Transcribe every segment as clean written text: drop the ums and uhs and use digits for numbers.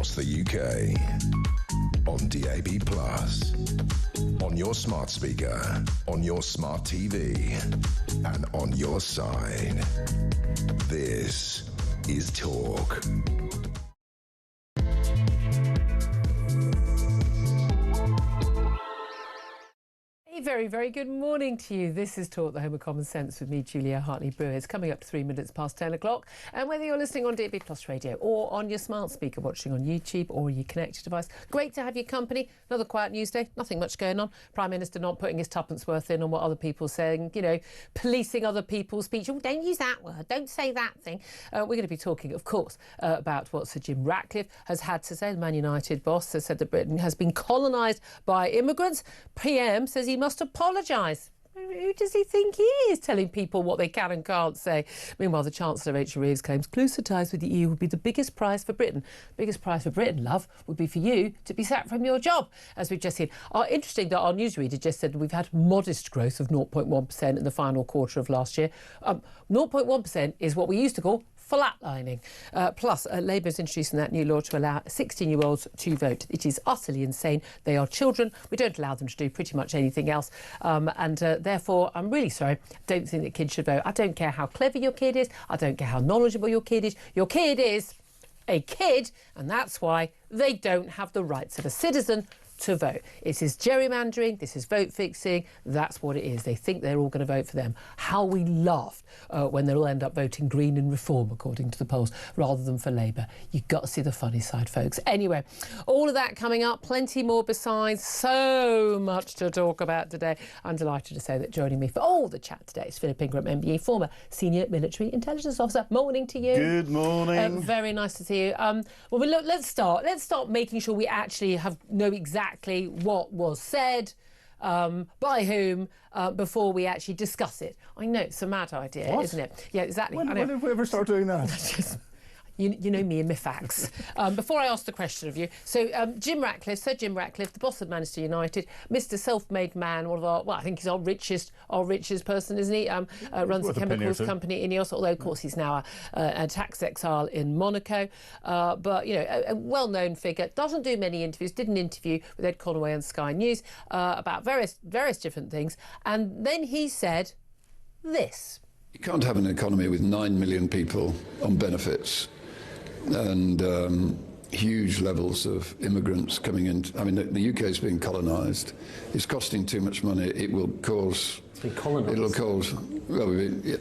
across the UK, on DAB+, on your smart speaker, on your smart TV, and on your side. This is Talk. A very, very good morning to you. This is Talk, the home of common sense with me, Julia Hartley-Brewer. It's coming up to 3 minutes past 10 o'clock. And whether you're listening on DAB+ radio or on your smart speaker, watching on YouTube or your connected device, great to have your company. Another quiet news day, nothing much going on. Prime Minister not putting his tuppence worth in on what other people are saying, you know, policing other people's speech. Oh, don't use that word, don't say that thing. We're going to be talking, of course, about what Sir Jim Ratcliffe has had to say. The Man United boss has said that Britain has been colonised by immigrants. PM says he must apologise. Who does he think he is, telling people what they can and can't say? Meanwhile, the Chancellor, Rachel Reeves, claims closer ties with the EU would be the biggest prize for Britain. Biggest prize for Britain, love, would be for you to be sacked from your job, as we've just seen. Interesting that our newsreader just said we've had modest growth of 0.1% in the final quarter of last year. 0.1% is what we used to call flatlining. Plus, Labour is introducing that new law to allow 16-year-olds to vote. It is utterly insane. They are children. We don't allow them to do pretty much anything else. Therefore, I'm really sorry. I don't think that kids should vote. I don't care how clever your kid is. I don't care how knowledgeable your kid is. Your kid is a kid, and that's why they don't have the rights of a citizen to vote. It is gerrymandering, this is vote fixing, that's what it is. They think they're all going to vote for them. How we laughed when they'll end up voting Green in Reform, according to the polls, rather than for Labour. You've got to see the funny side, folks. Anyway, all of that coming up, plenty more besides, so much to talk about today. I'm delighted to say that joining me for all the chat today is Philip Ingram, MBE, former Senior Military Intelligence Officer. Morning to you. Good morning. Very nice to see you. Let's start making sure we actually know exactly what was said, by whom, before we actually discuss it. I know, it's a mad idea, isn't it? Yeah, exactly. When did we ever start doing that? You know me and my facts. Before I ask the question of you, so Jim Ratcliffe, Sir Jim Ratcliffe, the boss of Manchester United, Mr. Self-Made Man, one of our, well, I think he's our richest person, isn't he? Runs a chemicals company in Ineos, although of course he's now a tax exile in Monaco. But you know, a well-known figure, doesn't do many interviews. Did an interview with Ed Conway on Sky News about various different things, and then he said this: You can't have an economy with 9 million people on benefits and huge levels of immigrants coming in. I mean, the UK is being colonised. It's costing too much money. It will cause... It'll cause... Well, yeah.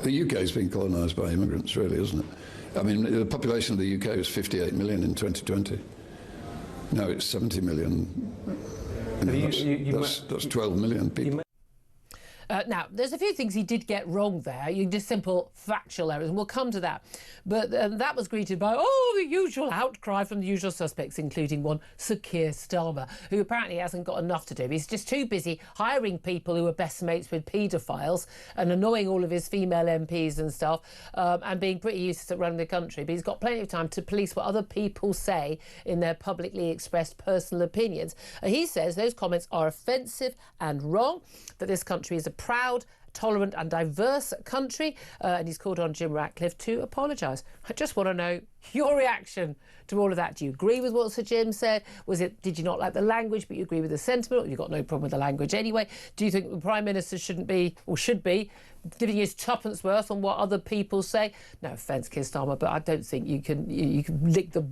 The UK is being colonised by immigrants, really, isn't it? I mean, the population of the UK was 58 million in 2020. Now it's 70 million. That's 12 million people. Now, there's a few things he did get wrong there. Just simple factual errors, and we'll come to that. But that was greeted by, the usual outcry from the usual suspects, including one Sir Keir Starmer, who apparently hasn't got enough to do. He's just too busy hiring people who are best mates with paedophiles and annoying all of his female MPs and stuff, and being pretty useless at running the country. But he's got plenty of time to police what other people say in their publicly expressed personal opinions. He says those comments are offensive and wrong, that this country is a proud, tolerant and diverse country, and he's called on Jim Ratcliffe to apologise. I just want to know your reaction to all of that. Do you agree with what Sir Jim said? Did you not like the language but you agree with the sentiment, or you got no problem with the language anyway? Do you think the Prime Minister shouldn't be, or should be, giving his tuppence worth on what other people say? No offence, Keir Starmer, but I don't think you can lick the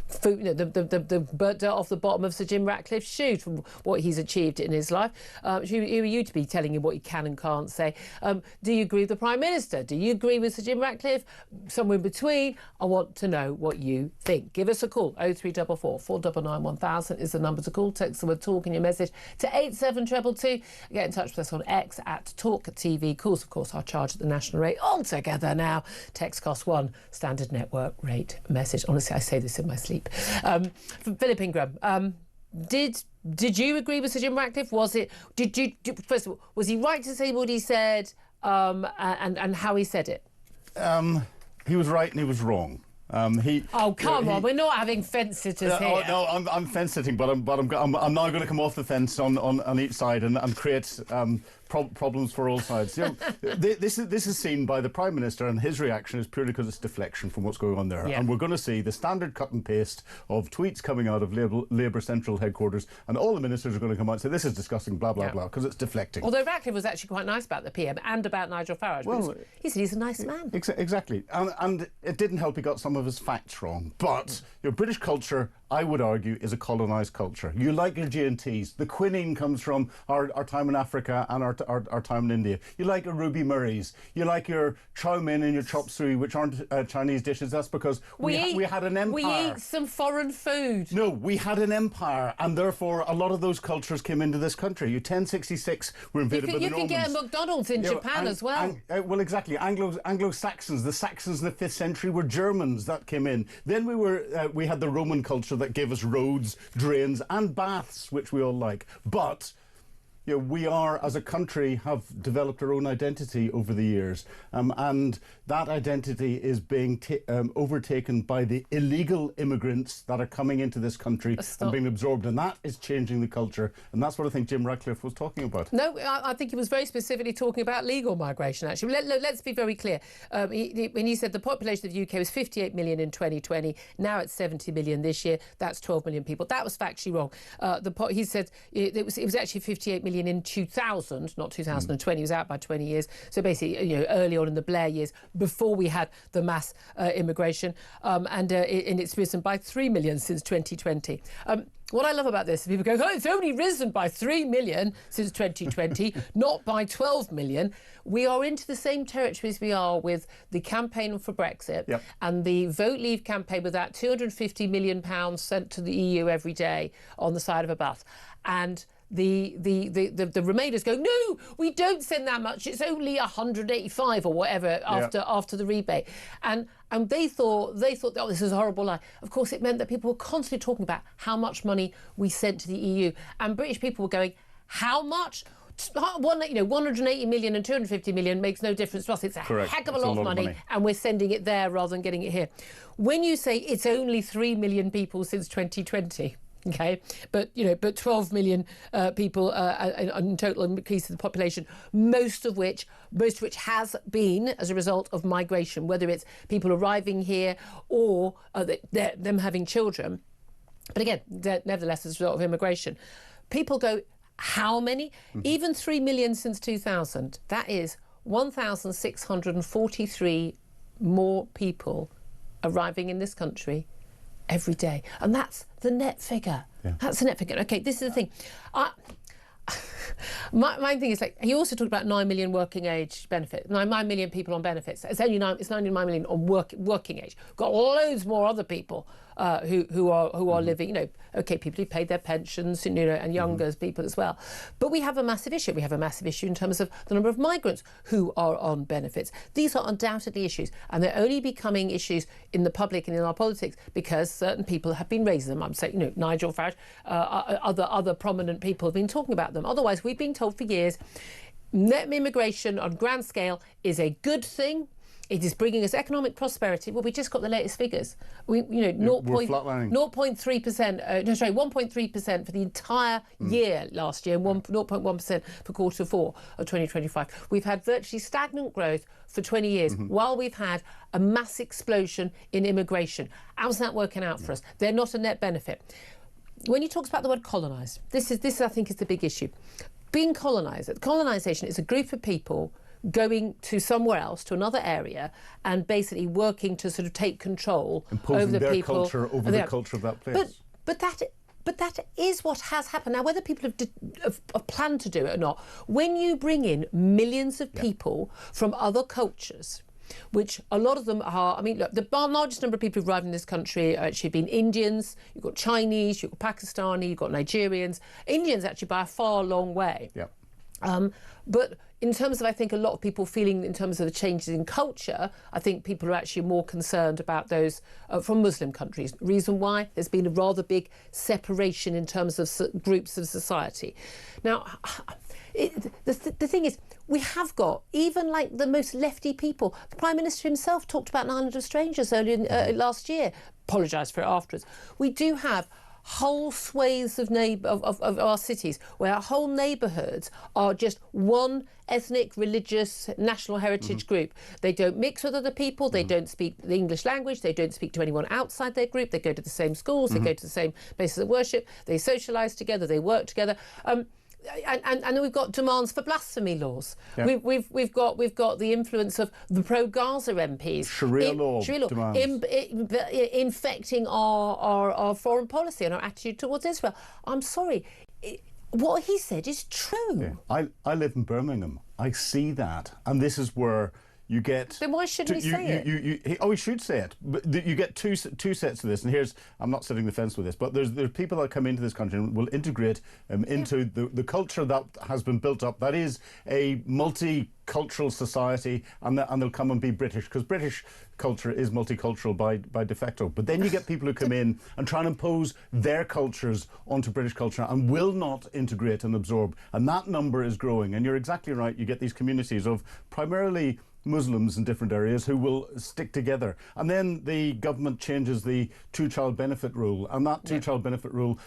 food, the burnt dirt off the bottom of Sir Jim Ratcliffe's shoe from what he's achieved in his life. Who are you to be telling him what he can and can't say? Do you agree with the Prime Minister? Do you agree with Sir Jim Ratcliffe? Somewhere in between. I want to know what you think. Give us a call. 0344 499 1000 is the number to call. Text the word talk in your message to 87222. Get in touch with us on X at Talk TV. Calls, of course, are charged at the national rate altogether now. Text costs $1, standard network rate message. Honestly, I say this in my sleep. Philip Ingram, did you agree with Sir Jim Ratcliffe? First of all, was he right to say what he said, and how he said it? He was right and he was wrong. Come on, we're not having fence sitters here. No, I'm fence sitting, but I'm now going to come off the fence on each side and create problems for all sides. You know, this is seen by the Prime Minister, and his reaction is purely because it's deflection from what's going on there. Yeah. And we're going to see the standard cut and paste of tweets coming out of Labour Central headquarters, and all the ministers are going to come out and say this is disgusting, blah, blah, blah, because it's deflecting. Although Ratcliffe was actually quite nice about the PM and about Nigel Farage. Well, he said he's a nice man. Exactly. And it didn't help he got some of his facts wrong. But your British culture, I would argue, is a colonised culture. You like your G&Ts. The quinine comes from our time in Africa and our time in India. You like your Ruby Murrays. You like your chow mein and your chop suey, which aren't Chinese dishes. That's because we had an empire. We eat some foreign food. No, we had an empire, and therefore a lot of those cultures came into this country. 1066 were invaded by the Normans. You can get a McDonald's in Japan as well. Well, exactly. Anglo-Saxons. The Saxons in the 5th century were Germans that came in. Then we had the Roman culture that gave us roads, drains, and baths, which we all like. But you know, we are, as a country, have developed our own identity over the years, and that identity is being overtaken by the illegal immigrants that are coming into this country and being absorbed, and that is changing the culture, and that's what I think Jim Ratcliffe was talking about. No, I think he was very specifically talking about legal migration, actually. Let's be very clear. When he said the population of the UK was 58 million in 2020, now it's 70 million this year, that's 12 million people. That was factually wrong. He said it was actually 58 million in 2000, not 2020. He was out by 20 years. So basically, you know, early on in the Blair years, before we had the mass immigration, and it's risen by 3 million since 2020. What I love about this is people go, oh, it's only risen by 3 million since 2020, not by 12 million. We are into the same territory as we are with the campaign for Brexit and the Vote Leave campaign with that £250 million sent to the EU every day on the side of a bus. And the Remainers go, no, we don't send that much. It's only 185 or whatever after the rebate. And they thought, oh, this is a horrible lie. Of course, it meant that people were constantly talking about how much money we sent to the EU. And British people were going, how much? 180 million and 250 million makes no difference to us. It's a heck of a lot of money, and we're sending it there rather than getting it here. When you say it's only 3 million people since 2020, okay, but 12 million people in total increase of the population, most of which has been as a result of migration, whether it's people arriving here or them having children. But again, nevertheless, as a result of immigration, people go, how many? Even 3 million since 2000. That is 1,643 more people arriving in this country every day. And that's the net figure. Yeah. That's the net figure. OK, this is the thing. My thing is, like, he also talked about 9 million working age benefit, 9 million people on benefits. It's only 9 million on working age. We've got loads more other people who are living, OK, people who paid their pensions, and younger people as well. But we have a massive issue. We have a massive issue in terms of the number of migrants who are on benefits. These are undoubtedly issues, and they're only becoming issues in the public and in our politics because certain people have been raising them. I'm saying, Nigel Farage, other prominent people have been talking about them. Otherwise, we've been told for years, net immigration on grand scale is a good thing. It is bringing us economic prosperity. Well, we just got the latest figures. We're flatlining. 1.3% for the entire year last year, 0.1% for quarter 4 of 2025. We've had virtually stagnant growth for 20 years while we've had a mass explosion in immigration. How's that working out for us? They're not a net benefit. When he talks about the word colonised, this I think is the big issue. Being colonised, colonisation is a group of people going to somewhere else, to another area, and basically working to sort of take control over the people. Culture over the culture of that place. But that is what has happened. Now, whether people have planned to do it or not, when you bring in millions of people from other cultures, which a lot of them are, I mean, look, the largest number of people who've arrived in this country are actually been Indians, you've got Chinese, you've got Pakistani, you've got Nigerians. Indians actually by a far long way. Yeah. But in terms of, I think, a lot of people feeling in terms of the changes in culture, I think people are actually more concerned about those from Muslim countries. Reason why? There's been a rather big separation in terms of groups of society. Now, the thing is, we have got, even like the most lefty people, the Prime Minister himself talked about an island of strangers earlier last year, apologised for it afterwards. We do have whole swathes of our cities where our whole neighbourhoods are just one ethnic, religious, national heritage group. They don't mix with other people, they don't speak the English language, they don't speak to anyone outside their group, they go to the same schools, they go to the same places of worship, they socialise together, they work together. And then we've got demands for blasphemy laws. Yep. We've got the influence of the pro-Gaza MPs. Sharia law demands. Infecting our foreign policy and our attitude towards Israel. I'm sorry, what he said is true. Yeah. I live in Birmingham. I see that, and this is where you get. Then why shouldn't he say it? He should say it. But you get two sets of this. And here's, I'm not sitting the fence with this, but there's people that come into this country and will integrate into the culture that has been built up. That is a multicultural society, and they'll come and be British, because British culture is multicultural by de facto. But then you get people who come in and try and impose their cultures onto British culture and will not integrate and absorb. And that number is growing. And you're exactly right. You get these communities of primarily Muslims in different areas who will stick together. And then the government changes the two-child benefit rule, and that two-child benefit rule,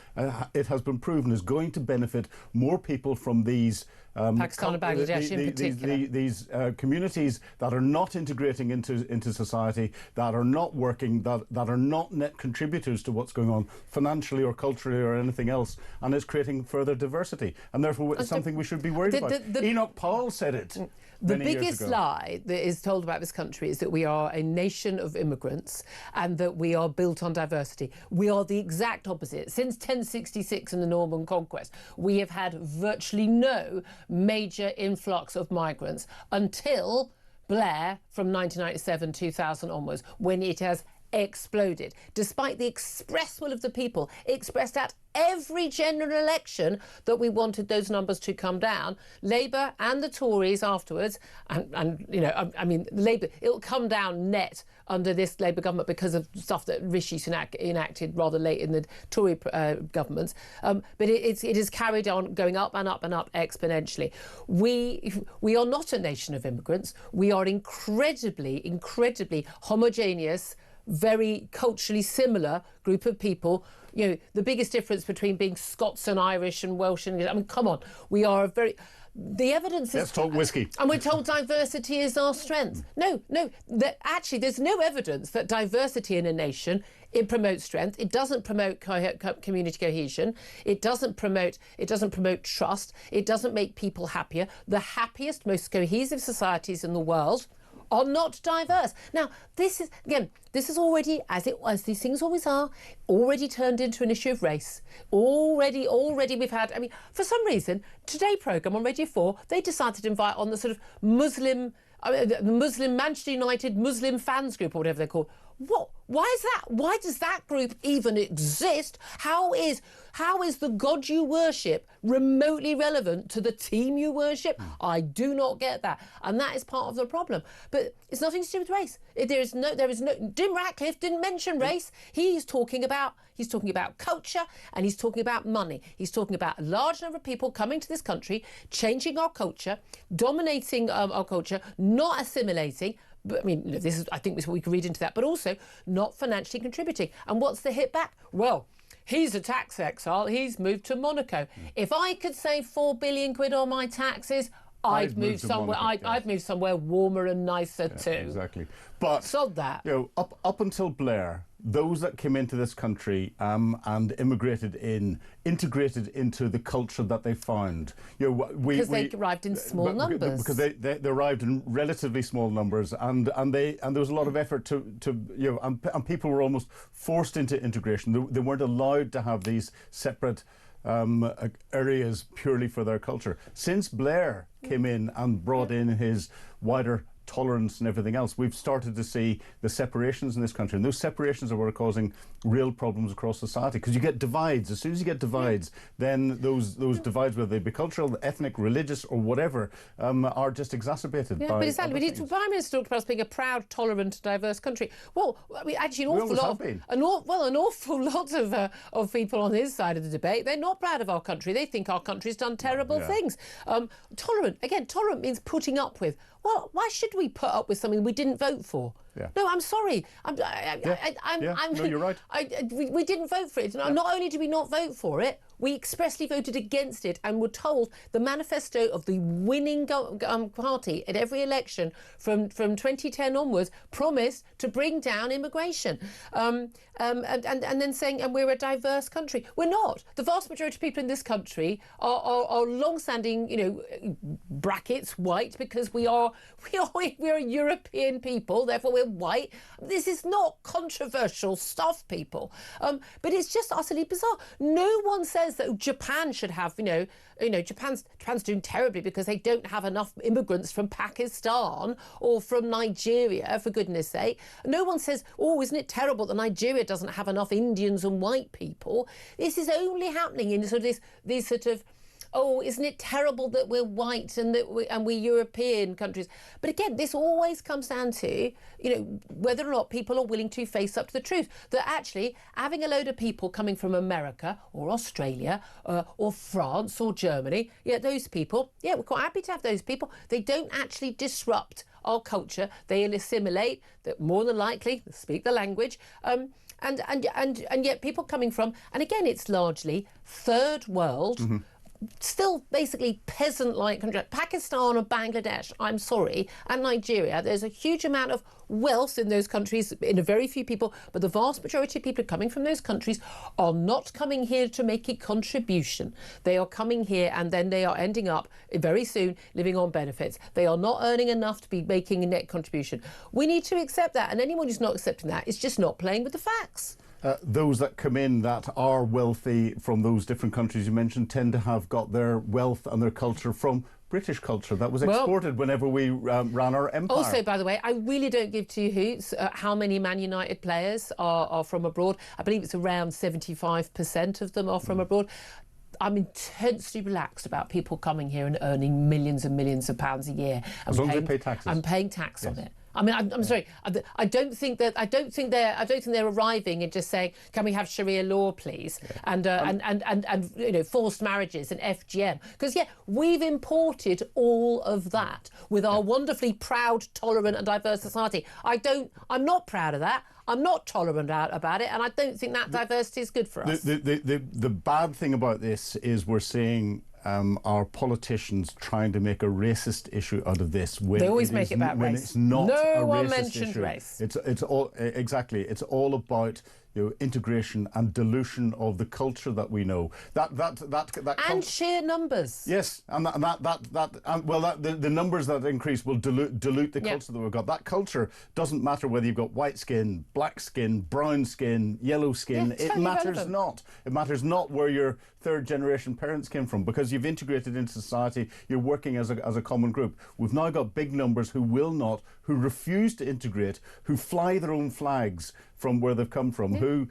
it has been proven, is going to benefit more people from these Pakistan and Bangladesh in particular. These communities that are not integrating into society, that are not working, that are not net contributors to what's going on financially or culturally or anything else, and it's creating further diversity. And therefore it's something we should be worried about. Enoch Powell said it. The biggest lie that is told about this country is that we are a nation of immigrants and that we are built on diversity. We are the exact opposite. Since 1066 and the Norman Conquest, we have had virtually no major influx of migrants until Blair from 1997-2000 onwards, when it has exploded, despite the express will of the people expressed at every general election that we wanted those numbers to come down. Labour and the Tories afterwards, and you know, I mean, Labour, it'll come down net under this Labour government because of stuff that Rishi Sunak enacted rather late in the Tory governments. But it is carried on going up and up and up exponentially. We are not a nation of immigrants. We are incredibly homogeneous, very culturally similar group of people. You know, the biggest difference between being Scots and Irish and Welsh and, I mean, come on, we are a very... The evidence is... Let's talk whiskey. And we're told diversity is our strength. No, actually, there's no evidence that diversity in a nation, it promotes strength. It doesn't promote community cohesion. It doesn't promote trust. It doesn't make people happier. The happiest, most cohesive societies in the world are not diverse. Now, this is already, as these things always are, already turned into an issue of race. Already we've had, I mean, for some reason, Today programme on Radio 4, they decided to invite on the sort of the Muslim Manchester United Muslim fans group, or whatever they're called. What? Why is that? Why does that group even exist? How is the God you worship remotely relevant to the team you worship? I do not get that, and that is part of the problem. But it's nothing to do with race. There is no. Jim Ratcliffe didn't mention race. He's talking about culture, and he's talking about money. He's talking about a large number of people coming to this country, changing our culture, dominating our culture, not assimilating. But, I mean, I think we can read into that, but also not financially contributing. And what's the hit back? Well, he's a tax exile. He's moved to Monaco. If I could save £4 billion on my taxes, I'd move somewhere. I'd move somewhere warmer and nicer too. Exactly. But sod that. You know, up until Blair, those that came into this country and integrated into the culture that they found. You know, because they arrived in small numbers. Because they arrived in relatively small numbers, and there was a lot of effort to you know, and people were almost forced into integration. They weren't allowed to have these separate areas purely for their culture. Since Blair came in and brought in his wider tolerance and everything else, we've started to see the separations in this country, and those separations are what are causing real problems across society, because you get divides. As soon as you get divides, then those divides, whether they be cultural, ethnic, religious or whatever, are just exacerbited by but exactly. The Prime Minister talked about us being a proud, tolerant, diverse country. Well, I mean, actually an awful lot of people on his side of the debate, they're not proud of our country. They think our country's done terrible things. Tolerant means putting up with. Well, why should we put up with something we didn't vote for? Yeah. No, I'm sorry. No, you're right. We didn't vote for it. Not only did we not vote for it, we expressly voted against it and were told the manifesto of the winning party at every election from 2010 onwards promised to bring down immigration. And then saying, and we're a diverse country. We're not. The vast majority of people in this country are long-standing, brackets, white, because we're a European people, therefore we're white. This is not controversial stuff, people. But it's just utterly bizarre. No one says that Japan should have, Japan's doing terribly because they don't have enough immigrants from Pakistan or from Nigeria, for goodness sake. No one says, oh, isn't it terrible that Nigeria doesn't have enough Indians and white people? This is only happening in sort of these sort of, oh, isn't it terrible that we're white and that we're European countries? But again, this always comes down to, whether or not people are willing to face up to the truth. That actually having a load of people coming from America or Australia or France or Germany, those people, we're quite happy to have those people. They don't actually disrupt our culture. They assimilate, that more than likely speak the language. And yet people coming from, and again, it's largely third world, still basically peasant-like countries. Pakistan or Bangladesh, I'm sorry, and Nigeria, there's a huge amount of wealth in those countries, in a very few people, but the vast majority of people coming from those countries are not coming here to make a contribution. They are coming here and then they are ending up very soon living on benefits. They are not earning enough to be making a net contribution. We need to accept that, and anyone who's not accepting that is just not playing with the facts. Those that come in that are wealthy from those different countries you mentioned tend to have got their wealth and their culture from British culture that was exported whenever we ran our empire. Also, by the way, I really don't give two hoots how many Man United players are from abroad. I believe it's around 75% of them are from abroad. I'm intensely relaxed about people coming here and earning millions and millions of pounds a year. As long as they pay taxes. And paying tax on it. I mean, I'm sorry. I don't think they're arriving and just saying, "Can we have Sharia law, please?" And forced marriages and FGM. Because we've imported all of that with our wonderfully proud, tolerant, and diverse society. I'm not proud of that. I'm not tolerant about it, and I don't think that diversity is good for us. The bad thing about this is we're seeing our politicians trying to make a racist issue out of this. They always make it about race. When it's not a racist issue. No one mentioned race. It's all exactly. It's all about integration and dilution of the culture that we know. That and sheer numbers. Yes, and the numbers that increase will dilute the culture that we've got. That culture doesn't matter whether you've got white skin, black skin, brown skin, yellow skin. It matters not. It matters not where your third generation parents came from, because you've integrated into society. You're working as a common group. We've now got big numbers who refuse to integrate, who fly their own flags from where they've come from, who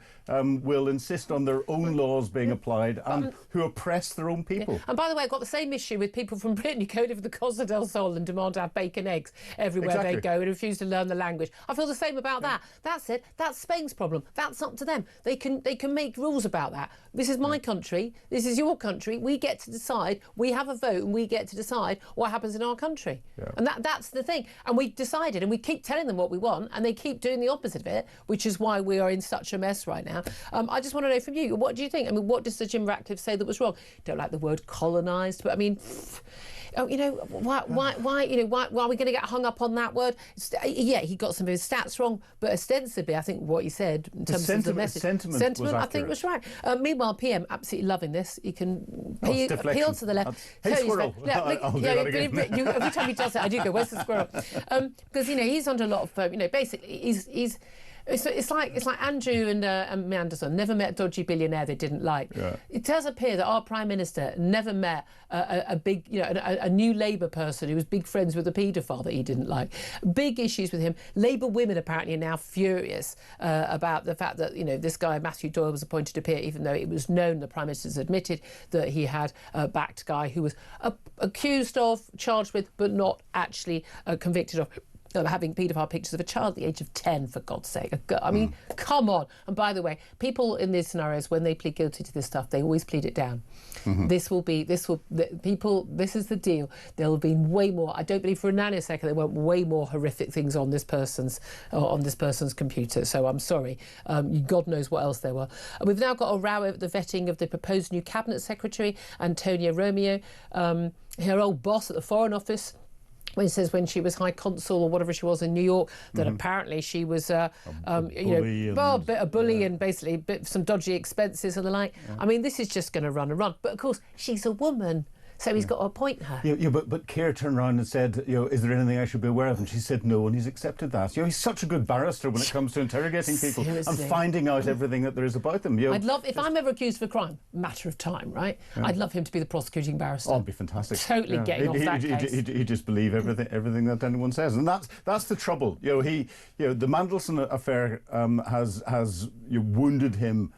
will insist on their own laws being applied, and who oppress their own people. And by the way, I've got the same issue with people from Britain who go over the Costa del Sol and demand to have bacon eggs everywhere they go and refuse to learn the language. I feel the same about that. That's it. That's Spain's problem. That's up to them. They can make rules about that. This is my country. This is your country. We get to decide. We have a vote and we get to decide what happens in our country. Yeah. And that's the thing. And we decided, and we keep telling them what we want, and they keep doing the opposite of it, which is why we are in such a mess right now. I just want to know from you, what do you think? I mean, what does Sir Jim Ratcliffe say that was wrong? Don't like the word colonised, but I mean, why are we going to get hung up on that word? He got some of his stats wrong, but ostensibly, I think what he said in terms of the message, sentiment I think was right. Meanwhile, PM absolutely loving this. He can appeal to the left. Hey, squirrel! Every time he does it, I do go, "Where's the squirrel?" Because he's under a lot of basically he's. It's like Andrew and Manderson never met a dodgy billionaire they didn't like. Yeah. It does appear that our Prime Minister never met a big, a new Labour person who was big friends with a paedophile that he didn't like. Big issues with him. Labour women apparently are now furious about the fact that this guy Matthew Doyle was appointed to peer, even though it was known, the Prime Minister's admitted that he had backed a guy who was accused of, charged with, but not actually convicted of having paedophile pictures of a child at the age of 10, for God's sake. I mean, come on. And by the way, people in these scenarios, when they plead guilty to this stuff, they always plead it down. This is the deal. There will be way more. I don't believe for a nanosecond they want way more horrific things on this person's computer. So I'm sorry. God knows what else there were. We've now got a row over the vetting of the proposed new cabinet secretary, Antonia Romeo, her old boss at the Foreign Office. When it says when she was High Consul or whatever she was in New York, that apparently she was a bully and basically some dodgy expenses and the like. I mean, this is just going to run and run. But of course, she's a woman. So he's got to appoint her. But Keir turned around and said, is there anything I should be aware of? And she said no, and he's accepted that. He's such a good barrister when it comes to interrogating people and finding out everything that there is about them. I'd love, if I'm ever accused of a crime, matter of time, right? I'd love him to be the prosecuting barrister. Oh, it'd be fantastic. Totally getting off that case. He'd just believe everything that anyone says, and that's the trouble. The Mandelson affair has wounded him.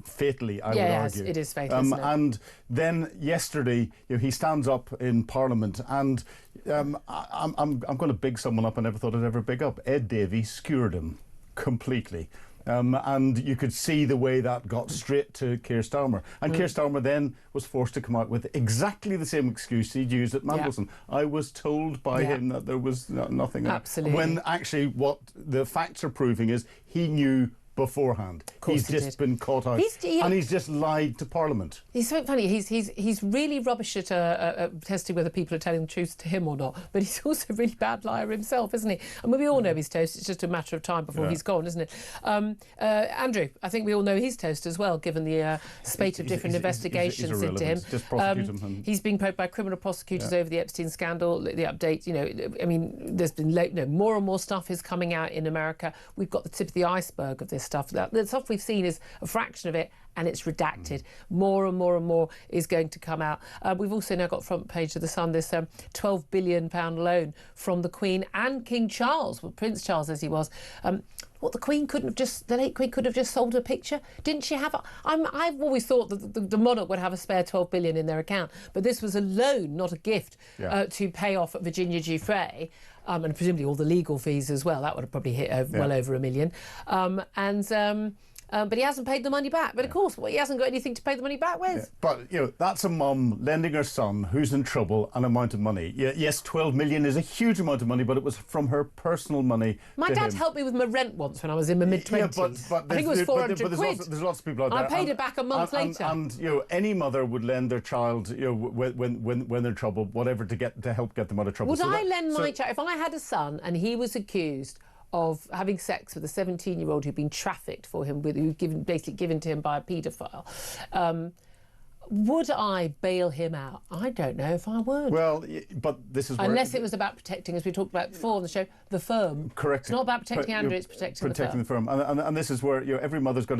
Fatally, I would argue. It is fatal. And then yesterday, he stands up in Parliament, and I'm going to big someone up I never thought I'd ever big up. Ed Davey skewered him completely. And you could see the way that got straight to Keir Starmer. And Keir Starmer then was forced to come out with exactly the same excuse he'd used at Mandelson. I was told by him that there was nothing. Absolutely. When actually what the facts are proving is he knew beforehand. He's just been caught out, and he's just lied to Parliament. He's so funny. He's really rubbish at testing whether people are telling the truth to him or not. But he's also a really bad liar himself, isn't he? And we all know he's toast. It's just a matter of time before he's gone, isn't it? Andrew, I think we all know he's toast as well, given the spate of different investigations into him. Just prosecute him. He's being probed by criminal prosecutors over the Epstein scandal. The update, I mean, there's been more and more stuff is coming out in America. We've got the tip of the iceberg of this stuff. The stuff we've seen is a fraction of it, and it's redacted. More and more and more is going to come out. We've also now got front page of The Sun, this £12 billion loan from the Queen and King Charles, well, Prince Charles as he was. What, the Queen couldn't have just, the late Queen could have just sold a picture? Didn't she have I've always thought that the monarch would have a spare 12 billion in their account, but this was a loan, not a gift, to pay off Virginia Giuffre. And presumably all the legal fees as well. That would have probably hit well over £1 million. But he hasn't paid the money back. But of course, he hasn't got anything to pay the money back with. But, that's a mum lending her son who's in trouble an amount of money. Yes, 12 million is a huge amount of money, but it was from her personal money. My dad helped me with my rent once when I was in my mid-20s. But I think it was 400 quid. There's lots of people out there. I paid it back a month later. And any mother would lend their child, when they're in trouble, whatever, to help get them out of trouble. Would I lend my child, if I had a son and he was accused of having sex with a 17-year-old who'd been trafficked for him, basically given to him by a paedophile, would I bail him out? I don't know if I would. Well, but this is unless it was about protecting, as we talked about before on the show, the firm. Correct. It's not about protecting Andrew; it's protecting the firm. And this is where every mother's got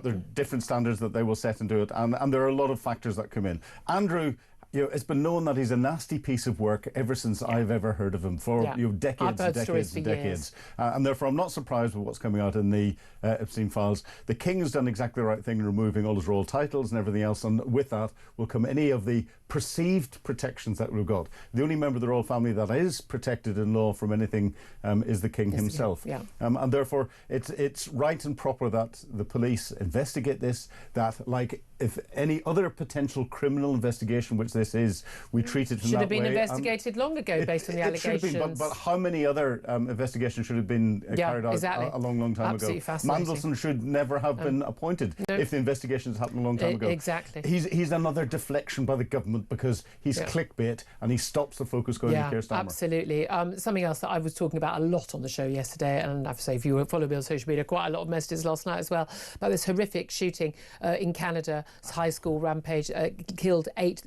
their different standards that they will set and do it, and there are a lot of factors that come in. Andrew. It's been known that he's a nasty piece of work ever since I've ever heard of him, for decades and decades and decades. And therefore, I'm not surprised with what's coming out in the Epstein files. The King has done exactly the right thing in removing all his royal titles and everything else, and with that will come any of the perceived protections that we've got. The only member of the royal family that is protected in law from anything is the King himself. And therefore, it's right and proper that the police investigate this, that, like, if any other potential criminal investigation, which this is, we treat it in that way. Should have been investigated long ago based on the allegations. It should have been, but how many other investigations should have been carried out a long time ago? Mandelson should never have been appointed if the investigations happened a long time ago. Exactly. He's another deflection by the government because he's clickbait and he stops the focus going to Keir Starmer. Absolutely. Something else that I was talking about a lot on the show yesterday, and I have to say, if you follow me on social media, quite a lot of messages last night as well, about this horrific shooting in Canada, high school rampage, killed 8.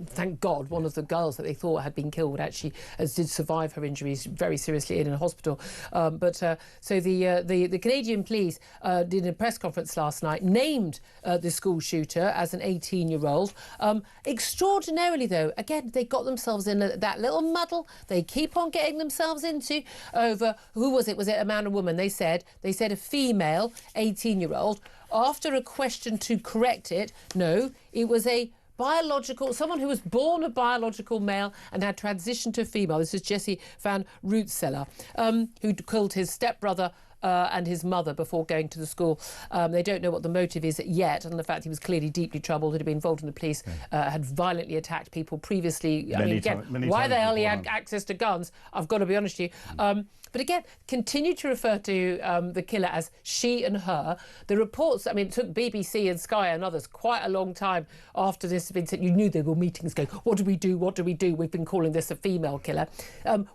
Thank God, one of the girls that they thought had been killed actually did survive her injuries, very seriously in a hospital. So the Canadian police did a press conference last night, named the school shooter as an 18-year-old. Extraordinarily, though, again, they got themselves in that little muddle they keep on getting themselves into over, who was it? Was it a man or woman? They said a female 18-year-old. After a question to correct it, no, it was a someone who was born a biological male and had transitioned to female. This is Jesse van Rootseller, who killed his stepbrother and his mother before going to the school. They don't know what the motive is yet, and the fact he was clearly deeply troubled, had been involved in the police, had violently attacked people previously. I mean, again, why the hell he had access to guns, I've got to be honest with you. But again, continue to refer to the killer as she and her. The reports, I mean, it took BBC and Sky and others quite a long time after this had been said. You knew there were meetings going, what do we do, what do we do? We've been calling this a female killer.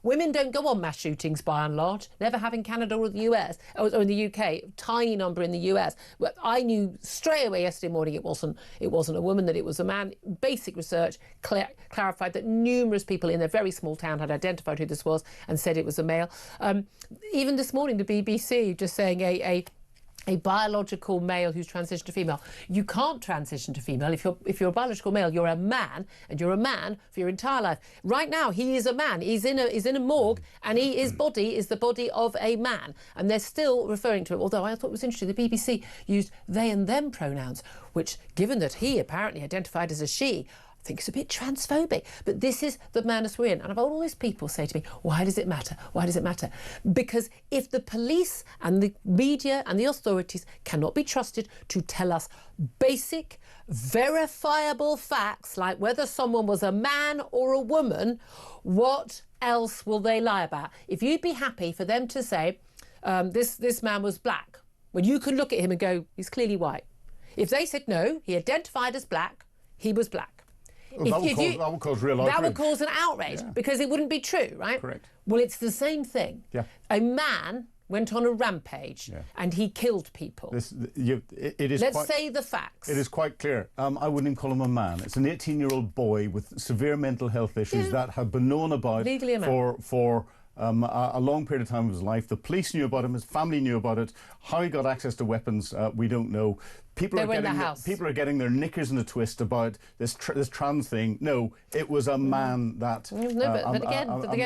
Women don't go on mass shootings by and large, never have in Canada or the US, or in the UK, tiny number in the US. But I knew straight away yesterday morning it wasn't a woman, that it was a man. Basic research clarified that numerous people in a very small town had identified who this was and said it was a male. Even this morning, the BBC just saying a biological male who's transitioned to female. You can't transition to female. If you're a biological male, you're a man, and you're a man for your entire life. Right now, he is a man. He's in a morgue, and his body is the body of a man. And they're still referring to him, although I thought it was interesting, the BBC used they and them pronouns, which, given that he apparently identified as a she, I think it's a bit transphobic, but this is the madness we're in. And I've had all these people say to me, why does it matter? Why does it matter? Because if the police and the media and the authorities cannot be trusted to tell us basic, verifiable facts, like whether someone was a man or a woman, what else will they lie about? If you'd be happy for them to say, this man was black, when you can look at him and go, he's clearly white. If they said, no, he identified as black, he was black. Well, that would cause real outrage. That would cause an outrage, because it wouldn't be true, right? Correct. Well, it's the same thing. Yeah. A man went on a rampage and he killed people. Let's say the facts. It is quite clear. I wouldn't even call him a man. It's an 18-year-old boy with severe mental health issues that have been known about for a long period of time of his life. The police knew about him, his family knew about it. How he got access to weapons, we don't know. People are getting their knickers in a twist about this trans thing. No, it was a man that a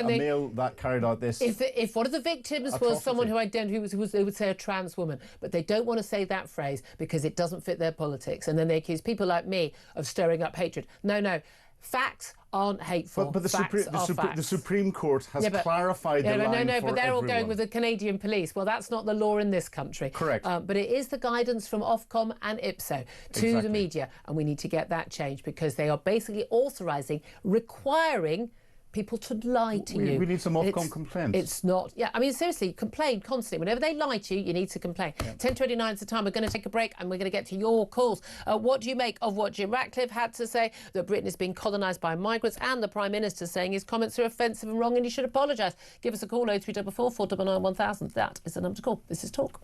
male that carried out this. If one of the victims was someone who they would say a trans woman, but they don't want to say that phrase because it doesn't fit their politics, and then they accuse people like me of stirring up hatred. No. Facts aren't hateful. But the Supreme Court has clarified the line but for they're all everyone. going with the Canadian police. Well, that's not the law in this country. Correct. But it is the guidance from Ofcom and IPSO to the media, and we need to get that changed, because they are basically authorising, requiring people to lie to you. We need some Ofcom complaints. It's not... Yeah, I mean, seriously, complain constantly. Whenever they lie to you, you need to complain. 10:29 is the time. We're going to take a break and we're going to get to your calls. What do you make of what Jim Ratcliffe had to say, that Britain is being colonised by migrants, and the Prime Minister saying his comments are offensive and wrong and he should apologise? Give us a call, 0344 499 1000. That is the number to call. This is Talk.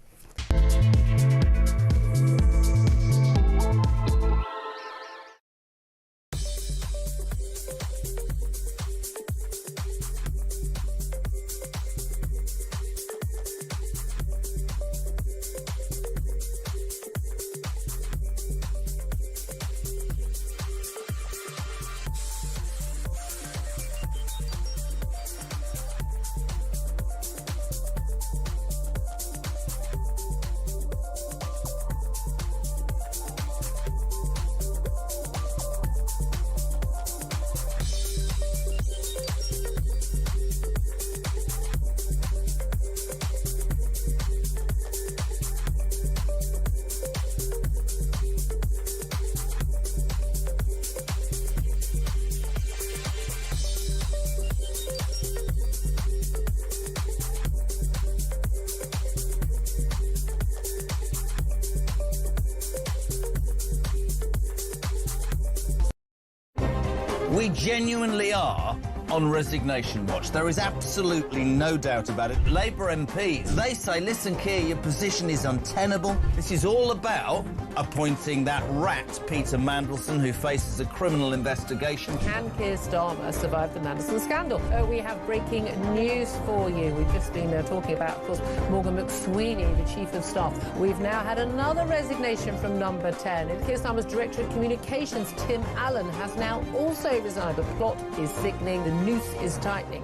We genuinely are on resignation watch. There is absolutely no doubt about it. Labour MPs, they say, listen, Keir, your position is untenable. This is all about appointing that rat, Peter Mandelson, who faces a criminal investigation. Can Keir Starmer survive the Mandelson scandal? We have breaking news for you. We've just been talking about, of course, Morgan McSweeney, the Chief of Staff. We've now had another resignation from Number 10. And Keir Starmer's Director of Communications, Tim Allen, has now also resigned. The plot is thickening. The noose is tightening.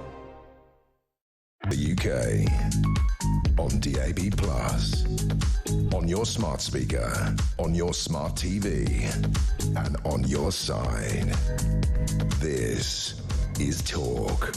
The UK on DAB+. On your smart speaker, on your smart TV, and on your side. This is Talk.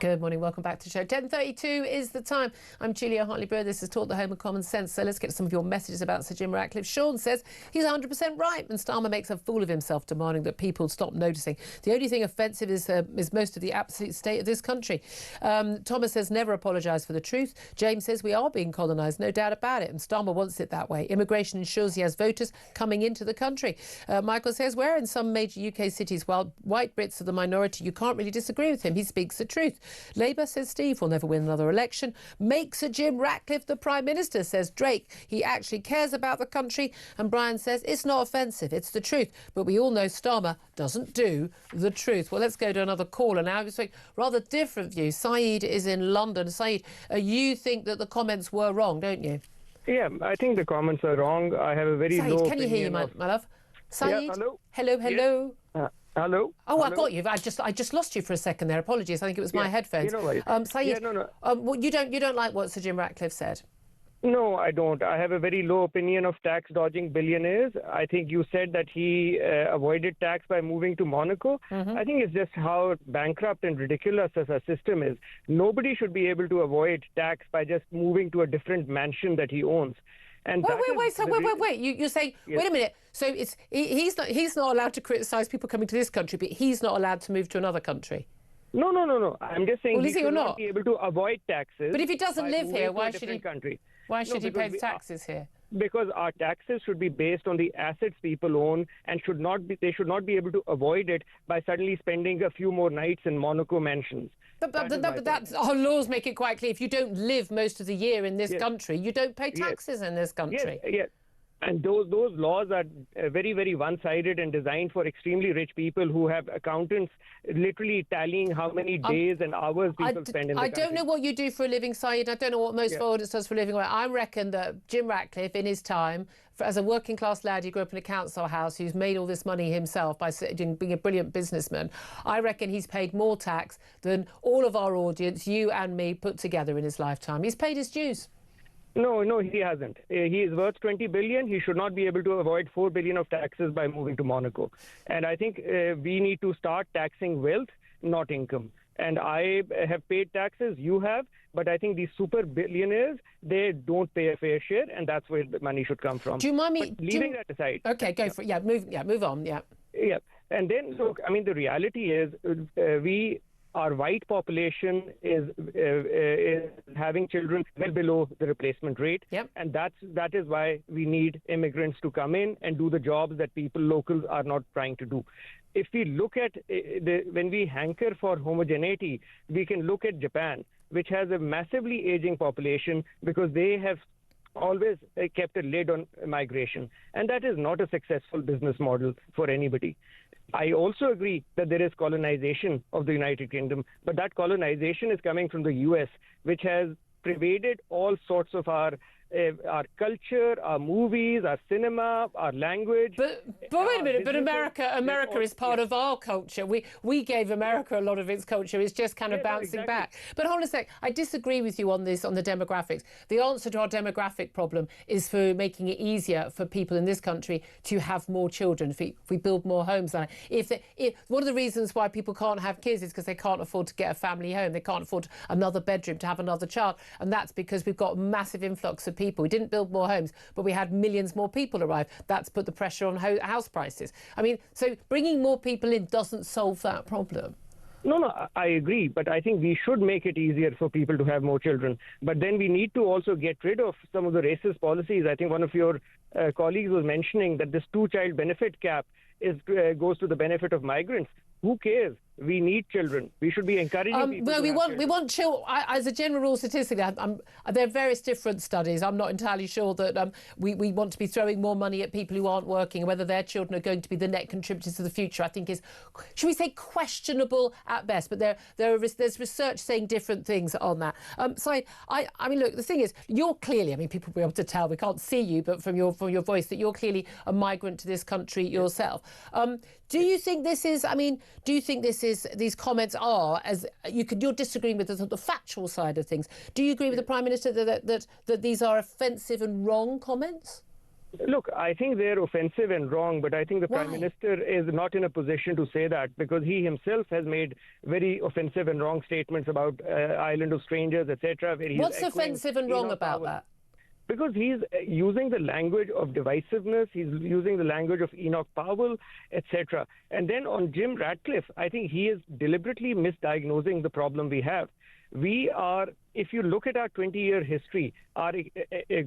Good morning, welcome back to the show. 10:32 is the time. I'm Julia Hartley-Brewer. This is Talk, the home of common sense. So let's get some of your messages about Sir Jim Ratcliffe. Sean says he's 100% right, and Starmer makes a fool of himself, demanding that people stop noticing. The only thing offensive is most of the absolute state of this country. Thomas says never apologise for the truth. James says we are being colonised, no doubt about it, and Starmer wants it that way. Immigration ensures he has voters coming into the country. Michael says where in some major UK cities, while white Brits are the minority, you can't really disagree with him. He speaks the truth. Labour says Steve will never win another election. Make Sir Jim Ratcliffe the Prime Minister, says Drake. He actually cares about the country. And Brian says it's not offensive, it's the truth. But we all know Starmer doesn't do the truth. Well, let's go to another caller now. It's a rather different view. Saeed is in London. Saeed, you think that the comments were wrong, don't you? Yeah, I think the comments are wrong. I have a very Saeed, low can you hear you, my love? Saeed? Yeah, hello? Hello? Yes. Hello? Oh, Hello? I got you. I just lost you for a second there. Apologies. I think it was my headphones. Saeed, Yeah, no. well, you don't like what Sir Jim Ratcliffe said? No, I don't. I have a very low opinion of tax-dodging billionaires. I think you said that he avoided tax by moving to Monaco. I think it's just how bankrupt and ridiculous as our system is. Nobody should be able to avoid tax by just moving to a different mansion that he owns. And Wait. You're saying, Yes. wait a minute. So he's not allowed to criticise people coming to this country, but he's not allowed to move to another country. No. I'm just saying Well, he is he or should not? not be able to avoid taxes. But if he doesn't by live moving here, to why a should different country? Why should he pay because taxes here? Because our taxes should be based on the assets people own and they should not be able to avoid it by suddenly spending a few more nights in Monaco mansions. But that's, our laws make it quite clear. If you don't live most of the year in this Yes. country, you don't pay taxes in this country. Yes. And those laws are very, very one-sided and designed for extremely rich people who have accountants literally tallying how many days and hours people spend in the country. I don't know what you do for a living, Saeed. I don't know what most foreigners does for a living. I reckon that Jim Ratcliffe, in his time, as a working-class lad, he grew up in a council house who's made all this money himself by being a brilliant businessman. I reckon he's paid more tax than all of our audience, you and me, put together in his lifetime. He's paid his dues. No, he hasn't. He is worth 20 billion. He should not be able to avoid 4 billion of taxes by moving to Monaco. And I think we need to start taxing wealth, not income. And I have paid taxes, you have, but I think these super billionaires, they don't pay a fair share, and that's where the money should come from. Do you mind me... But leaving that aside... Okay, go for it. Yeah, move on, yeah. Yeah, and then, look, I mean, the reality is our white population is having children well below the replacement rate. Yep. And that is why we need immigrants to come in and do the jobs that locals are not trying to do. If we look at when we hanker for homogeneity, we can look at Japan, which has a massively aging population because they have always kept a lid on migration. And that is not a successful business model for anybody. I also agree that there is colonization of the United Kingdom, but that colonization is coming from the US, which has pervaded all sorts of our culture, our movies, our cinema, our language. But wait a minute, but America is part of our culture. We gave America a lot of its culture. It's just kind of bouncing back. But hold on a sec, I disagree with you on this, on the demographics. The answer to our demographic problem is for making it easier for people in this country to have more children. If we build more homes. One of the reasons why people can't have kids is because they can't afford to get a family home. They can't afford another bedroom to have another child. And that's because we've got a massive influx of people. We didn't build more homes, but we had millions more people arrive. That's put the pressure on house prices. I mean, so bringing more people in doesn't solve that problem. No, I agree, but I think we should make it easier for people to have more children. But then we need to also get rid of some of the racist policies. I think one of your colleagues was mentioning that this two-child benefit cap goes to the benefit of migrants. Who cares? We need children. We should be encouraging people. Well, we want children. As a general rule, statistically, there are various different studies. I'm not entirely sure that we want to be throwing more money at people who aren't working, and whether their children are going to be the net contributors to the future. I think is, should we say, questionable at best. But there's research saying different things on that. So I mean, look, the thing is, you're clearly. I mean, people will be able to tell. We can't see you, but from your voice, that you're clearly a migrant to this country yourself. Do you think this is? I mean, do you think this these comments are, as you're disagreeing with the factual side of things. Do you agree with the Prime Minister that these are offensive and wrong comments? Look, I think they're offensive and wrong, but I think the Prime Minister is not in a position to say that, because he himself has made very offensive and wrong statements about Island of Strangers, etc. What's offensive and wrong about that? Because he's using the language of divisiveness, he's using the language of Enoch Powell, etc. And then on Jim Ratcliffe, I think he is deliberately misdiagnosing the problem we have. We are, if you look at our 20-year history, our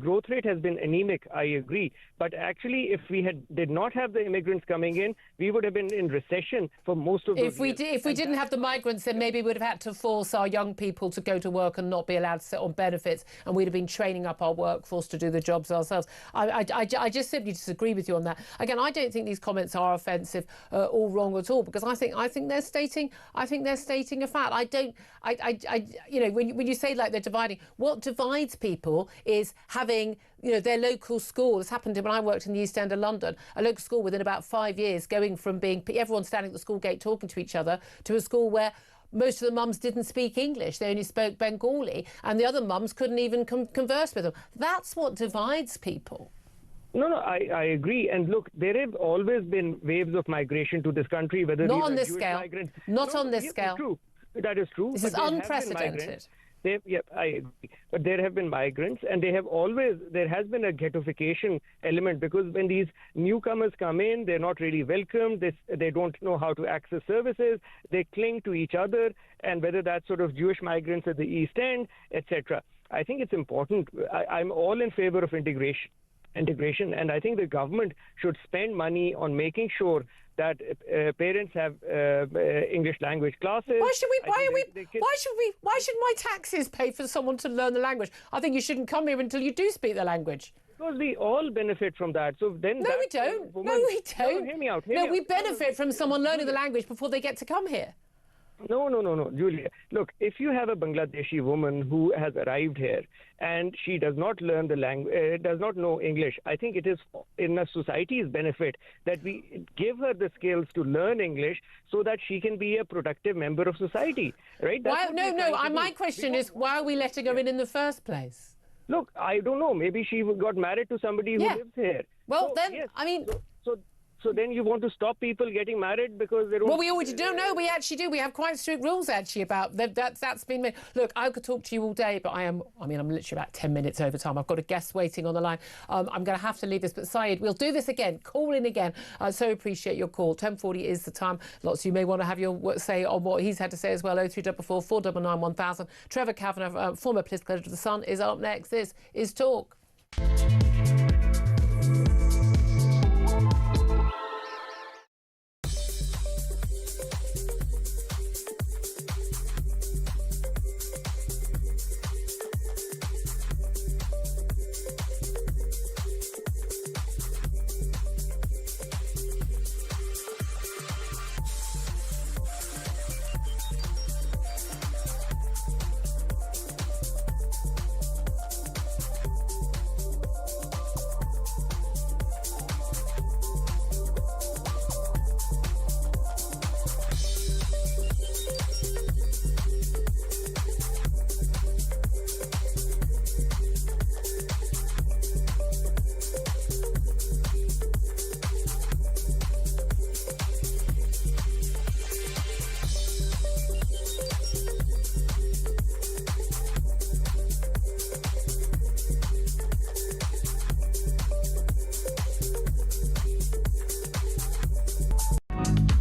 growth rate has been anemic, I agree. But actually, if we did not have the immigrants coming in, we would have been in recession for most of those years. If we didn't have the migrants, then maybe we would have had to force our young people to go to work and not be allowed to sit on benefits, and we'd have been training up our workforce to do the jobs ourselves. I just simply disagree with you on that. Again, I don't think these comments are offensive or wrong at all, because I think they're stating a fact. You know, when you say like they're dividing, what divides people is having, you know, their local school. This happened when I worked in the East End of London. A local school within about 5 years going from being everyone standing at the school gate talking to each other to a school where most of the mums didn't speak English. They only spoke Bengali, and the other mums couldn't even converse with them. That's what divides people. No, I agree. And look, there have always been waves of migration to this country, whether not these on are this Jewish scale. migrants. Not on this scale. True. That is true. This is unprecedented. I agree. But there have been migrants, and there has been a ghettoification element, because when these newcomers come in, they're not really welcomed. They don't know how to access services. They cling to each other, and whether that's sort of Jewish migrants at the East End, etc. I think it's important. I'm all in favor of integration, and I think the government should spend money on making sure that parents have English language classes. Why should my taxes pay for someone to learn the language? I think you shouldn't come here until you do speak the language. Because we all benefit from that. So then no, we don't. No, we don't. Hear me out. We benefit from someone learning the language before they get to come here. No, Julia. Look, if you have a Bangladeshi woman who has arrived here and she does not learn the language, does not know English, I think it is in a society's benefit that we give her the skills to learn English so that she can be a productive member of society, right? My question is, why are we letting her in the first place? Look, I don't know. Maybe she got married to somebody who lives here. Well, I mean... So then you want to stop people getting married because they don't... Well, we already do. No, we actually do. We have quite strict rules, actually, about that's been made. Look, I could talk to you all day, but I'm literally about 10 minutes over time. I've got a guest waiting on the line. I'm going to have to leave this. But, Syed, we'll do this again. Call in again. I so appreciate your call. 10:40 is the time. Lots of you may want to have your say on what he's had to say as well. 0344 499 1000. Trevor Kavanagh, former political editor of The Sun, is up next. This is Talk.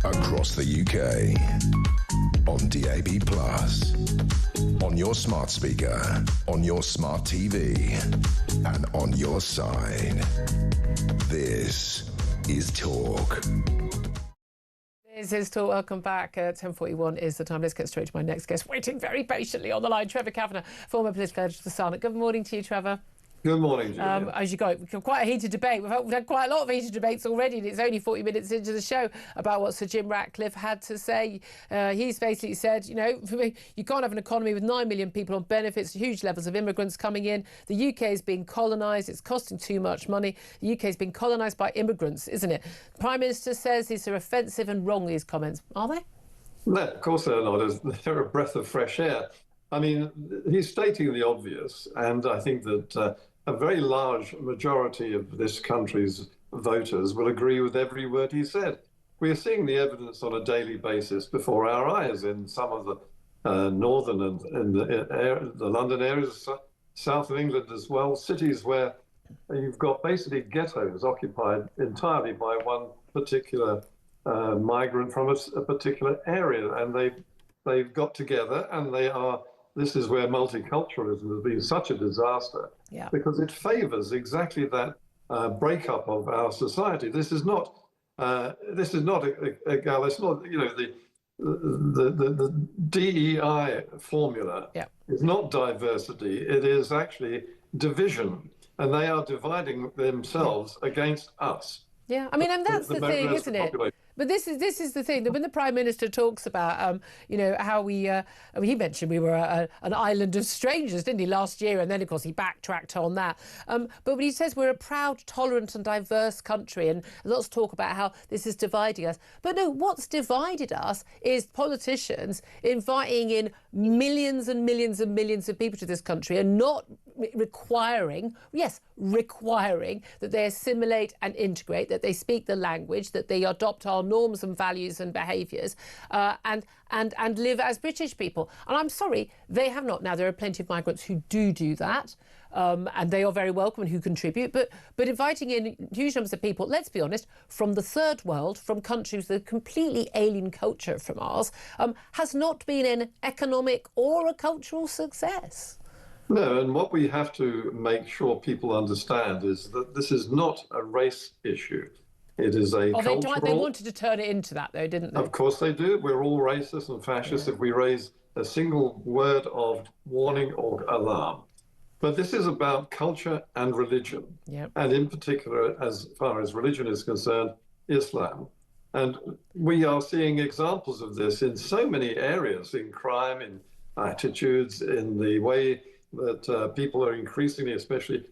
Across the UK, on DAB+, on your smart speaker, on your smart TV, and on your side. This is Talk. This is Talk. Welcome back. 10:41 is the time. Let's get straight to my next guest, waiting very patiently on the line, Trevor Kavanagh, former political editor of The Sun. Good morning to you, Trevor. Good morning, Julia. As you go, we've got quite a heated debate. We've had quite a lot of heated debates already, and it's only 40 minutes into the show about what Sir Jim Ratcliffe had to say. He's basically said, you know, you can't have an economy with 9 million people on benefits, huge levels of immigrants coming in. The UK is being colonised. It's costing too much money. The UK is being colonised by immigrants, isn't it? Prime Minister says these are offensive and wrong, these comments. Are they? No, of course they're not. They're a breath of fresh air. I mean, he's stating the obvious, and I think that a very large majority of this country's voters will agree with every word he said. We are seeing the evidence on a daily basis before our eyes in some of the northern and the London areas, south of England as well, cities where you've got basically ghettos occupied entirely by one particular migrant from a particular area, and they've got together, and they are. This is where multiculturalism has been such a disaster, because it favours exactly that breakup of our society. This is not It's not, you know, the DEI formula is not diversity. It is actually division, and they are dividing themselves against us. Yeah, I mean, and that's the thing, isn't it? But this is the thing that when the Prime Minister talks about, you know, how we, I mean, he mentioned we were an island of strangers, didn't he, last year? And then, of course, he backtracked on that. But when he says we're a proud, tolerant and diverse country, and lots of talk about how this is dividing us. But no, what's divided us is politicians inviting in millions and millions and millions of people to this country and not requiring that they assimilate and integrate, that they speak the language, that they adopt our norms and values and behaviours, and live as British people. And I'm sorry, they have not. Now, there are plenty of migrants who do that, and they are very welcome and who contribute. But inviting in huge numbers of people, let's be honest, from the third world, from countries with a completely alien culture from ours, has not been an economic or a cultural success. No, and what we have to make sure people understand is that this is not a race issue. It is a cultural... They wanted to turn it into that, though, didn't they? Of course they do. We're all racist and fascist if we raise a single word of warning or alarm. But this is about culture and religion, and in particular, as far as religion is concerned, Islam. And we are seeing examples of this in so many areas, in crime, in attitudes, in the way that people are increasingly, especially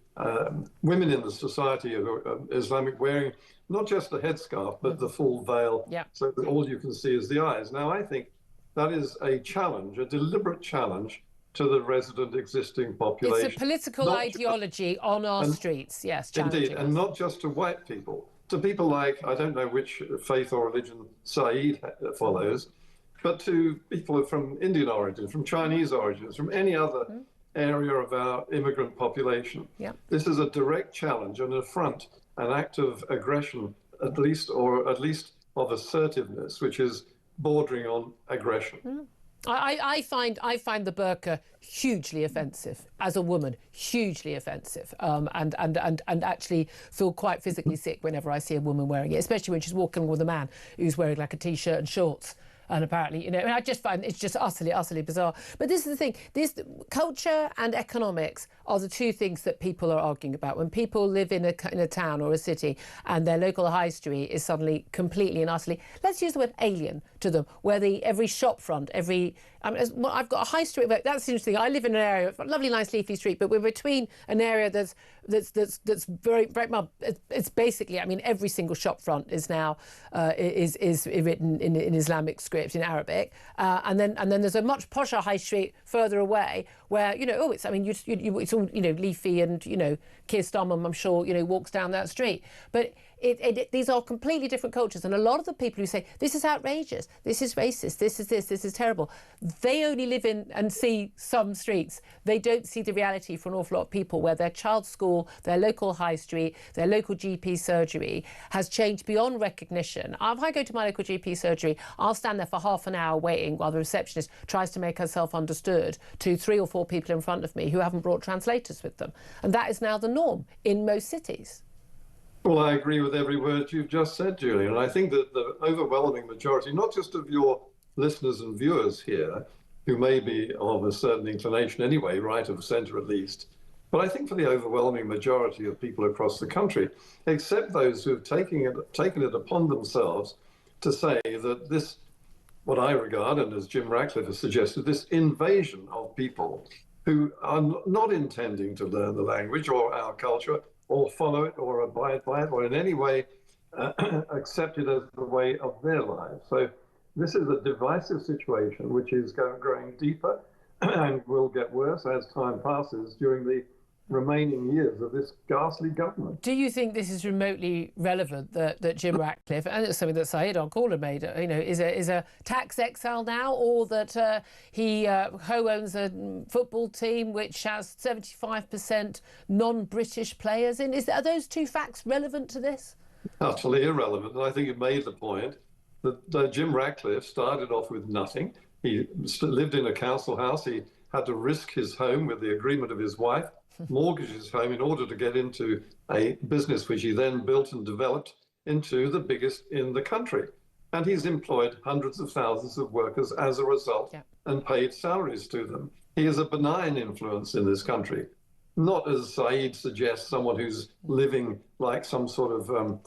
women in the society of Islamic, wearing not just the headscarf, but the full veil, so that all you can see is the eyes. Now, I think that is a challenge, a deliberate challenge to the resident existing population. It's a political ideology on our streets, yes. Indeed, and not just to white people, to people like, I don't know which faith or religion Saeed follows, but to people from Indian origin, from Chinese origins, from any other area of our immigrant population. This is a direct challenge, an affront, an act of aggression, at least of assertiveness, which is bordering on aggression. I find the burqa hugely offensive as a woman, hugely offensive, and actually feel quite physically sick whenever I see a woman wearing it, especially when she's walking with a man who's wearing like a t-shirt and shorts. And apparently, you know, I just find it's just utterly bizarre. But this is the thing, this culture and economics are the two things that people are arguing about. When people live in a town or a city and their local high street is suddenly completely and utterly, let's use the word alien to them, where every shop front, I've got a high street, but that's interesting. I live in an area, a lovely, nice, leafy street, but we're between an area that's very, very much. It's basically, I mean, every single shop front is now is written in Islamic script, in Arabic, and then there's a much posher high street further away where, you know, it's all, you know, leafy, and, you know, Keir Starmer, I'm sure, you know, walks down that street, but. These are completely different cultures, and a lot of the people who say this is outrageous, this is racist, this is terrible, they only live in and see some streets. They don't see the reality for an awful lot of people where their child's school, their local high street, their local GP surgery has changed beyond recognition. If I go to my local GP surgery, I'll stand there for half an hour waiting while the receptionist tries to make herself understood to 3 or 4 people in front of me who haven't brought translators with them, and that is now the norm in most cities. Well, I agree with every word you've just said, Julia, and I think that the overwhelming majority, not just of your listeners and viewers here, who may be of a certain inclination anyway, right of centre at least, but I think for the overwhelming majority of people across the country, except those who have taken it upon themselves to say that this, what I regard, and as Jim Ratcliffe has suggested, this invasion of people who are not intending to learn the language or our culture, or follow it, or abide by it, or in any way accept it as the way of their lives. So this is a divisive situation which is growing deeper and will get worse as time passes during the remaining years of this ghastly government. Do you think this is remotely relevant that Jim Ratcliffe, and it's something that Saeed Al-Qawla made, is a tax exile now, or that he co-owns a football team which has 75% non-British players in? Are those two facts relevant to this? Utterly irrelevant. And I think it made the point that Jim Ratcliffe started off with nothing. He lived in a council house. He had to risk his home with the agreement of his wife, mortgage his home in order to get into a business which he then built and developed into the biggest in the country. And he's employed hundreds of thousands of workers as a result and paid salaries to them. He is a benign influence in this country, not, as Saeed suggests, someone who's living like some sort of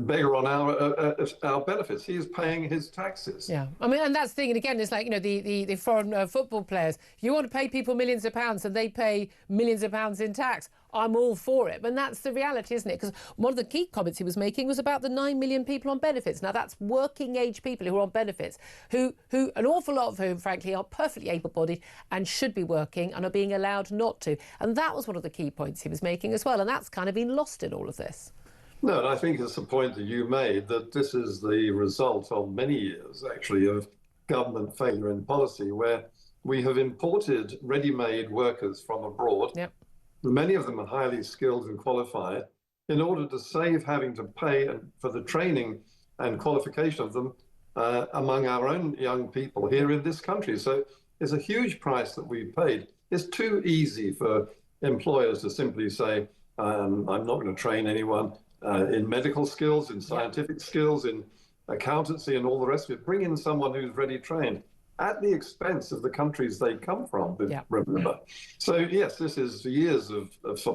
beggar on our benefits. He is paying his taxes. Yeah, I mean, and that's the thing. And again, it's like, the foreign football players. If you want to pay people millions of pounds and they pay millions of pounds in tax, I'm all for it. But that's the reality, isn't it? Because one of the key comments he was making was about the 9 million people on benefits. Now, that's working age people who are on benefits, who an awful lot of whom, frankly, are perfectly able-bodied and should be working and are being allowed not to. And that was one of the key points he was making as well. And that's kind of been lost in all of this. No, and I think it's the point that you made, that this is the result of many years, actually, of government failure in policy, where we have imported ready-made workers from abroad. Yep. Many of them are highly skilled and qualified, in order to save having to pay for the training and qualification of them among our own young people here in this country. So it's a huge price that we've paid. It's too easy for employers to simply say, I'm not going to train anyone in medical skills, in scientific skills, in accountancy and all the rest of it. Bring in someone who's ready trained at the expense of the countries they come from, remember. So, yes, this is years of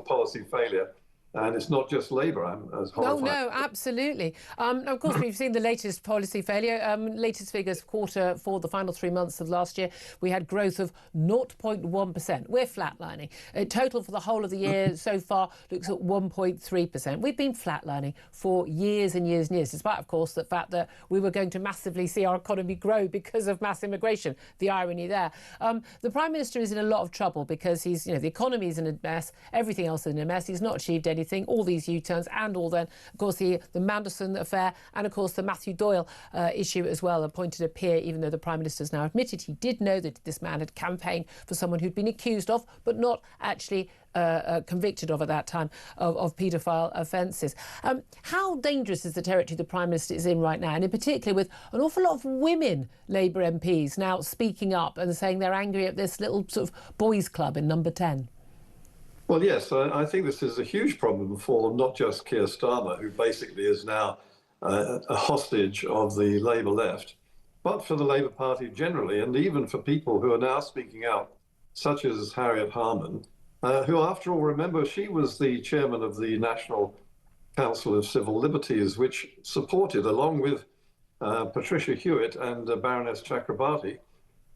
policy failure. And it's not just Labour. I'm as horrified. No, absolutely. Of course, we've seen the latest policy failure. Latest figures quarter for the final 3 months of last year, we had growth of 0.1%. We're flatlining. Total for the whole of the year so far looks at 1.3%. We've been flatlining for years and years and years, despite, of course, the fact that we were going to massively see our economy grow because of mass immigration. The irony there. The Prime Minister is in a lot of trouble because he's, the economy is in a mess, everything else is in a mess. He's not achieved anything. All these U-turns, and all then, of course, the Mandelson affair, and of course the Matthew Doyle issue as well, appointed a peer, even though the Prime Minister's now admitted he did know that this man had campaigned for someone who'd been accused of, but not actually convicted of at that time, of paedophile offences. How dangerous is the territory the Prime Minister is in right now, and in particular with an awful lot of women Labour MPs now speaking up and saying they're angry at this little sort of boys' club in Number 10? Well, yes, I think this is a huge problem for not just Keir Starmer, who basically is now a hostage of the Labour left, but for the Labour Party generally, and even for people who are now speaking out, such as Harriet Harman, who, after all, remember, she was the chairman of the National Council of Civil Liberties, which supported, along with Patricia Hewitt and Baroness Chakrabarti,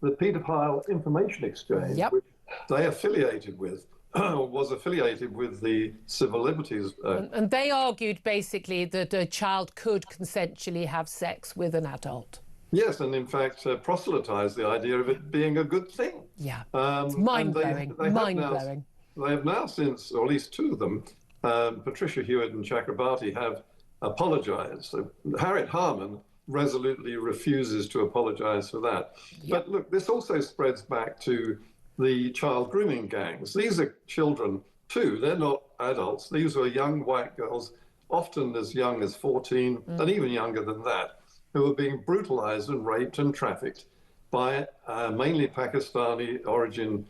the paedophile information exchange, which they affiliated with. Was affiliated with the Civil Liberties. And they argued basically that a child could consensually have sex with an adult. Yes, and in fact proselytised the idea of it being a good thing. Yeah, it's mind-blowing, mind-blowing. They have now since, or at least two of them, Patricia Hewitt and Chakrabarti, have apologised. So Harriet Harman resolutely refuses to apologise for that. Yep. But look, this also spreads back to the child grooming gangs. These are children too. They're not adults. These are young white girls, often as young as 14 and even younger than that, who are being brutalized and raped and trafficked by mainly Pakistani origin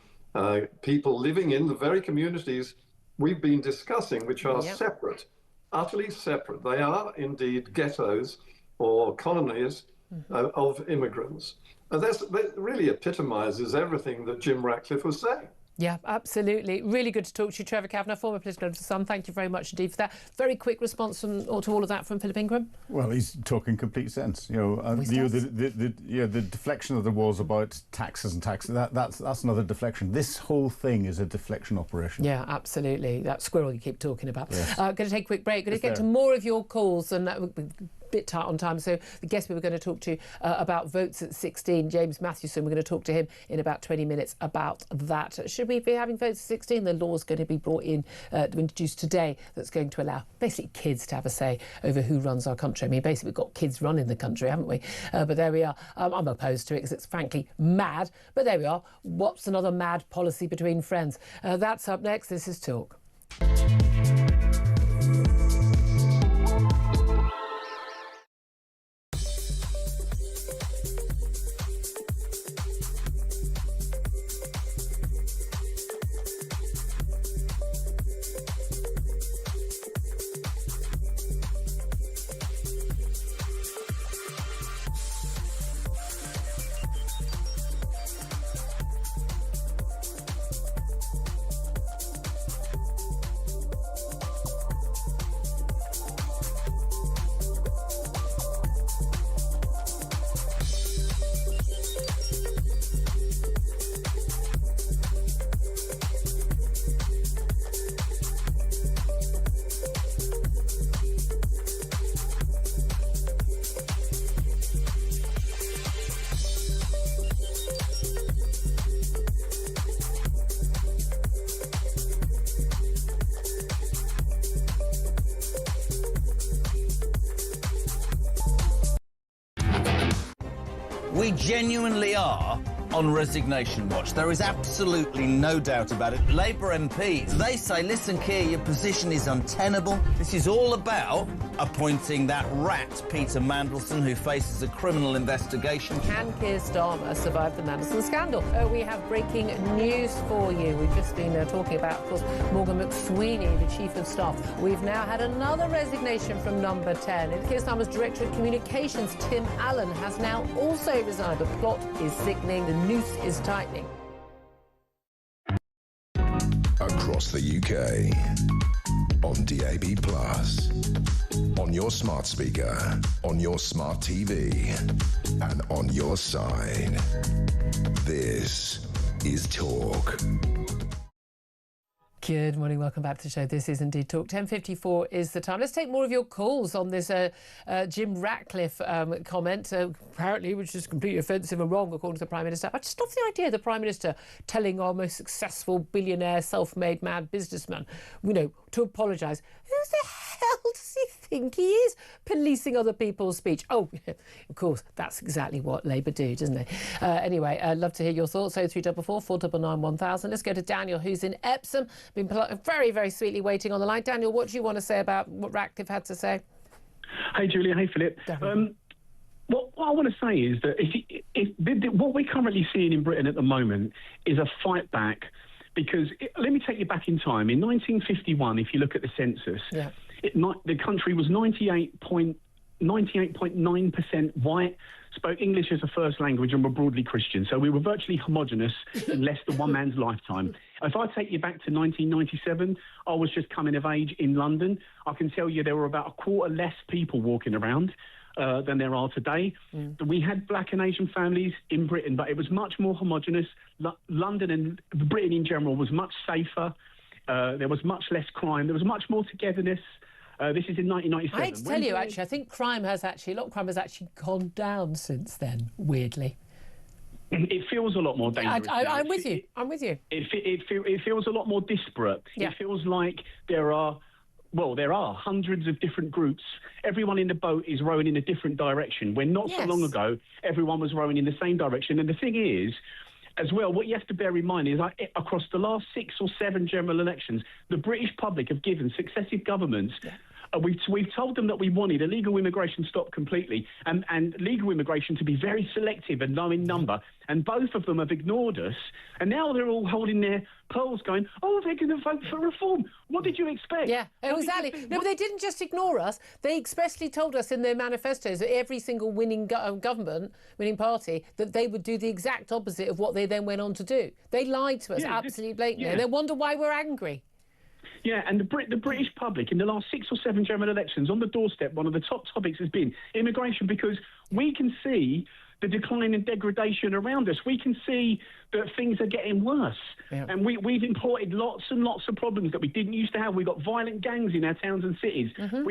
people living in the very communities we've been discussing, which are separate, utterly separate. They are indeed ghettos or colonies of immigrants. And that really epitomises everything that Jim Ratcliffe was saying. Yeah, absolutely. Really good to talk to you, Trevor Kavanagh, former political editor of The Sun. Thank you very much indeed for that. Very quick response to all of that from Philip Ingram. Well, he's talking complete sense. The deflection of the wars about taxes and taxes, that's another deflection. This whole thing is a deflection operation. Yeah, absolutely. That squirrel you keep talking about. Yes. Going to take a quick break. Going to get to more of your calls and bit tight on time, so the guest we were going to talk to about votes at 16, James Mathewson, we're going to talk to him in about 20 minutes about that. Should we be having votes at 16? The law's going to be brought in, introduced today, that's going to allow basically kids to have a say over who runs our country. I mean, basically we've got kids running the country, haven't we? But there we are. I'm opposed to it because it's frankly mad, but there we are. What's another mad policy between friends? That's up next. This is Talk. We genuinely are on resignation watch. There is absolutely no doubt about it. Labour MPs, they say, listen, Keir, your position is untenable. This is all about appointing that rat, Peter Mandelson, who faces a criminal investigation. Can Keir Starmer survive the Mandelson scandal? We have breaking news for you. We've just been talking about, of course, Morgan McSweeney, the Chief of Staff. We've now had another resignation from Number 10. Keir Starmer's Director of Communications, Tim Allen, has now also resigned. The plot is sickening. The noose is tightening. Across the UK, on DAB+, on your smart speaker, on your smart TV, and on your side. This is Talk. Good morning, welcome back to the show. This is indeed Talk. 10:54 is the time. Let's take more of your calls on this Jim Ratcliffe comment, apparently, which is completely offensive and wrong, according to the Prime Minister. I just love the idea of the Prime Minister telling our most successful billionaire, self-made mad businessman, to apologise. Who the hell does he think he is? Policing other people's speech. Oh, of course, that's exactly what Labour do, doesn't it? Anyway, I'd love to hear your thoughts. 0344 499 1000. Let's go to Daniel, who's in Epsom. Been very, very sweetly waiting on the line. Daniel, what do you want to say about what Ratcliffe had to say? Hey, Julia. Hey, Philip. What I want to say is that what we're currently seeing in Britain at the moment is a fight back, because let me take you back in time. In 1951, if you look at the census, the country was 98.9% white, spoke English as a first language, and were broadly Christian. So we were virtually homogenous in less than one man's lifetime. If I take you back to 1997, I was just coming of age in London. I can tell you there were about a quarter less people walking around than there are today. We had black and Asian families in Britain, but it was much more homogenous. London and Britain in general was much safer. There was much less crime. There was much more togetherness. This is in 1997. I hate to tell you, actually, I think a lot of crime has actually gone down since then, weirdly. It feels a lot more dangerous. I'm with you. It feels a lot more disparate. Yeah. It feels like there are hundreds of different groups. Everyone in the boat is rowing in a different direction, when not so long ago, everyone was rowing in the same direction. And the thing is, as well, what you have to bear in mind is across the last 6 or 7 general elections, the British public have given successive governments we've told them that we wanted illegal immigration stopped completely and legal immigration to be very selective and low in number. And both of them have ignored us. And now they're all holding their pearls going, oh, they're going to vote for reform. What did you expect? Yeah, exactly. But they didn't just ignore us. They expressly told us in their manifestos that every single winning party, that they would do the exact opposite of what they then went on to do. They lied to us absolutely blatantly. And they wonder why we're angry. Yeah, and the British public in the last 6 or 7 general elections, on the doorstep, one of the top topics has been immigration, because we can see the decline and degradation around us. We can see that things are getting worse. Yeah. And we've imported lots and lots of problems that we didn't used to have. We've got violent gangs in our towns and cities. Mm-hmm.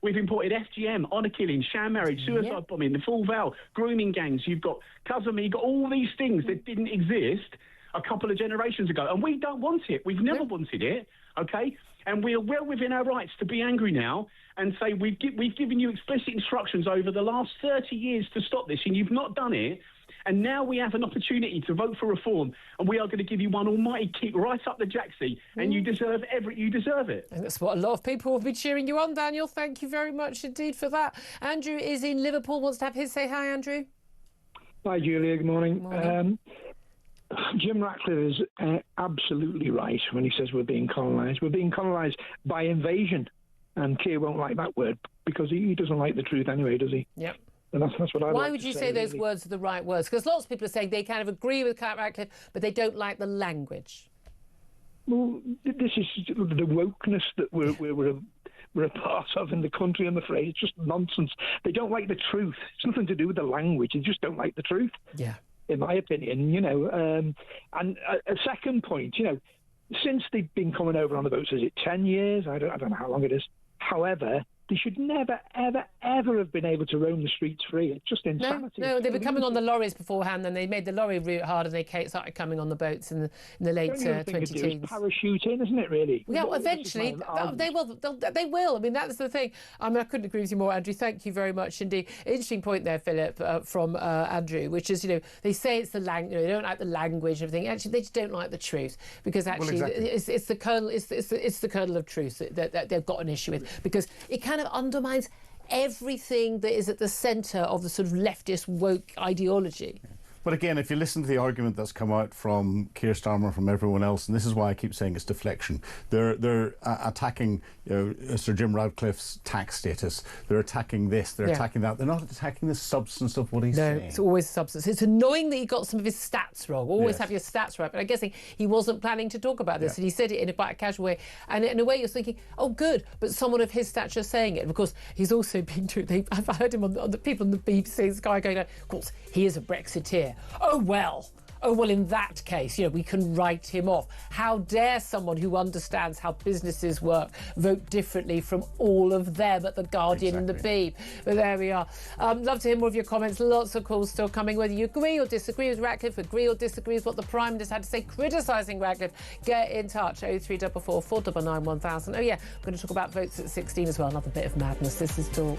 We've imported FGM, honour killing, sham marriage, suicide bombing, the full veil, grooming gangs. You've got cousin me, you've got all these things that didn't exist a couple of generations ago. And we don't want it. We've never wanted it, okay? And we're well within our rights to be angry now and say we've given you explicit instructions over the last 30 years to stop this, and you've not done it. And now we have an opportunity to vote for reform, and we are going to give you one almighty kick right up the jacksie, and you deserve it. And that's what a lot of people will be cheering you on, Daniel. Thank you very much indeed for that. Andrew is in Liverpool, wants to have his say. Hi, Andrew. Hi, Julia. Good morning. Jim Ratcliffe is absolutely right when he says we're being colonised. We're being colonised by invasion, and Keir won't like that word because he doesn't like the truth anyway, does he? Yep. And that's what I Why would you say those words are the right words? Because lots of people are saying they kind of agree with Ratcliffe, but they don't like the language. Well, this is the wokeness that we're a part of in the country, I'm afraid. It's just nonsense. They don't like the truth. It's nothing to do with the language. They just don't like the truth. Yeah. In my opinion, and a second point, since they've been coming over on the boats, is it 10 years? I don't know how long it is. However, they should never, ever, ever have been able to roam the streets free. It's just insanity. No, they were coming on the lorries beforehand, and they made the lorry route harder. They started coming on the boats in the late 2010s. Parachute in, isn't it, really? Yeah, well, eventually they will. They will. I mean, that's the thing. I mean, I couldn't agree with you more, Andrew. Thank you very much indeed. Interesting point there, Philip, from Andrew, which is, they say it's the language. They don't like the language and everything. Actually, they just don't like the truth, because actually, it's the kernel. It's the kernel of truth that they've got an issue with, because it kind of undermines everything that is at the centre of the sort of leftist woke ideology. But again, if you listen to the argument that's come out from Keir Starmer, from everyone else, and this is why I keep saying it's deflection, they're attacking Sir Jim Ratcliffe's tax status. They're attacking this. They're attacking that. They're not attacking the substance of what he's saying. No, it's always substance. It's annoying that he got some of his stats wrong. Always have your stats right. But I'm guessing he wasn't planning to talk about this, and he said it in quite a casual way. And in a way, you're thinking, oh, good, but someone of his stature saying it. And of course, he's also been doing. I've heard him on the people on the BBC. Sky going, of course, he is a Brexiteer. Oh, well, in that case, we can write him off. How dare someone who understands how businesses work vote differently from all of them at The Guardian and The Beeb? But there we are. Love to hear more of your comments. Lots of calls still coming. Whether you agree or disagree with Ratcliffe, agree or disagree with what the Prime Minister had to say criticising Ratcliffe, get in touch. 0344 499 1000. Oh, yeah, we're going to talk about votes at 16 as well. Another bit of madness. This is Talk.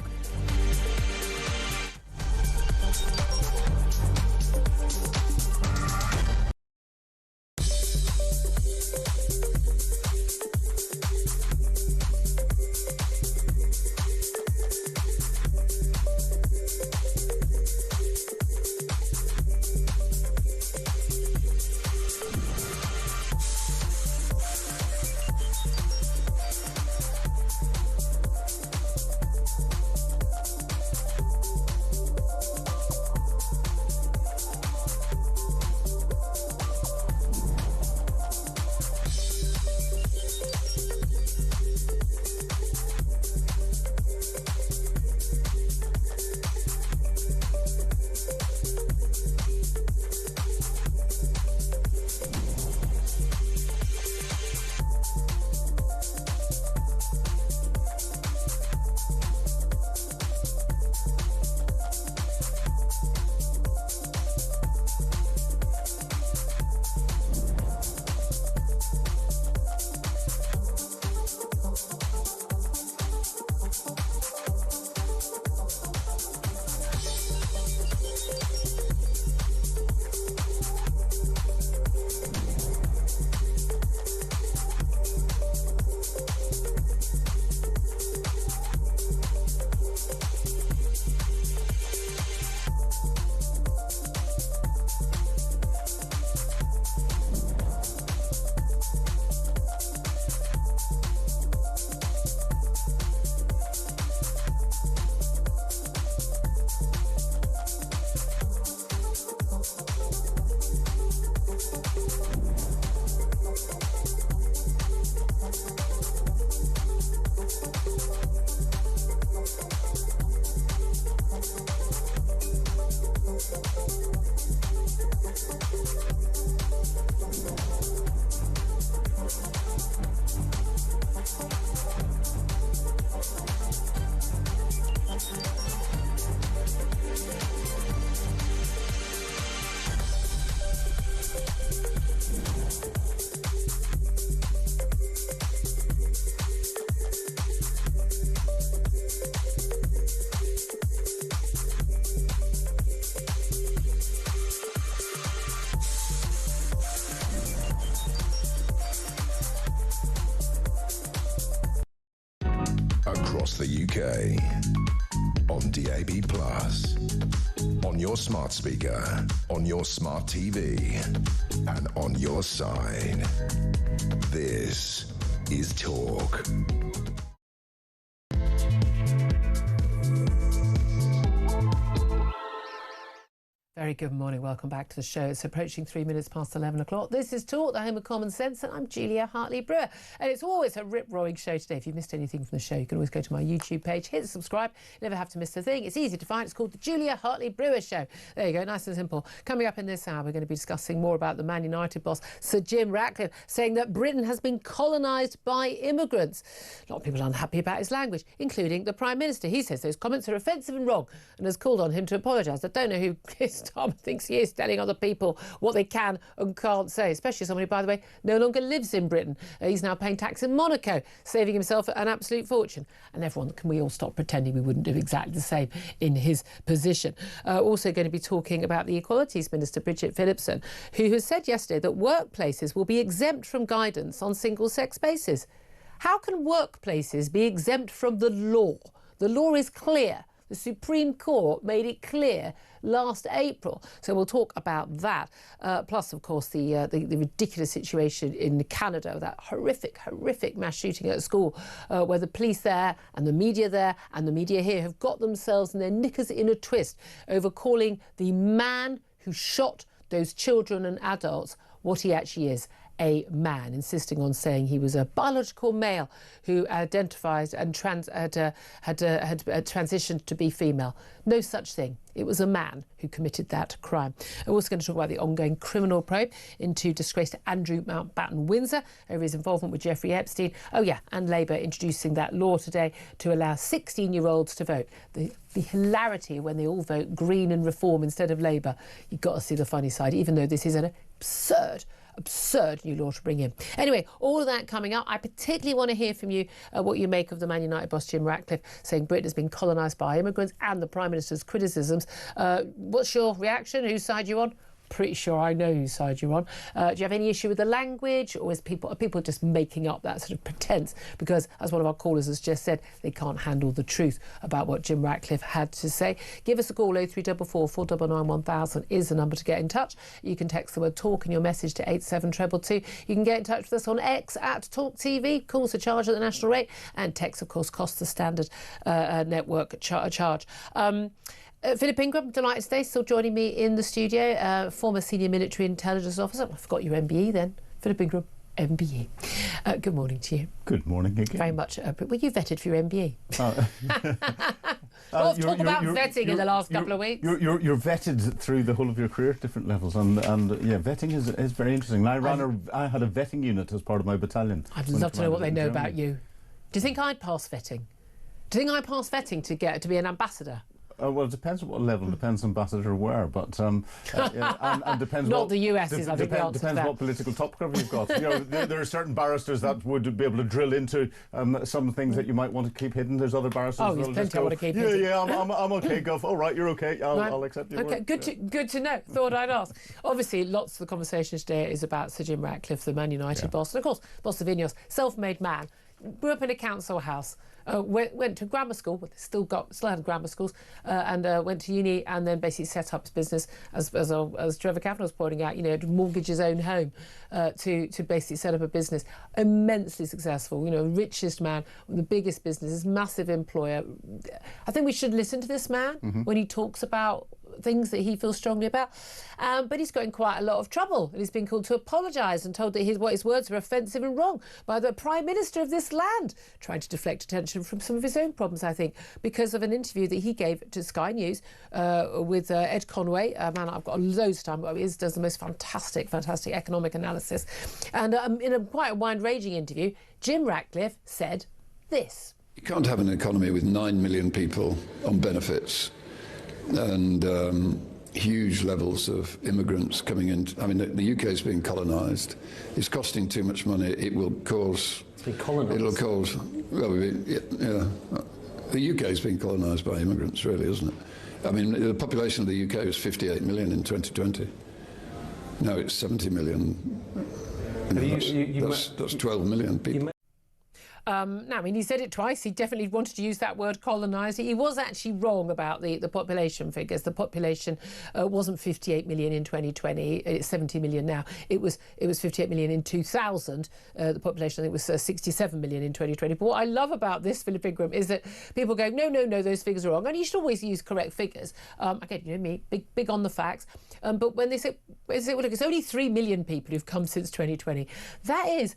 across the UK. On DAB+, on your smart speaker, on your smart TV, and on your side. This is Talk. Very good morning. Welcome back to the show. It's approaching 3 minutes past 11 o'clock. This is Talk, the home of common sense, and I'm Julia Hartley-Brewer. And it's always a rip-roaring show today. If you missed anything from the show, you can always go to my YouTube page, hit subscribe, never have to miss a thing. It's easy to find. It's called the Julia Hartley-Brewer Show. There you go, nice and simple. Coming up in this hour, we're going to be discussing more about the Man United boss, Sir Jim Ratcliffe, saying that Britain has been colonised by immigrants. A lot of people are unhappy about his language, including the Prime Minister. He says those comments are offensive and wrong and has called on him to apologise. I don't know who Tom thinks he is, telling other people what they can and can't say, especially someone who, by the way, no longer lives in Britain. He's now paying tax in Monaco, saving himself an absolute fortune. And everyone, can we all stop pretending we wouldn't do exactly the same in his position? Also going to be talking about the Equalities Minister, Bridget Phillipson, who has said yesterday that workplaces will be exempt from guidance on single-sex bases. How can workplaces be exempt from the law? The law is clear. The Supreme Court made it clear last April. So we'll talk about that. Plus, of course, the ridiculous situation in Canada, that horrific mass shooting at a school where the police there and the media there and the media here have got themselves and their knickers in a twist over calling the man who shot those children and adults what he actually is, a man, insisting on saying he was a biological male who identifies and had transitioned to be female. No such thing. It was a man who committed that crime. We're also going to talk about the ongoing criminal probe into disgraced Andrew Mountbatten Windsor over his involvement with Jeffrey Epstein. Oh yeah, and Labour introducing that law today to allow 16-year-olds to vote. The hilarity when they all vote Green and Reform instead of Labour. You've got to see the funny side, even though this is an absurd new law to bring in. Anyway, all of that coming up. I particularly want to hear from you what you make of the Man United boss Jim Ratcliffe saying Britain has been colonised by immigrants and the Prime Minister's criticisms. What's your reaction? Whose side are you on? Pretty sure I know whose side you're on. Do you have any issue with the language, or are people just making up that sort of pretence because, as one of our callers has just said, they can't handle the truth about what Jim Ratcliffe had to say? Give us a call. 0344 499 1000 is the number to get in touch. You can text the word talk and your message to 87222. You can get in touch with us on X at Talk TV. Calls are charged at the national rate, and text, of course, costs the standard network charge. Philip Ingram, delighted today, still joining me in the studio, former senior military intelligence officer. I forgot your MBE then. Philip Ingram, MBE. Good morning to you. Good morning again. Very much. Were you vetted for your MBE? Let's talk about vetting in the last couple of weeks. You're vetted through the whole of your career, different levels, and yeah, vetting is very interesting. I had a vetting unit as part of my battalion. I'd love to know what they know about you. Do you think I'd pass vetting? Do you think I passed vetting to be an ambassador? Well, it depends at what level. Depends ambassador where, but and depends. Not what, the US is. I think the answer depends what political top cover you've got. You know, there are certain barristers that would be able to drill into some things that you might want to keep hidden. There's other barristers. Oh, there's plenty I want to keep hidden. Yeah, I'm okay. Go. All right, you're okay. I'll accept you. Okay, good to know. Thought I'd ask. Obviously, lots of the conversation today is about Sir Jim Ratcliffe, the Man United boss, and of course, boss of Ineos, self-made man. Grew up in a council house, went to grammar school, but still had grammar schools, and went to uni, and then basically set up his business, as Trevor Kavanagh was pointing out, you know, to mortgage his own home to basically set up a business. Immensely successful, you know, richest man, the biggest businesses, massive employer. I think we should listen to this man when he talks about things that he feels strongly about, but he's got in quite a lot of trouble, and he's been called to apologise and told that his words were offensive and wrong by the Prime Minister of this land, trying to deflect attention from some of his own problems, I think, because of an interview that he gave to Sky News with Ed Conway, a man I've got loads of time. He does the most fantastic economic analysis, and in quite a wide-ranging interview, Jim Ratcliffe said this: You can't have an economy with 9 million people on benefits and huge levels of immigrants coming in. I mean, the UK is being colonised. It's costing too much money. It will cause... It'll cause... Well, yeah. The UK is being colonised by immigrants, really, isn't it? I mean, the population of the UK was 58 million in 2020. Now it's 70 million. That's 12 million people. Now, I mean, he said it twice. He definitely wanted to use that word colonised. He was actually wrong about the population figures. The population wasn't 58 million in 2020. It's 70 million now. It was 58 million in 2000. The population, I think, was 67 million in 2020. But what I love about this, Philip Ingram, is that people go, no, those figures are wrong. And you should always use correct figures. Again, you know me, big on the facts. But when they say, well, look, it's only 3 million people who've come since 2020. That is,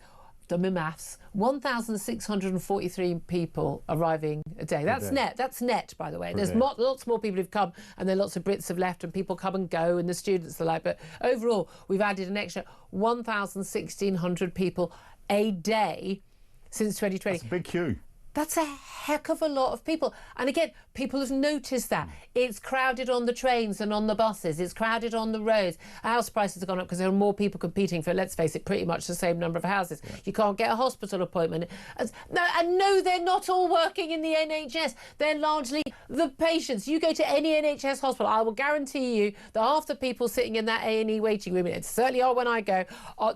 done my maths, 1,643 people arriving a day. That's net. That's net, by the way. There's lots more people who've come, and then lots of Brits have left, and people come and go, and the students are like. But overall, we've added an extra 1,600 people a day since 2020. That's a big queue. That's a heck of a lot of people. And again, people have noticed that. It's crowded on the trains and on the buses. It's crowded on the roads. House prices have gone up because there are more people competing for, let's face it, pretty much the same number of houses. Yeah. You can't get a hospital appointment. No, they're not all working in the NHS. They're largely the patients. You go to any NHS hospital, I will guarantee you that half the people sitting in that A&E waiting room, and it certainly are when I go,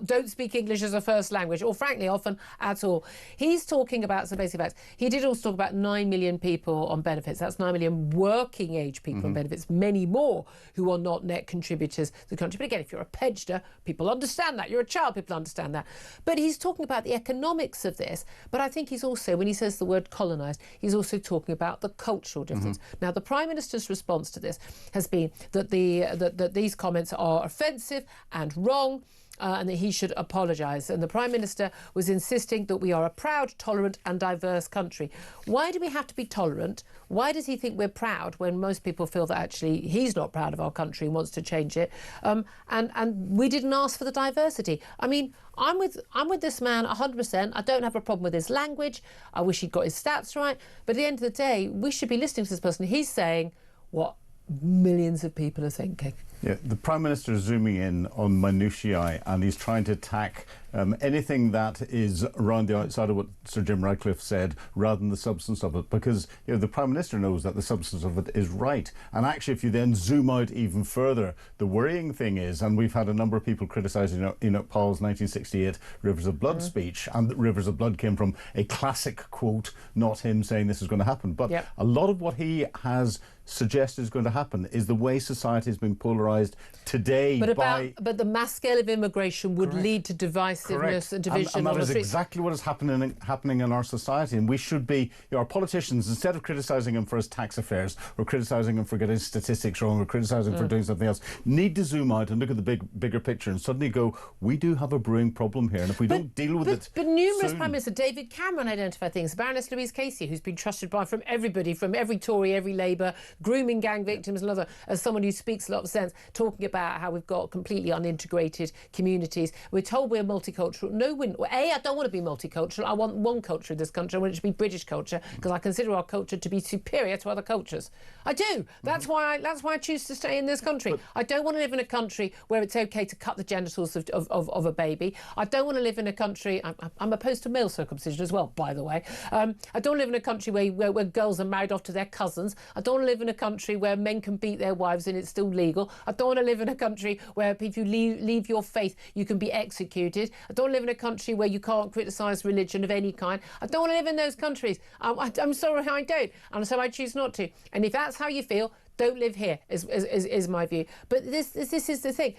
don't speak English as a first language, or frankly, often at all. He's talking about some basic facts. He did also talk about 9 million people on benefits. That's 9 million working age people on benefits, many more who are not net contributors to the country. But again, if you're a pedster, people understand that. You're a child, people understand that. But he's talking about the economics of this. But I think he's also, when he says the word colonised, he's also talking about the cultural difference. Now, the Prime Minister's response to this has been that that these comments are offensive and wrong, and that he should apologise. And the Prime Minister was insisting that we are a proud, tolerant and diverse country. Why do we have to be tolerant? Why does he think we're proud when most people feel that actually he's not proud of our country and wants to change it? And we didn't ask for the diversity. I mean, I'm with this man 100%. I don't have a problem with his language. I wish he'd got his stats right. But at the end of the day, we should be listening to this person. He's saying what millions of people are thinking. Yeah, the Prime Minister is zooming in on minutiae, and he's trying to attack anything that is around the outside of what Sir Jim Ratcliffe said rather than the substance of it, because the Prime Minister knows that the substance of it is right. And actually, if you then zoom out even further, the worrying thing is, and we've had a number of people criticising Enoch Powell's 1968 Rivers of Blood speech, and that Rivers of Blood came from a classic quote, not him saying this is going to happen. But a lot of what he has suggested is going to happen is the way society has been polarised today. But the mass scale of immigration would lead to divisiveness and division. And that is exactly what is happening in our society. And we should be, our politicians, instead of criticising him for his tax affairs, or criticising him for getting statistics wrong, or criticising him for doing something else, need to zoom out and look at the bigger picture and suddenly go, we do have a brewing problem here. And if we don't deal with it But numerous soon. Prime Minister, David Cameron identified things. Baroness Louise Casey, who's been trusted from everybody, from every Tory, every Labour, grooming gang victims and other, as someone who speaks a lot of sense, talking about how we've got completely unintegrated communities. We're told we're multicultural. No, I don't want to be multicultural. I want one culture in this country. I want it to be British culture, because I consider our culture to be superior to other cultures. I do. That's why I choose to stay in this country. I don't want to live in a country where it's okay to cut the genitals of a baby. I don't want to live in a country. I'm opposed to male circumcision as well, by the way. I don't live in a country where girls are married off to their cousins. I don't want to live in a country where men can beat their wives and it's still legal. I don't want to live in a country where if you leave your faith, you can be executed. I don't live in a country where you can't criticise religion of any kind. I don't want to live in those countries. I'm sorry, I don't. And so I choose not to. And if that's how you feel, don't live here, is my view. But this is the thing.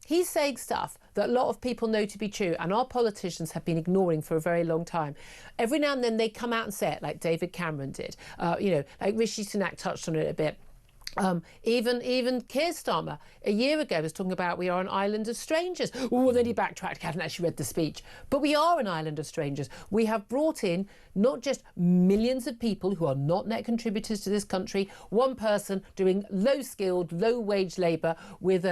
He's saying stuff that a lot of people know to be true, and our politicians have been ignoring for a very long time. Every now and then they come out and say it, like David Cameron did. Like Rishi Sunak touched on it a bit. Even Keir Starmer a year ago was talking about we are an island of strangers. Oh, then he backtracked. I haven't actually read the speech. But we are an island of strangers. We have brought in not just millions of people who are not net contributors to this country, one person doing low-skilled, low-wage labour with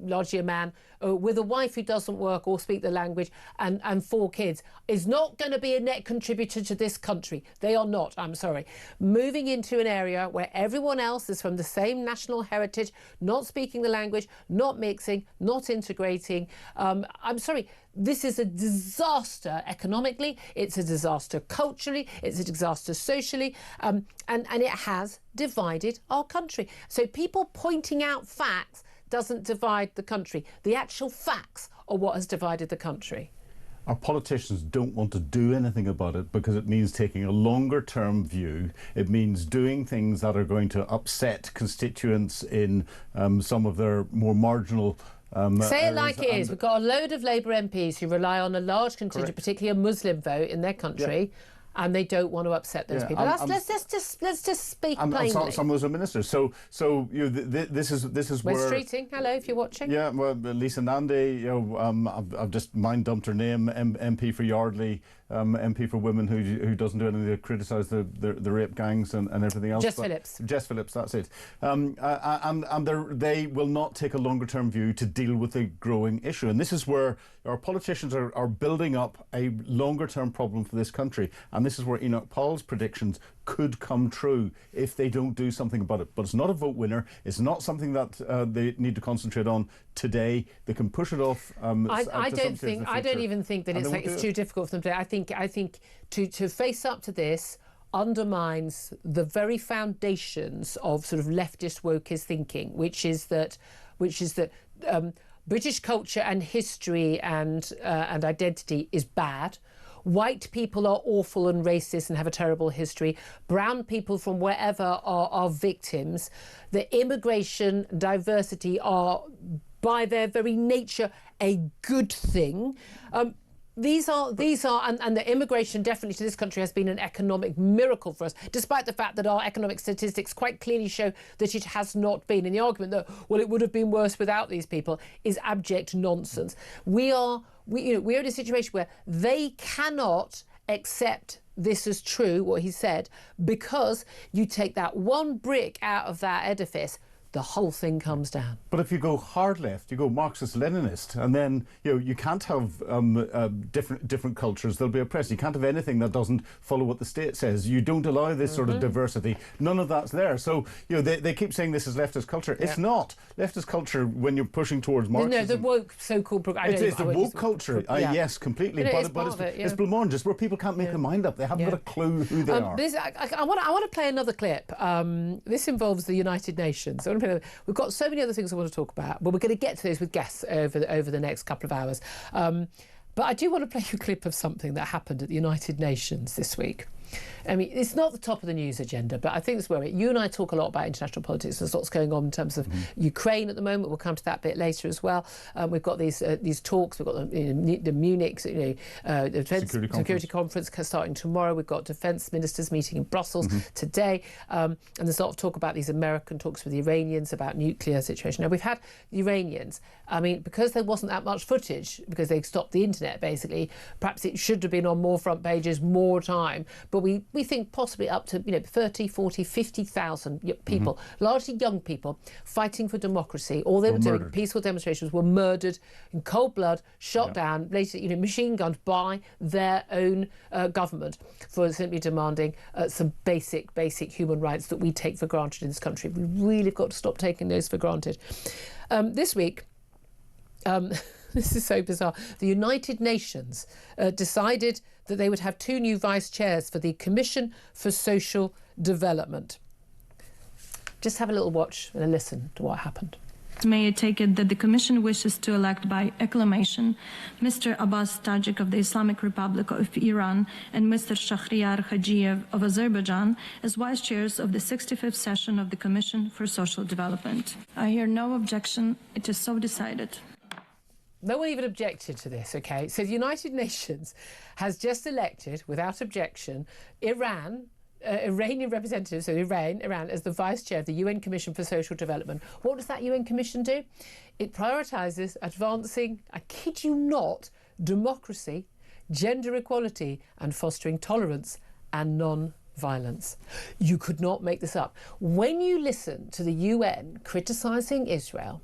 largely a man, with a wife who doesn't work or speak the language, and 4 kids, is not going to be a net contributor to this country. They are not, I'm sorry. Moving into an area where everyone else is from the same national heritage, not speaking the language, not mixing, not integrating. I'm sorry. This is a disaster economically, it's a disaster culturally, it's a disaster socially, and it has divided our country. So people pointing out facts doesn't divide the country. The actual facts are what has divided the country. our politicians don't want to do anything about it because it means taking a longer-term view. It means doing things that are going to upset constituents in some of their more marginal say it like it is. We've got a load of Labour MPs who rely on a large contingent, Correct. particularly a Muslim vote in their country, and they don't want to upset those people. Let's just speak plainly. Some of those are ministers. So you know, this is where West Streeting, hello, if you're watching. Yeah, well, Lisa Nandy, you know, I've just mind dumped her name. MP for Yardley, MP for Women, who doesn't do anything to criticise the rape gangs and everything else. Jess Phillips, that's it. And they will not take a longer term view to deal with the growing issue. And this is where our politicians are building up a longer term problem for this country. And this is where Enoch Powell's predictions could come true if they don't do something about it. But it's not a vote winner. It's not something that they need to concentrate on today. They can push it off. I don't even think that it's too difficult for them today. I think to face up to this undermines the very foundations of sort of leftist wokist thinking, which is that British culture and history and identity is bad. White people are awful and racist and have a terrible history. Brown people from wherever are victims. The immigration, diversity are, by their very nature, a good thing. These are, and the immigration definitely to this country has been an economic miracle for us, despite the fact that our economic statistics quite clearly show that it has not been. And the argument that, well, it would have been worse without these people is abject nonsense. We're in a situation where they cannot accept this as true, what he said, because you take that one brick out of that edifice, the whole thing comes down. But if you go hard left, you go Marxist-Leninist, and then you can't have different cultures. There'll be oppressed. You can't have anything that doesn't follow what the state says. You don't allow this sort of diversity. None of that's there. So they keep saying this is leftist culture. It's not leftist culture when you're pushing towards Marxism. No, the woke so-called. It's the woke culture. Yes, completely. But it's blancmange. It's where people can't make their mind up. They haven't got a clue who they are. I want to play another clip. This involves the United Nations. We've got so many other things I want to talk about, but we're going to get to those with guests over the next couple of hours. But I do want to play you a clip of something that happened at the United Nations this week. I mean, it's not the top of the news agenda, but I think it's where you and I talk a lot about international politics. There's lots going on in terms of Ukraine at the moment. We'll come to that bit later as well. We've got these talks. We've got the Munich the Defence Security Conference starting tomorrow. We've got defence ministers meeting in Brussels today. And there's a lot of talk about these American talks with the Iranians about nuclear situation. Now, we've had the Iranians. I mean, because there wasn't that much footage, because they stopped the internet, basically, perhaps it should have been on more front pages, more time. But we think possibly up to 30, 40, 50,000 people, largely young people, fighting for democracy. All they were doing, peaceful demonstrations, were murdered in cold blood, shot down, later machine gunned by their own government for simply demanding some basic human rights that we take for granted in this country. We really have got to stop taking those for granted. This week, this is so bizarre. The United Nations decided that they would have 2 new vice chairs for the Commission for Social Development. Just have a little watch and a listen to what happened. May I take it that the Commission wishes to elect by acclamation Mr. Abbas Tajik of the Islamic Republic of Iran and Mr. Shahryar Hajiev of Azerbaijan as vice chairs of the 65th session of the Commission for Social Development. I hear no objection. It is so decided. No one even objected to this, OK? So the United Nations has just elected, without objection, Iranian representatives, so Iran, as the vice chair of the UN Commission for Social Development. What does that UN Commission do? It prioritises advancing, I kid you not, democracy, gender equality and fostering tolerance and non-violence. You could not make this up. When you listen to the UN criticising Israel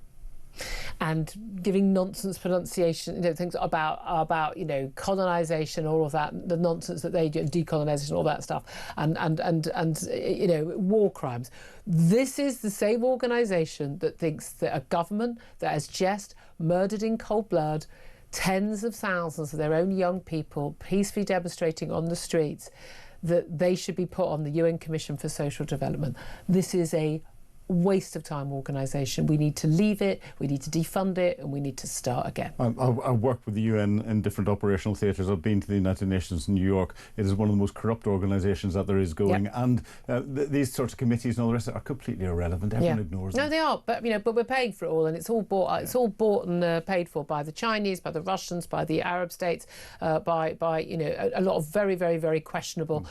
and giving nonsense pronunciation, things about colonisation, all of that, the nonsense that they do, decolonisation, all that stuff, and war crimes. This is the same organisation that thinks that a government that has just murdered in cold blood tens of thousands of their own young people peacefully demonstrating on the streets, that they should be put on the UN Commission for Social Development. This is a waste of time organisation. We need to leave it, we need to defund it, and we need to start again. I've worked with the UN in different operational theatres. I've been to the United Nations in New York. It is one of the most corrupt organisations that there is going, and these sorts of committees and all the rest are completely irrelevant. Everyone ignores them. No, they are, but we're paying for it all, and it's all bought. It's all bought and paid for by the Chinese, by the Russians, by the Arab states, by a lot of very, very, very questionable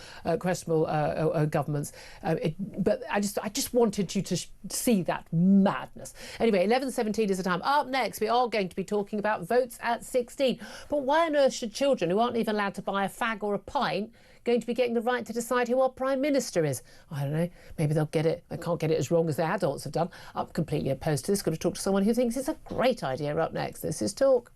governments. But I just wanted you to see that madness. Anyway, 11:17 is the time. Up next, we are going to be talking about votes at 16. But why on earth should children who aren't even allowed to buy a fag or a pint going to be getting the right to decide who our Prime Minister is? I don't know. Maybe they'll get it. They can't get it as wrong as the adults have done. I'm completely opposed to this. Got to talk to someone who thinks it's a great idea. Up next, this is Talk.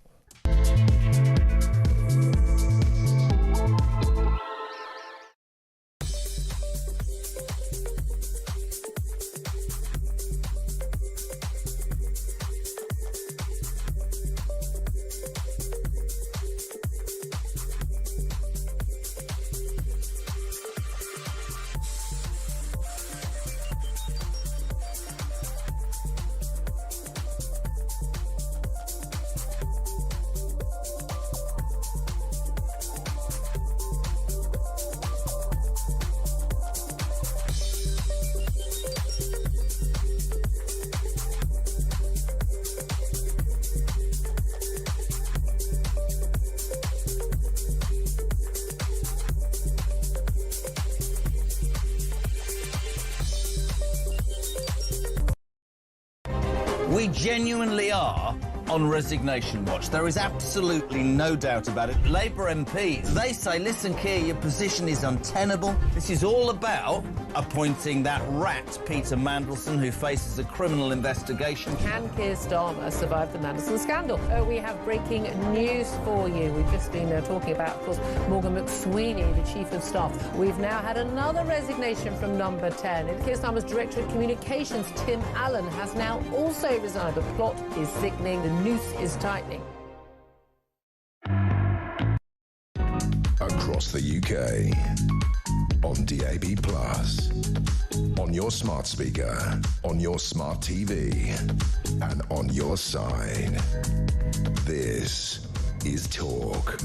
We genuinely are on resignation watch. There is absolutely no doubt about it. Labour MPs, they say, listen, Keir, your position is untenable. This is all about appointing that rat, Peter Mandelson, who faces a criminal investigation. Can Keir Starmer survive the Mandelson scandal? We have breaking news for you. We've just been talking about, of course, Morgan McSweeney, the Chief of Staff. We've now had another resignation from number 10. Keir Starmer's Director of Communications, Tim Allen, has now also resigned. The plot is thickening. The noose is tightening. Across the UK, on DAB+, on your smart speaker, on your smart TV, and on your side. This is Talk.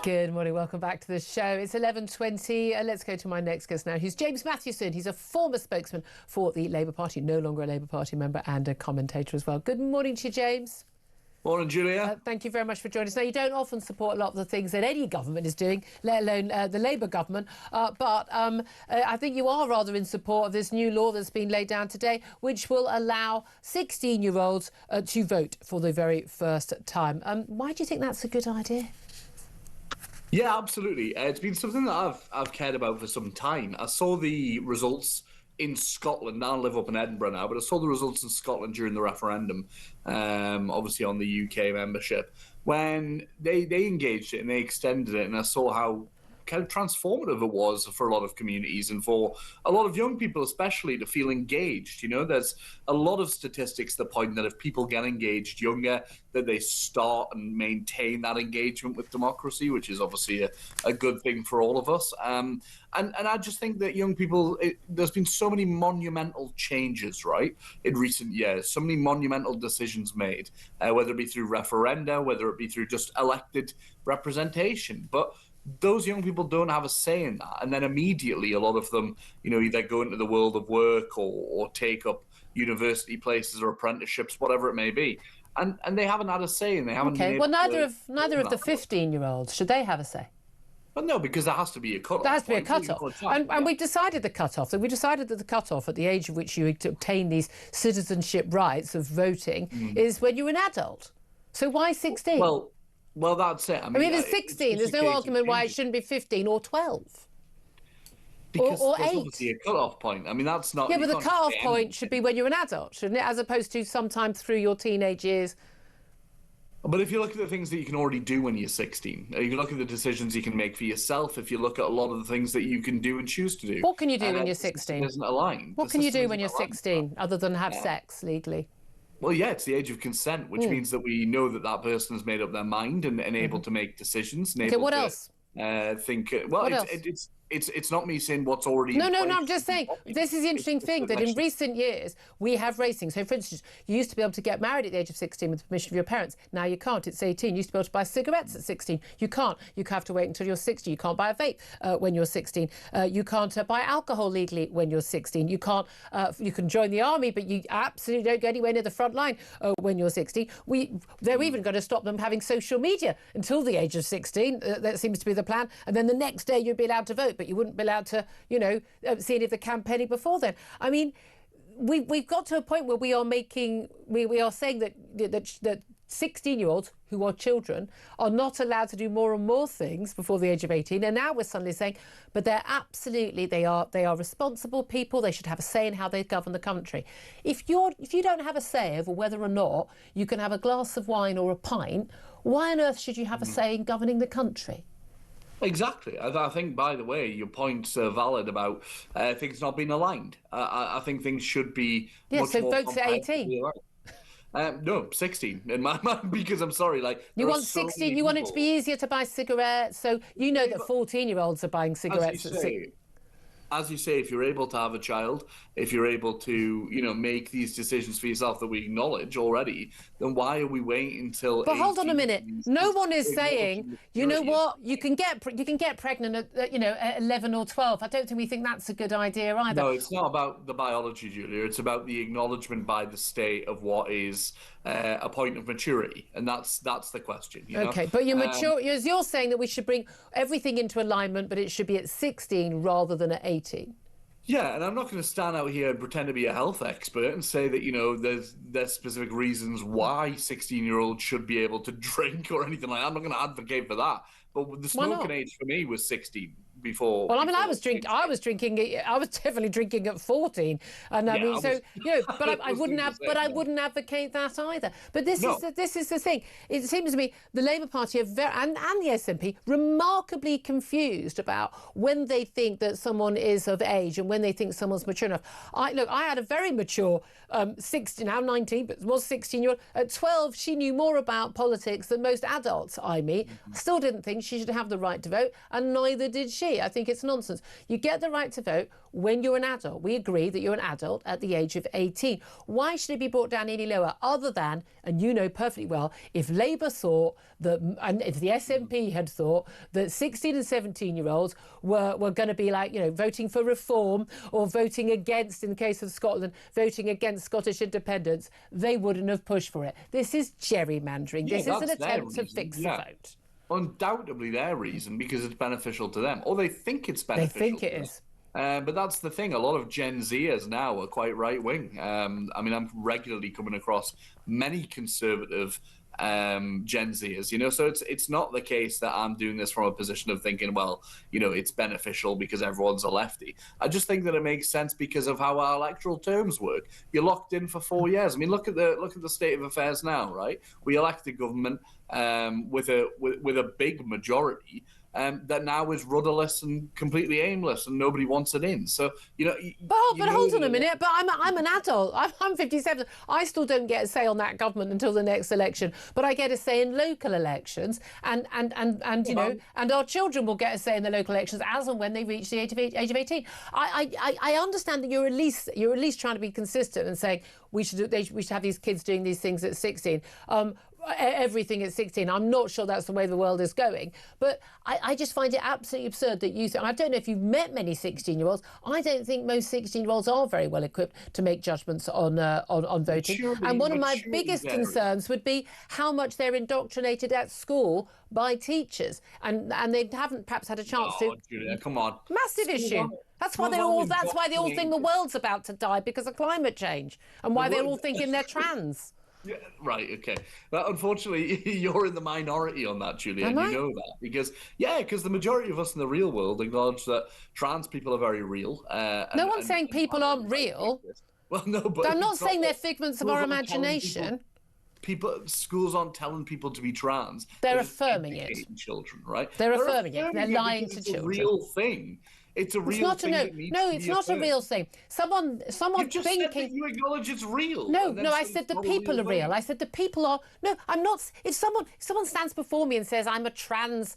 Good morning, welcome back to the show. It's 11:20. Let's go to my next guest now, who's James Mathewson. He's a former spokesman for the Labour Party, no longer a Labour Party member, and a commentator as well. Good morning to you, James. Morning, Julia. Thank you very much for joining us. Now, you don't often support a lot of the things that any government is doing, let alone the Labour government, but I think you are rather in support of this new law that's been laid down today, which will allow 16-year-olds to vote for the very first time. Why do you think that's a good idea? Yeah, absolutely. It's been something that I've cared about for some time. I saw the results in Scotland. I live up in Edinburgh now, but I saw the results in Scotland during the referendum, obviously on the UK membership, when they engaged it and they extended it, and I saw how kind of transformative it was for a lot of communities and for a lot of young people especially to feel engaged. You know, there's a lot of statistics that point that if people get engaged younger, that they start and maintain that engagement with democracy, which is obviously a good thing for all of us. And I just think that young people, there's been so many monumental changes, right, in recent years, so many monumental decisions made, whether it be through referenda, whether it be through just elected representation. But those young people don't have a say in that. And then immediately a lot of them, you know, either go into the world of work or take up university places or apprenticeships, whatever it may be. And they haven't had a say, and they haven't been able neither of the 15-year-olds, should they have a say? Well, no, because there has to be a cut-off. There has to be a cut-off. And we decided the cut-off. We decided that the cut-off at the age of which you obtain these citizenship rights of voting is when you're an adult. So why 16? Well, that's it. I mean, if it's 16, there's no argument why it shouldn't be 15 or 12. Because or there's 8. obviously a cut-off point. I mean, that's not... Yeah, but the cut-off point should be when you're an adult, shouldn't it? As opposed to sometime through your teenage years. But if you look at the things that you can already do when you're 16, if you look at the decisions you can make for yourself, if you look at a lot of the things that you can do and choose to do... What can you do when you're 16? It isn't aligned. What can you do when you're 16, other than have sex legally? Well, yeah, it's the age of consent, which means that we know that that person has made up their mind and able to make decisions. And what else? Think. Well, it's not me saying what's already No, in place. I'm just saying, this is the interesting thing, that in recent years, we have racing. So, for instance, you used to be able to get married at the age of 16 with the permission of your parents. Now you can't. It's 18. You used to be able to buy cigarettes at 16. You can't. You have to wait until you're 60. You can't buy a vape when you're 16. You can't buy alcohol legally when you're 16. You can't. You can join the army, but you absolutely don't go anywhere near the front line when you're 16. They're even going to stop them having social media until the age of 16. That seems to be the plan. And then the next day you'd be allowed to vote, but you wouldn't be allowed to, see any of the campaigning before then. I mean, we've got to a point where we are saying that 16-year-olds who are children are not allowed to do more and more things before the age of 18, and now we're suddenly saying, but they are responsible people. They should have a say in how they govern the country. If you don't have a say over whether or not you can have a glass of wine or a pint, why on earth should you have a say in governing the country? Exactly. I think, by the way, your point's valid about things not being aligned. I think things should be much more votes at 18. No, 16 in my mind, because I'm sorry, you want 16. You want it to be easier to buy cigarettes, so that 14-year-olds are buying cigarettes at 16. As you say, if you're able to have a child, if you're able to, make these decisions for yourself that we acknowledge already, then why are we waiting until? But hold on a minute. No one is saying, you know what, you can get pregnant at, at 11 or 12. I don't think we think that's a good idea either. No, it's not about the biology, Julia. It's about the acknowledgement by the state of what is a point of maturity, and that's the question. Okay, but you're saying that we should bring everything into alignment, but it should be at 16 rather than at 18. Yeah, and I'm not going to stand out here and pretend to be a health expert and say that, there's specific reasons why 16-year-olds should be able to drink or anything like that. I'm not going to advocate for that. But the smoking age for me was 16 before. Well, I mean, I was definitely drinking at 14, and I wouldn't advocate that either. But this is the thing. It seems to me the Labour Party are and the SNP remarkably confused about when they think that someone is of age and when they think someone's mature enough. I had a very mature 16, now 19, but was 16-year-old. At 12, she knew more about politics than most adults I meet. Still didn't think she should have the right to vote, and neither did she. I think it's nonsense. You get the right to vote when you're an adult. We agree that you're an adult at the age of 18. Why should it be brought down any lower, other than, and you know perfectly well, if Labour thought that, and if the SNP had thought that 16 and 17-year-olds were going to be voting for reform or voting against, in the case of Scotland, voting against Scottish independence, they wouldn't have pushed for it. This is gerrymandering. This is an attempt to fix the vote. Undoubtedly their reason, because it's beneficial to them, or they think it's beneficial. They think it is. But that's the thing. A lot of Gen Zers now are quite right-wing. I'm regularly coming across many conservative Gen Zers, so it's not the case that I'm doing this from a position of thinking, it's beneficial because everyone's a lefty. I just think that it makes sense because of how our electoral terms work. You're locked in for 4 years. I mean, look at the state of affairs now, right? We elect a government with a big majority that now is rudderless and completely aimless, and nobody wants it in. So but hold on a minute. But I'm an adult. I'm 57. I still don't get a say on that government until the next election. But I get a say in local elections, and our children will get a say in the local elections as and when they reach the age of 18. I understand that you're at least trying to be consistent and saying we should have these kids doing these things at 16. Everything at 16. I'm not sure that's the way the world is going. But I just find it absolutely absurd that you think, I don't know if you've met many 16-year-olds. I don't think most 16-year-olds are very well equipped to make judgments on voting. And one of my biggest concerns would be how much they're indoctrinated at school by teachers. And they haven't perhaps had a chance to... Julia, come on. Massive issue. That's why they all think the world's about to die because of climate change, and why they're all thinking they're trans. Yeah, right, okay. But unfortunately, you're in the minority on that, Julia, and you know that. Because the majority of us in the real world acknowledge that trans people are very real. No one's saying people aren't real. Well, no, but... I'm not saying they're figments of our imagination. Schools aren't telling people to be trans. They're affirming it. Children, right? They're affirming it. They're lying to children. It's a real thing. It's a real it's not thing. it's not a real thing. Someone You've just thinking said that you acknowledge it's real. No, I said the people are real. I said the people are. No, I'm not. If someone stands before me and says I'm a trans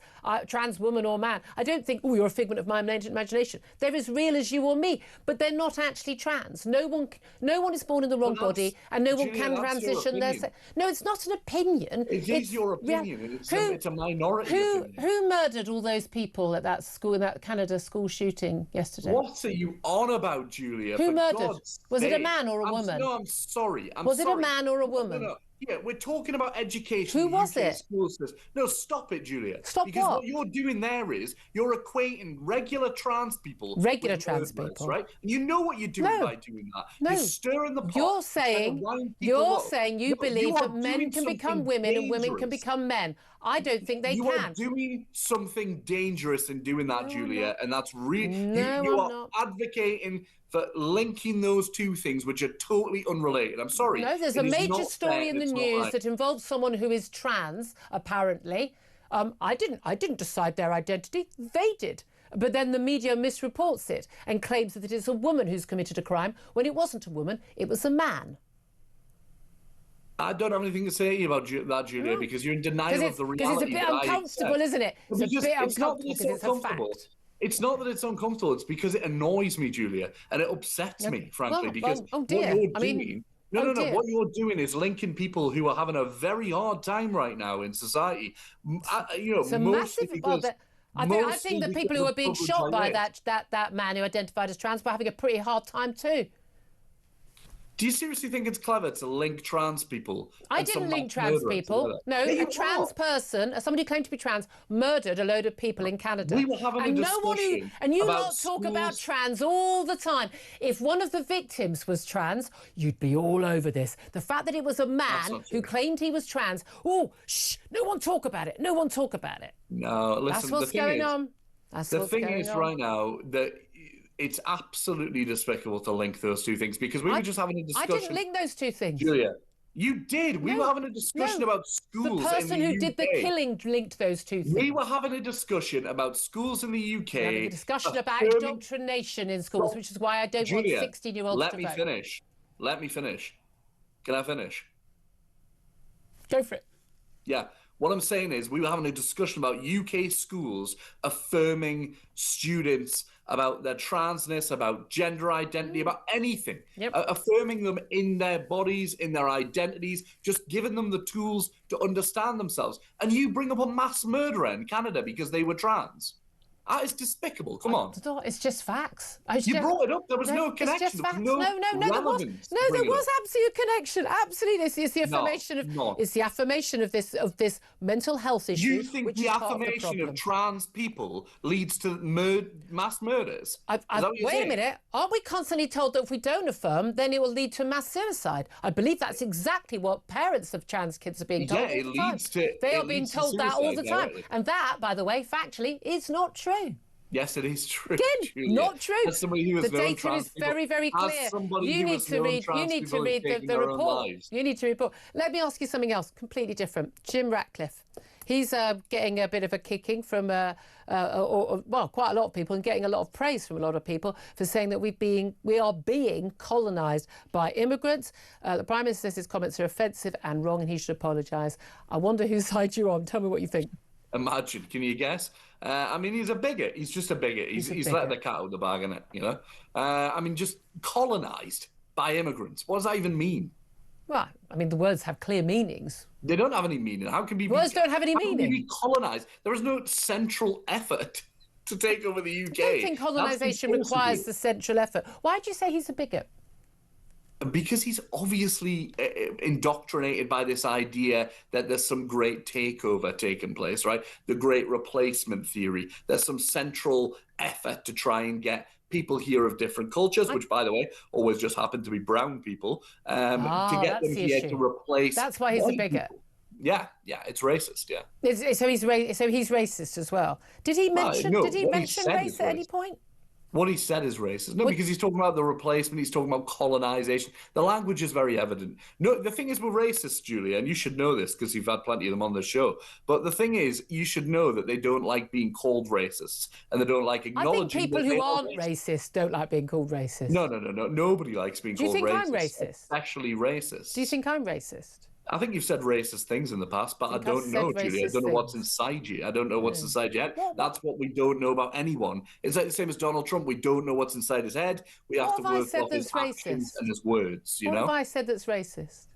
woman or man, I don't think, oh, you're a figment of my imagination. They're as real as you or me, but they're not actually trans. No one is born in the wrong body, and no one can transition their sex. No, it's not an opinion. It is your opinion. It's a minority opinion. Who murdered all those people at that school, in that Canada school shooting yesterday? What are you on about, Julia? Who murdered? Was it a man or a woman? No, I'm sorry. Was it a man or a woman? No. Yeah, we're talking about education. Who was it? No, stop it, Julia. Stop because what? What you're doing there is you're equating regular trans people. Regular trans people, right? You know what you're doing by doing that. No. You're stirring the pot. You're saying you believe that men can become women and women can become men. I don't think they can. You are doing something dangerous in doing that, Julia, and that's really you are advocating for linking those two things, which are totally unrelated. I'm sorry. No, there's a major story in the news that involves someone who is trans, apparently. I didn't decide their identity. They did. But then the media misreports it and claims that it is a woman who's committed a crime when it wasn't a woman, it was a man. I don't have anything to say to you about that, Julia, because you're in denial of the reality. Because it's a bit uncomfortable, isn't it? It's a bit uncomfortable because it's a fact. It's not that it's uncomfortable, it's because it annoys me, Julia, and it upsets me, frankly, because what you're doing... What you're doing is linking people who are having a very hard time right now in society. It's a massive... I think the people who are being shot by that man who identified as trans were having a pretty hard time too. Do you seriously think it's clever to link trans people? I didn't link trans people. No, a trans person, somebody who claimed to be trans, murdered a load of people in Canada. We were having a discussion and you about lot talk about trans all the time. If one of the victims was trans, you'd be all over this. The fact that it was a man who claimed he was trans, no one talk about it. No one talk about it. No, listen, that's what's going on. The thing is right now that it's absolutely despicable to link those two things because we were just having a discussion. I didn't link those two things. Julia, you did. We were having a discussion about schools. The person who did the killing linked those two things. We were having a discussion about schools in the UK. Having a discussion about indoctrination in schools, which is why I don't want 16-year-olds to vote. Let me finish. Can I finish? Go for it. Yeah. What I'm saying is we were having a discussion about UK schools affirming students about their transness, about gender identity, about anything, affirming them in their bodies, in their identities, just giving them the tools to understand themselves. And you bring up a mass murderer in Canada because they were trans. It's despicable. Come on. It's just facts. You brought it up. There was no connection. It's just facts. No, there was absolute connection. Absolutely. It's the affirmation of this mental health issue. You think the affirmation of trans people leads to mass murders? Wait a minute. Aren't we constantly told that if we don't affirm, then it will lead to mass suicide? I believe that's exactly what parents of trans kids are being told all the time. They are being told that all the time. And that, by the way, factually, is not true. Yes, it is true. Again, Julia. not true. The data is very, very clear. You need to read the report. You need to report. Let me ask you something else, completely different. Jim Ratcliffe. He's getting a bit of a kicking from, quite a lot of people, and getting a lot of praise from a lot of people for saying that we are being colonised by immigrants. The Prime Minister says his comments are offensive and wrong, and he should apologise. I wonder whose side you're on. Tell me what you think. Imagine, can you guess? He's a bigot. He's just a bigot. He's letting the cat out of the bag, innit? You know? Just colonised by immigrants. What does that even mean? Well, the words have clear meanings. They don't have any meaning. How can words don't have any meaning? How can we be colonised? There is no central effort to take over the UK. I don't think colonisation requires the central effort. Why do you say he's a bigot? Because he's obviously indoctrinated by this idea that there's some great takeover taking place, right? The great replacement theory. There's some central effort to try and get people here of different cultures, which, by the way, always just happen to be brown people, to get them here to replace. That's why he's a bigot. People. Yeah, it's racist. Yeah. So he's racist as well. Did he mention? Did he mention race at any point? What he said is racist. No, because he's talking about the replacement. He's talking about colonisation. The language is very evident. No, the thing is with racists, Julia, and you should know this because you've had plenty of them on the show. But the thing is, you should know that they don't like being called racists, and they don't like acknowledging. I think people who aren't racist don't like being called racist. No. Nobody likes being called racist. Do you think I'm racist? Especially racist. Do you think I'm racist? I think you've said racist things in the past, but I don't know, Julia. I don't know what's inside you. I don't know what's inside your head. That's what we don't know about anyone. It's like the same as Donald Trump. We don't know what's inside his head. We have to work off his actions and his words, you know? What have I said that's racist?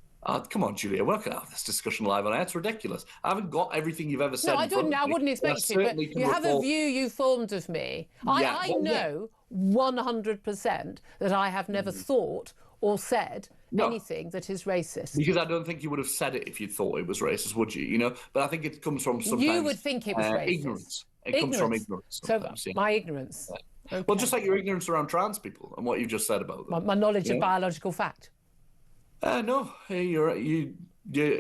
Come on, Julia. We're not going to have this discussion live on air. It's ridiculous. I haven't got everything you've ever said. No, I wouldn't expect you to, but you have a view you formed of me. I know 100% that I have never thought or said anything that is racist. Because I don't think you would have said it if you thought it was racist, would you? You know, but I think it comes from sometimes you would think it was racist. Ignorance. It comes from ignorance. So my ignorance. Yeah. Okay. Well, just like your ignorance around trans people and what you just said about them. My knowledge of biological fact. No, your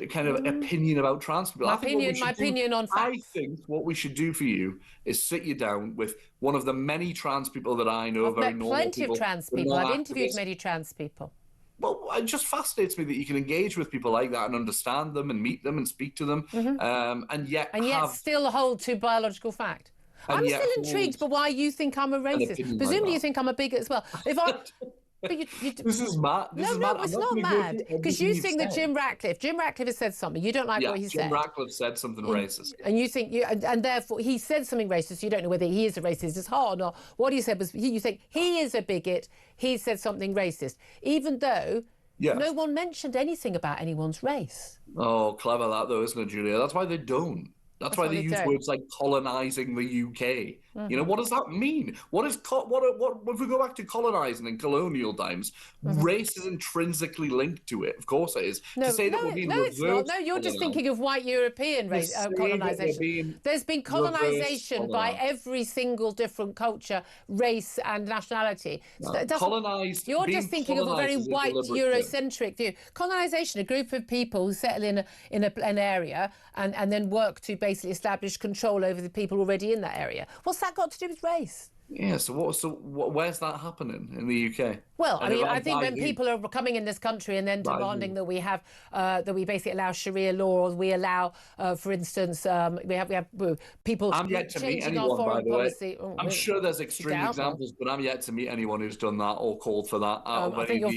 kind of opinion about trans people. My opinion on facts. I think what we should do for you is sit you down with one of the many trans people that I know. I've met plenty of trans people. I've interviewed many trans people. Well, it just fascinates me that you can engage with people like that and understand them and meet them and speak to them, and yet still hold to biological fact. I'm still intrigued by why you think I'm a racist. Presumably you think I'm a bigot as well. If I... But this is mad. No, it's not mad. Because you think that Jim Ratcliffe has said something. You don't like what he said. Jim Ratcliffe said something racist. And you think, and therefore he said something racist. You don't know whether he is a racist. It's hard or not. What he said was, you think he is a bigot. He said something racist. Even though no one mentioned anything about anyone's race. Oh, clever that though, isn't it, Julia? That's why they don't. That's why they use words like colonising the UK. You know, what does that mean? What if we go back to colonising in colonial times? Race is intrinsically linked to it. Of course it is. It's not. No, you're just thinking of white European race colonisation. There's been colonisation by every single different culture, race and nationality. You're just thinking of a very white Eurocentric view. Colonisation, a group of people who settle in an area and then work to basically establish control over the people already in that area. What's that got to do with race? Yeah, where's that happening in the UK? Well, I think when people are coming in this country and then demanding that we have that we basically allow Sharia law, or we allow, for instance, we have people. I'm yet to meet anyone, by the way. I'm sure there's extreme examples, but I'm yet to meet anyone who's done that or called for that. I think you'll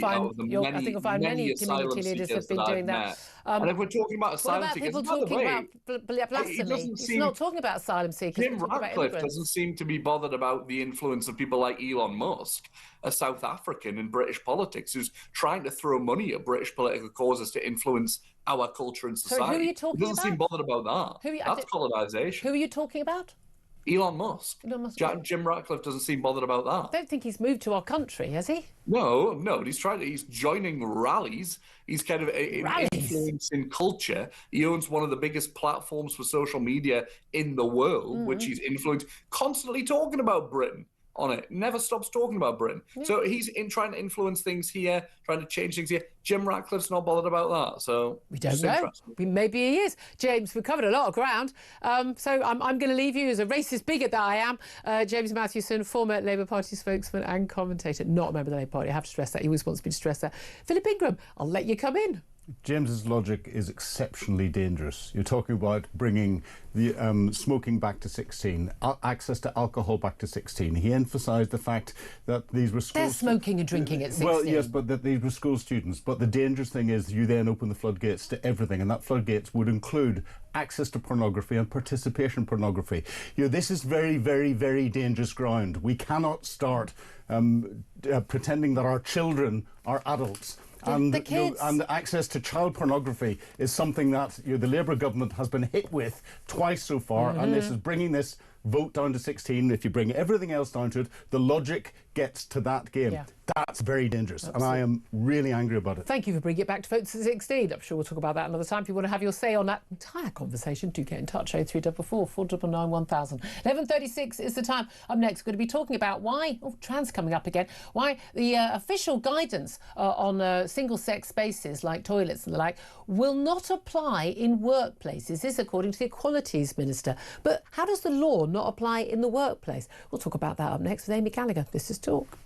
find many community leaders have been doing that. And if we're talking about asylum seekers, people talking about blasphemy, it's not talking about asylum seekers. Jim Ratcliffe doesn't seem to be bothered about the influence of people like Elon Musk, a South African in British politics who's trying to throw money at British political causes to influence our culture and society. So who are you talking about? He doesn't seem bothered about that. That's colonisation. Who are you talking about? Elon Musk. Jim Ratcliffe doesn't seem bothered about that. I don't think he's moved to our country, has he? No, he's joining rallies. He's kind of influencing culture. He owns one of the biggest platforms for social media in the world, which he's influenced, constantly talking about Britain on it. Never stops talking about Britain. Yeah. So he's trying to influence things here, trying to change things here. Jim Ratcliffe's not bothered about that. So we don't know. Maybe he is. James, we've covered a lot of ground. So I'm going to leave you as a racist bigot that I am. James Mathewson, former Labour Party spokesman and commentator, not a member of the Labour Party. I have to stress that. He always wants me to stress that. Philip Ingram, I'll let you come in. James's logic is exceptionally dangerous. You're talking about bringing the smoking back to 16, access to alcohol back to 16. He emphasised the fact that these were school... They're smoking and drinking at 16. Well, yes, but that these were school students. But the dangerous thing is you then open the floodgates to everything, and that floodgates would include access to pornography and participation pornography. You know, this is very, very, very dangerous ground. We cannot start pretending that our children are adults. And, the kids. And access to child pornography is something that the Labour government has been hit with twice so far, and this is bringing this vote down to 16. If you bring everything else down to it, the logic gets to that game. Yeah. That's very dangerous, and I am really angry about it. Thank you for bringing it back to votes at 16. I'm sure we'll talk about that another time. If you want to have your say on that entire conversation, do get in touch. 0344 499 1000. 11:36 is the time. Up next, we're going to be talking about why trans coming up again. Why the official guidance on single-sex spaces like toilets and the like will not apply in workplaces. This, according to the Equalities Minister. But how does the law not apply in the workplace? We'll talk about that up next with Amy Gallagher. This is Talk.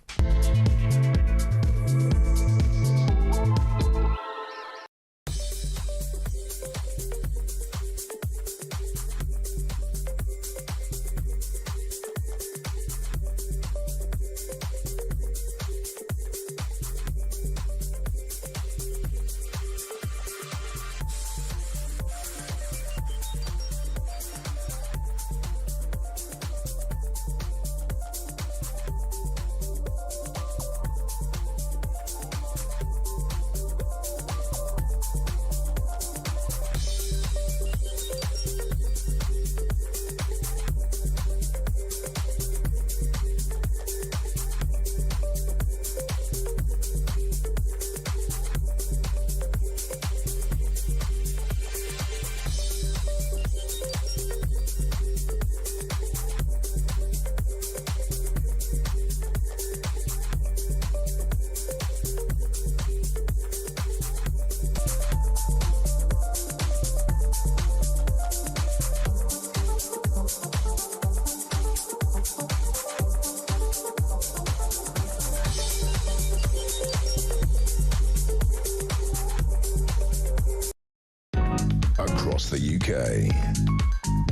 Across the UK,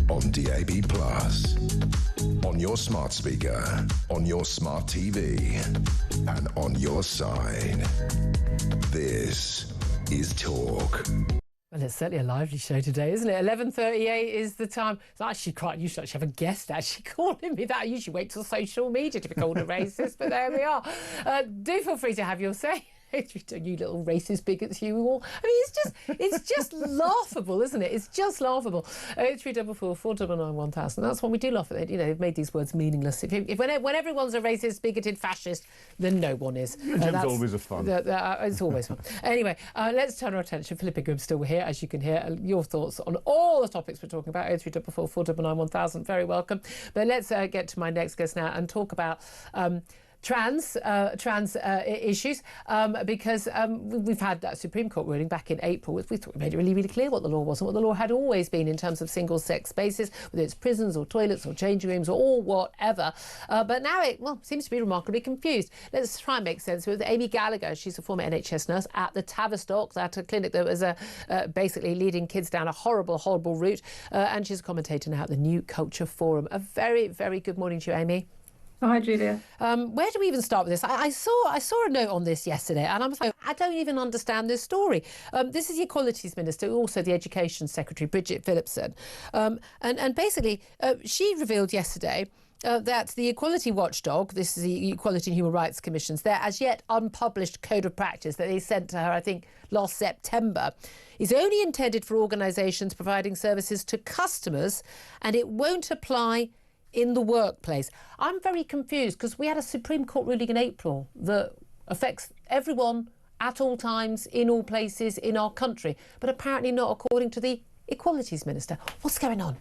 on DAB+, on your smart speaker, on your smart TV, and on your side. This is Talk. Well, it's certainly a lively show today, isn't it? 11:38 is the time. It's actually quite, you should actually have a guest actually calling me that. I usually wait till social media to be called a racist, but there we are. Do feel free to have your say. You little racist bigots, you all. I mean, it's just laughable, isn't it? It's just laughable. 0344 499 1000. That's when we do laugh at it. You know, they've made these words meaningless. When everyone's a racist, bigoted, fascist, then no one is. Jim's always a fun. It's always fun. Anyway, let's turn our attention. Philippa Grimm's still here, as you can hear. Your thoughts on all the topics we're talking about. 0344 499 1000. Very welcome. But let's get to my next guest now and talk about trans issues, because we've had that Supreme Court ruling back in April. We thought we made it really, really clear what the law was and what the law had always been in terms of single-sex spaces, whether it's prisons or toilets or changing rooms or whatever. But now it, seems to be remarkably confused. Let's try and make sense with Amy Gallagher. She's a former NHS nurse at the Tavistock, that clinic that was basically leading kids down a horrible, horrible route. And she's a commentator now at the New Culture Forum. A very, very good morning to you, Amy. Hi, Julia. Where do we even start with this? I saw a note on this yesterday, and I was like, I don't even understand this story. This is the Equalities Minister, also the Education Secretary, Bridget Phillipson. And basically, she revealed yesterday that the Equality Watchdog, this is the Equality and Human Rights Commission's, their as yet unpublished code of practice that they sent to her, I think, last September, is only intended for organisations providing services to customers, and it won't apply in the workplace. I'm very confused because we had a Supreme Court ruling in April that affects everyone at all times, in all places, in our country, but apparently not according to the Equalities Minister. What's going on?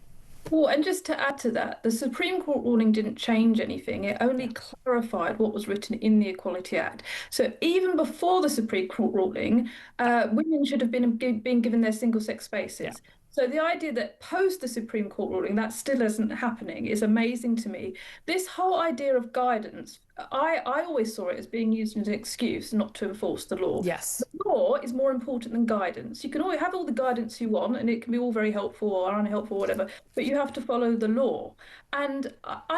Well, and just to add to that, the Supreme Court ruling didn't change anything. It only clarified what was written in the Equality Act. So even before the Supreme Court ruling, women should have been given their single-sex spaces. Yeah. So the idea that post the Supreme Court ruling that still isn't happening is amazing to me. This whole idea of guidance, I always saw it as being used as an excuse not to enforce the law. Yes. The law is more important than guidance. You can always have all the guidance you want and it can be all very helpful or unhelpful or whatever, but you have to follow the law. And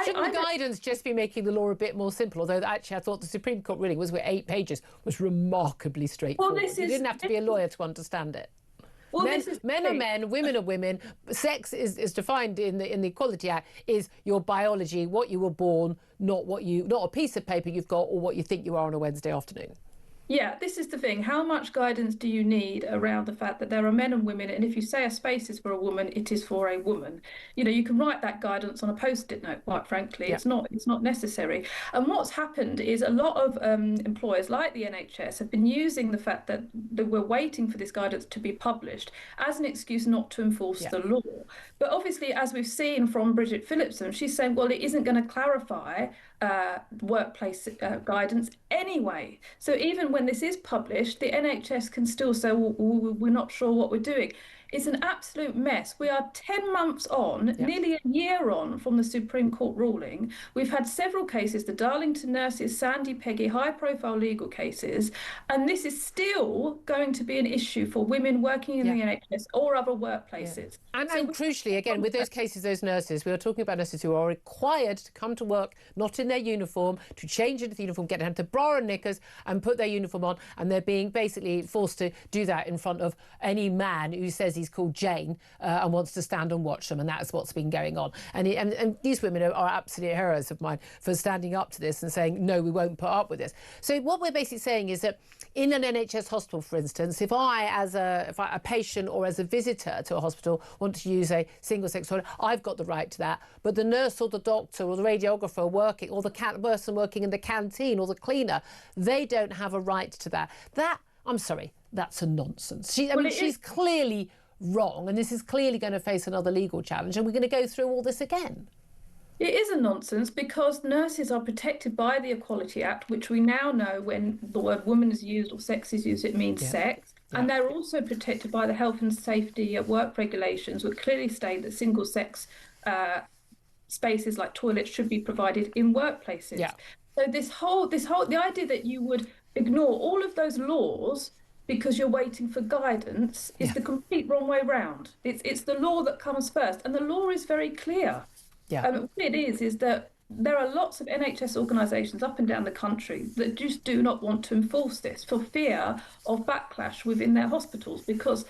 Shouldn't guidance just be making the law a bit more simple? Although actually I thought the Supreme Court ruling was 8 pages, was remarkably straightforward. Well, you didn't have to be a lawyer to understand it. Well, men are men, women are women. Sex is defined in the Equality Act is your biology, what you were born, not a piece of paper you've got or what you think you are on a Wednesday afternoon. Yeah, this is the thing. How much guidance do you need around the fact that there are men and women, and if you say a space is for a woman, it is for a woman? You know, you can write that guidance on a post-it note, quite frankly. Yeah. It's not necessary. And what's happened is a lot of employers like the NHS have been using the fact that we're waiting for this guidance to be published as an excuse not to enforce the law. But obviously, as we've seen from Bridget Phillipson, she's saying, well, it isn't going to clarify workplace guidance anyway. So even when this is published, the NHS can still say, well, we're not sure what we're doing. is an absolute mess. We are 10 months on, nearly a year on from the Supreme Court ruling. We've had several cases, the Darlington nurses, Sandy, Peggy, high-profile legal cases, and this is still going to be an issue for women working in the NHS or other workplaces. And crucially, again, with those cases, those nurses, we are talking about nurses who are required to come to work not in their uniform, to change into the uniform, get down to bra and knickers and put their uniform on, and they're being basically forced to do that in front of any man who says he's called Jane and wants to stand and watch them, and that's what's been going on. And these women are absolute heroes of mine for standing up to this and saying, no, we won't put up with this. So what we're basically saying is that in an NHS hospital, for instance, if I, as a patient or as a visitor to a hospital, want to use a single-sex toilet, I've got the right to that. But the nurse or the doctor or the radiographer working, or the person working in the canteen or the cleaner, they don't have a right to that. I'm sorry, that's a nonsense. She's clearly wrong, and this is clearly going to face another legal challenge, and we're going to go through all this again. It is a nonsense because nurses are protected by the Equality Act, which we now know when the word woman is used or sex is used, it means sex. And they're also protected by the health and safety at work regulations, which clearly state that single-sex spaces like toilets should be provided in workplaces. So the idea that you would ignore all of those laws because you're waiting for guidance is the complete wrong way round. It's the law that comes first, and the law is very clear. What it is that there are lots of NHS organisations up and down the country that just do not want to enforce this for fear of backlash within their hospitals, because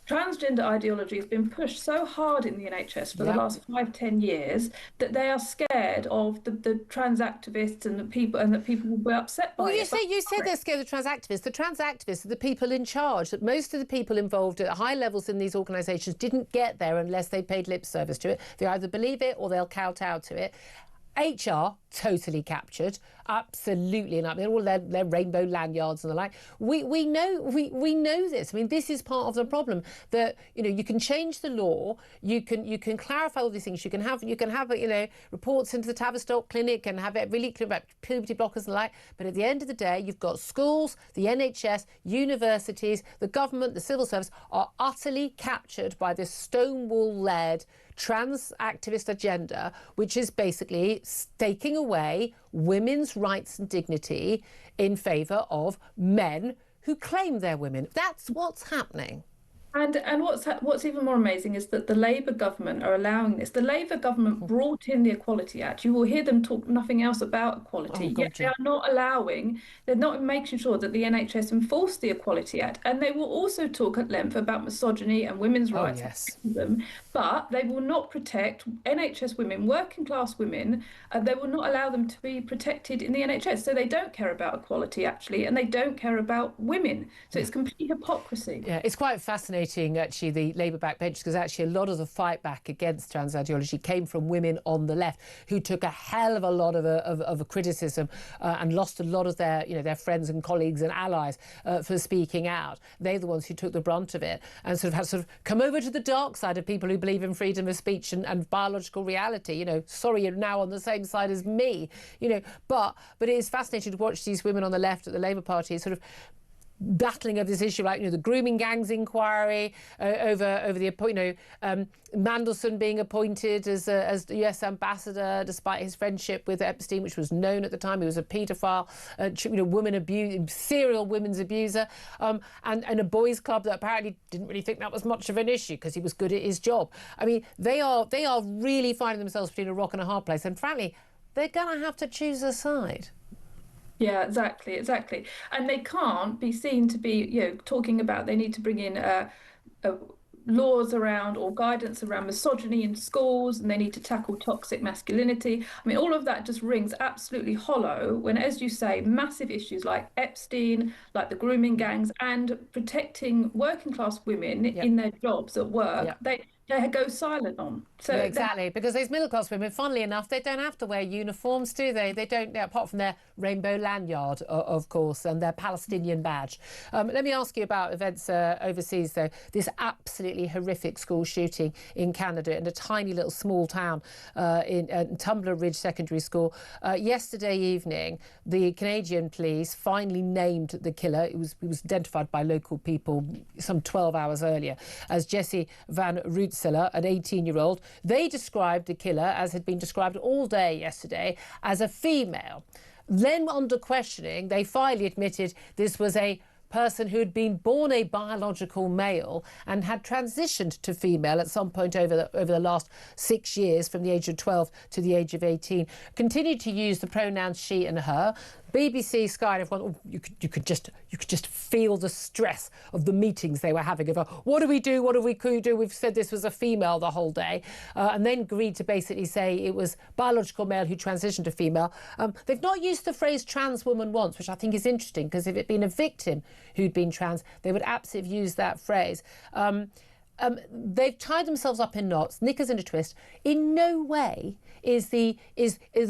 transgender ideology has been pushed so hard in the NHS for the last 5-10 years that they are scared of the trans activists and that people will be upset by it. You say they're scared of trans activists. The trans activists are the people in charge. That most of the people involved at high levels in these organisations didn't get there unless they paid lip service to it. They either believe it or they'll kowtow to it. HR totally captured, absolutely, and all their rainbow lanyards and the like. We know this. I mean, this is part of the problem. That you can change the law, you can clarify all these things. You can have reports into the Tavistock Clinic and have it really clear about puberty blockers and the like. But at the end of the day, you've got schools, the NHS, universities, the government, the civil service are utterly captured by this Stonewall-led trans activist agenda, which is basically taking away women's rights and dignity in favour of men who claim they're women. That's what's happening. And what's even more amazing is that the Labour government are allowing this. The Labour government brought in the Equality Act. You will hear them talk nothing else about equality. Yet they are not they're not making sure that the NHS enforce the Equality Act. And they will also talk at length about misogyny and women's rights. But they will not protect NHS women, working class women. They will not allow them to be protected in the NHS. So they don't care about equality, actually, and they don't care about women. So it's complete hypocrisy. Yeah, it's quite fascinating. Actually, the Labour backbench, because actually a lot of the fight back against trans ideology came from women on the left who took a hell of a lot of a criticism and lost a lot of their friends and colleagues and allies for speaking out. They're the ones who took the brunt of it and sort of come over to the dark side of people who believe in freedom of speech and biological reality. Sorry, you're now on the same side as me. But it is fascinating to watch these women on the left at the Labour Party sort of battling over this issue, like the grooming gangs inquiry, over the Mandelson being appointed as the US ambassador despite his friendship with Epstein, which was known at the time. He was a paedophile, serial women's abuser, and a boys' club that apparently didn't really think that was much of an issue because he was good at his job. I mean, they are really finding themselves between a rock and a hard place, and frankly, they're going to have to choose a side. Yeah, exactly. And they can't be seen to be, talking about they need to bring in laws around or guidance around misogyny in schools, and they need to tackle toxic masculinity. I mean, all of that just rings absolutely hollow when, as you say, massive issues like Epstein, like the grooming gangs, and protecting working class women in their jobs at work, they go silent on. So yeah, exactly, because those middle-class women, funnily enough, they don't have to wear uniforms, do they? They don't, apart from their rainbow lanyard, of course, and their Palestinian badge. Let me ask you about events overseas, though. This absolutely horrific school shooting in Canada in a tiny little small town in Tumbler Ridge Secondary School. Yesterday evening, the Canadian police finally named the killer. It was identified by local people some 12 hours earlier as Jesse Van Rootselaar, an 18-year-old. They described the killer, as had been described all day yesterday, as a female. Then, under questioning, they finally admitted this was a person who had been born a biological male and had transitioned to female at some point over the last 6 years, from the age of 12 to the age of 18. Continued to use the pronouns she and her. BBC, Sky, and everyone, you could just feel the stress of the meetings they were having over what do we do, what do we do? We've said this was a female the whole day, and then agreed to basically say it was biological male who transitioned to female. They've not used the phrase trans woman once, which I think is interesting, because if it had been a victim who'd been trans, they would absolutely use that phrase. They've tied themselves up in knots, knickers in a twist. In no way is the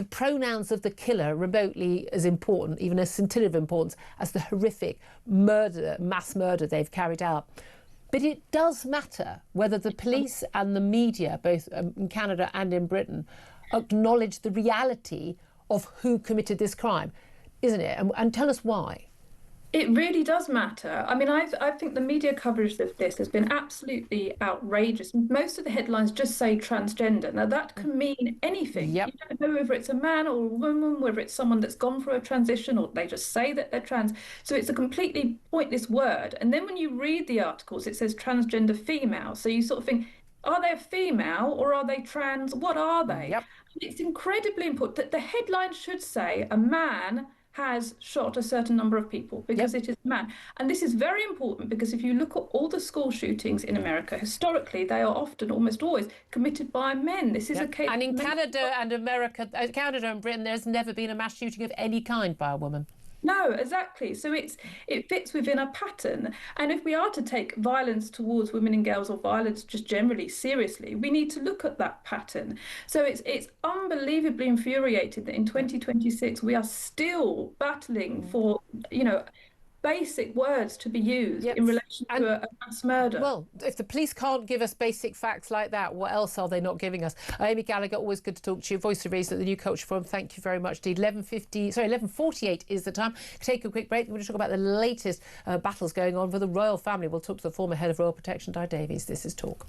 pronouns of the killer remotely as important, even a scintilla of importance, as the horrific mass murder they've carried out. But it does matter whether the police and the media, both in Canada and in Britain, acknowledge the reality of who committed this crime, isn't it? And tell us why. It really does matter. I mean, I think the media coverage of this has been absolutely outrageous. Most of the headlines just say transgender. Now, that can mean anything. Yep. You don't know whether it's a man or a woman, whether it's someone that's gone through a transition, or they just say that they're trans. So it's a completely pointless word. And then when you read the articles, it says transgender female. So you sort of think, are they a female or are they trans? What are they? Yep. It's incredibly important that the headline should say a man has shot a certain number of people, because it is a man. And this is very important, because if you look at all the school shootings in America, historically, they are often, almost always, committed by men. This is a case. And in Canada and America, Canada and Britain, there's never been a mass shooting of any kind by a woman. No, exactly. So it fits within a pattern. And if we are to take violence towards women and girls, or violence just generally, seriously, we need to look at that pattern. So it's unbelievably infuriating that in 2026 we are still battling for, basic words to be used in relation to a mass murder. Well, if the police can't give us basic facts like that, what else are they not giving us? Amy Gallagher, always good to talk to you. Voice of Reason at the New Culture Forum. Thank you very much indeed. 11:48 is the time. Take a quick break. We're going to talk about the latest battles going on for the royal family. We'll talk to the former head of Royal Protection, Di Davies. This is Talk.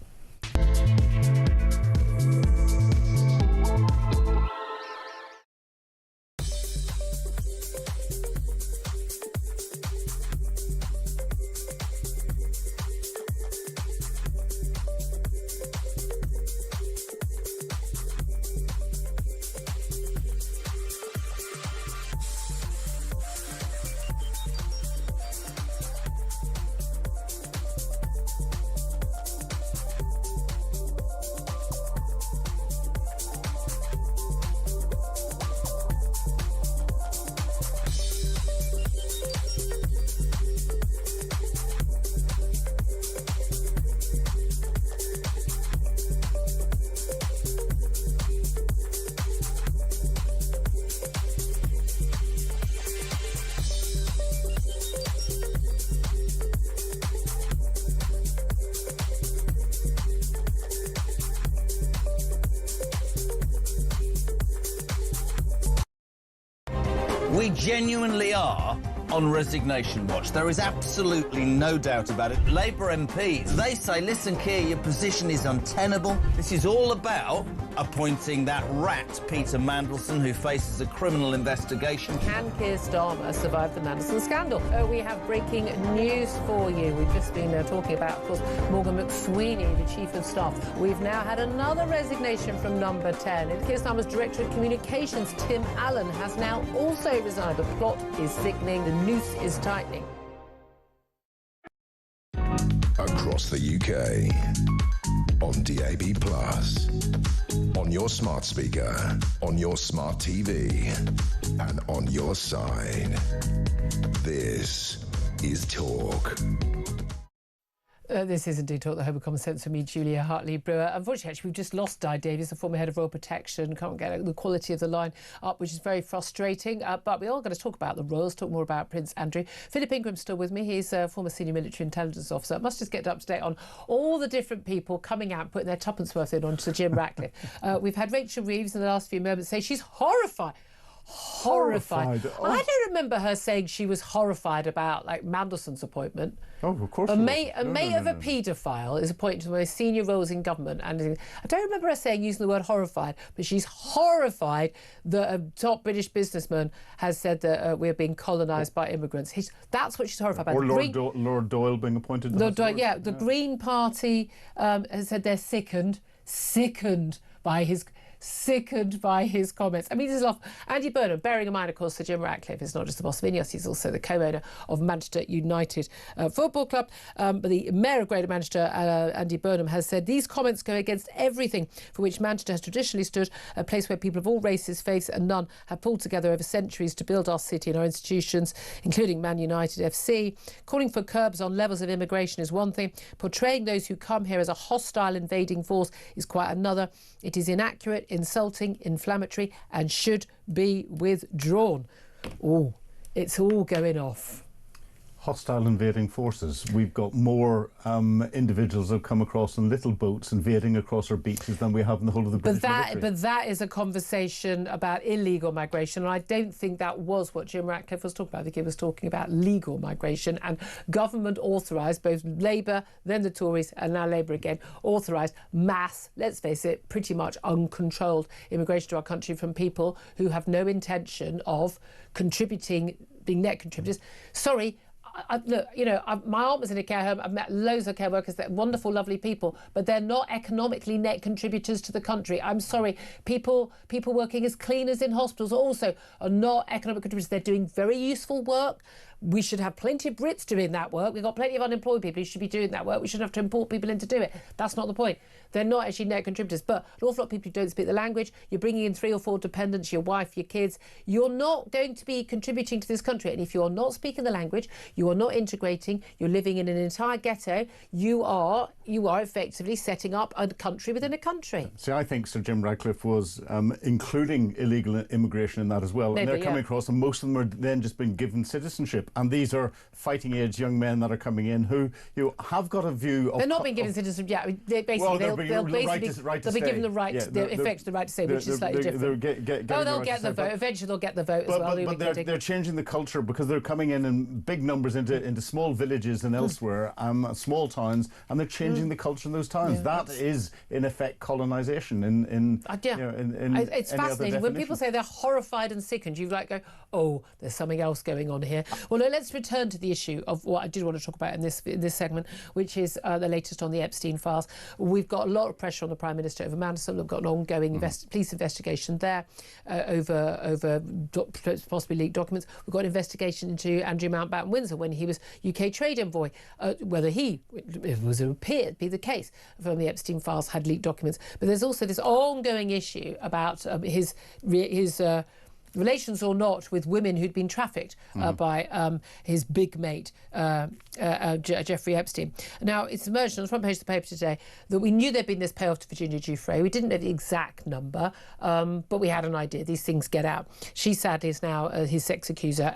We genuinely are on resignation watch. There is absolutely no doubt about it. Labour MPs, they say, listen, Keir, your position is untenable. This is all about appointing that rat, Peter Mandelson, who faces a criminal investigation. Can Keir Starmer survive the Mandelson scandal? We have breaking news for you. We've just been talking about, of course, Morgan McSweeney, the Chief of Staff. We've now had another resignation from Number 10. And Keir Starmer's Director of Communications, Tim Allen, has now also resigned. The plot is thickening. The noose is tightening. Across the UK, on DAB+, on your smart speaker, on your smart TV, and on your side. This is Talk. This is indeed Talk the Home of Common Sense for me, Julia Hartley-Brewer. Unfortunately, actually, we've just lost Di Davies, the former head of Royal Protection. Can't get the quality of the line up, which is very frustrating. But we are going to talk about the Royals, talk more about Prince Andrew. Philip Ingram's still with me. He's a former senior military intelligence officer. Must just get up to date on all the different people coming out and putting their tuppence worth in onto Jim Ratcliffe. We've had Rachel Reeves in the last few moments say she's horrified. Horrified. Oh. I don't remember her saying she was horrified about like Mandelson's appointment. Oh, of course. A mate of a paedophile is appointed to the most senior roles in government, and I don't remember her saying using the word horrified, but she's horrified that a top British businessman has said that we're being colonised by immigrants. That's what she's horrified about. Or Lord Doyle being appointed. Lord Doyle, yeah. The Green Party has said they're sickened by his comments. I mean, this is off. Andy Burnham, bearing in mind, of course, Sir Jim Ratcliffe is not just the boss of Ineos, he's also the co-owner of Manchester United Football Club. But the Mayor of Greater Manchester, Andy Burnham, has said these comments go against everything for which Manchester has traditionally stood, a place where people of all races, faiths and none have pulled together over centuries to build our city and our institutions, including Man United FC. Calling for curbs on levels of immigration is one thing. Portraying those who come here as a hostile invading force is quite another. It is inaccurate, insulting, inflammatory and should be withdrawn. Oh, it's all going off. Hostile invading forces. We've got more individuals who have come across in little boats invading across our beaches than we have in the whole of the British military. But that is a conversation about illegal migration, and I don't think that was what Jim Ratcliffe was talking about. I think he was talking about legal migration and government authorised, both Labour, then the Tories, and now Labour again, authorised mass, let's face it, pretty much uncontrolled immigration to our country from people who have no intention of contributing, being net contributors. Sorry, look, you know, my aunt was in a care home. I've met loads of care workers. They're wonderful, lovely people, but they're not economically net contributors to the country. I'm sorry. People working as cleaners in hospitals also are not economic contributors. They're doing very useful work. We should have plenty of Brits doing that work. We've got plenty of unemployed people who should be doing that work. We shouldn't have to import people in to do it. That's not the point. They're not actually net contributors. But an awful lot of people who don't speak the language, you're bringing in 3 or 4 dependents, your wife, your kids. You're not going to be contributing to this country. And if you're not speaking the language, you are not integrating, you're living in an entire ghetto, you are effectively setting up a country within a country. See, I think Sir Jim Ratcliffe was including illegal immigration in that as well. And they're coming across, and most of them are then just been given citizenship. And these are fighting age young men that are coming in who have got a view of... They're not being given citizenship yet. I mean, they'll be given the right to stay, which is slightly different. They'll get the vote. Eventually they'll get the vote as well. But they're changing the culture because they're coming in big numbers into small villages and elsewhere, small towns, and they're changing the culture in those towns. That is, in effect, colonisation. It's fascinating. When people say they're horrified and sickened, you go, oh, there's something else going on here. Well, let's return to the issue of what I did want to talk about in this segment, which is the latest on the Epstein files. We've got a lot of pressure on the Prime Minister over Mandelson. We've got an ongoing police investigation there over possibly leaked documents. We've got an investigation into Andrew Mountbatten Windsor when he was UK trade envoy, whether it was appeared to be the case from the Epstein files had leaked documents. But there's also this ongoing issue about his relations or not with women who'd been trafficked by his big mate, Jeffrey Epstein. Now, it's emerged on the front page of the paper today that we knew there'd been this payoff to Virginia Giuffre. We didn't know the exact number, but we had an idea. These things get out. She sadly is now, his sex accuser,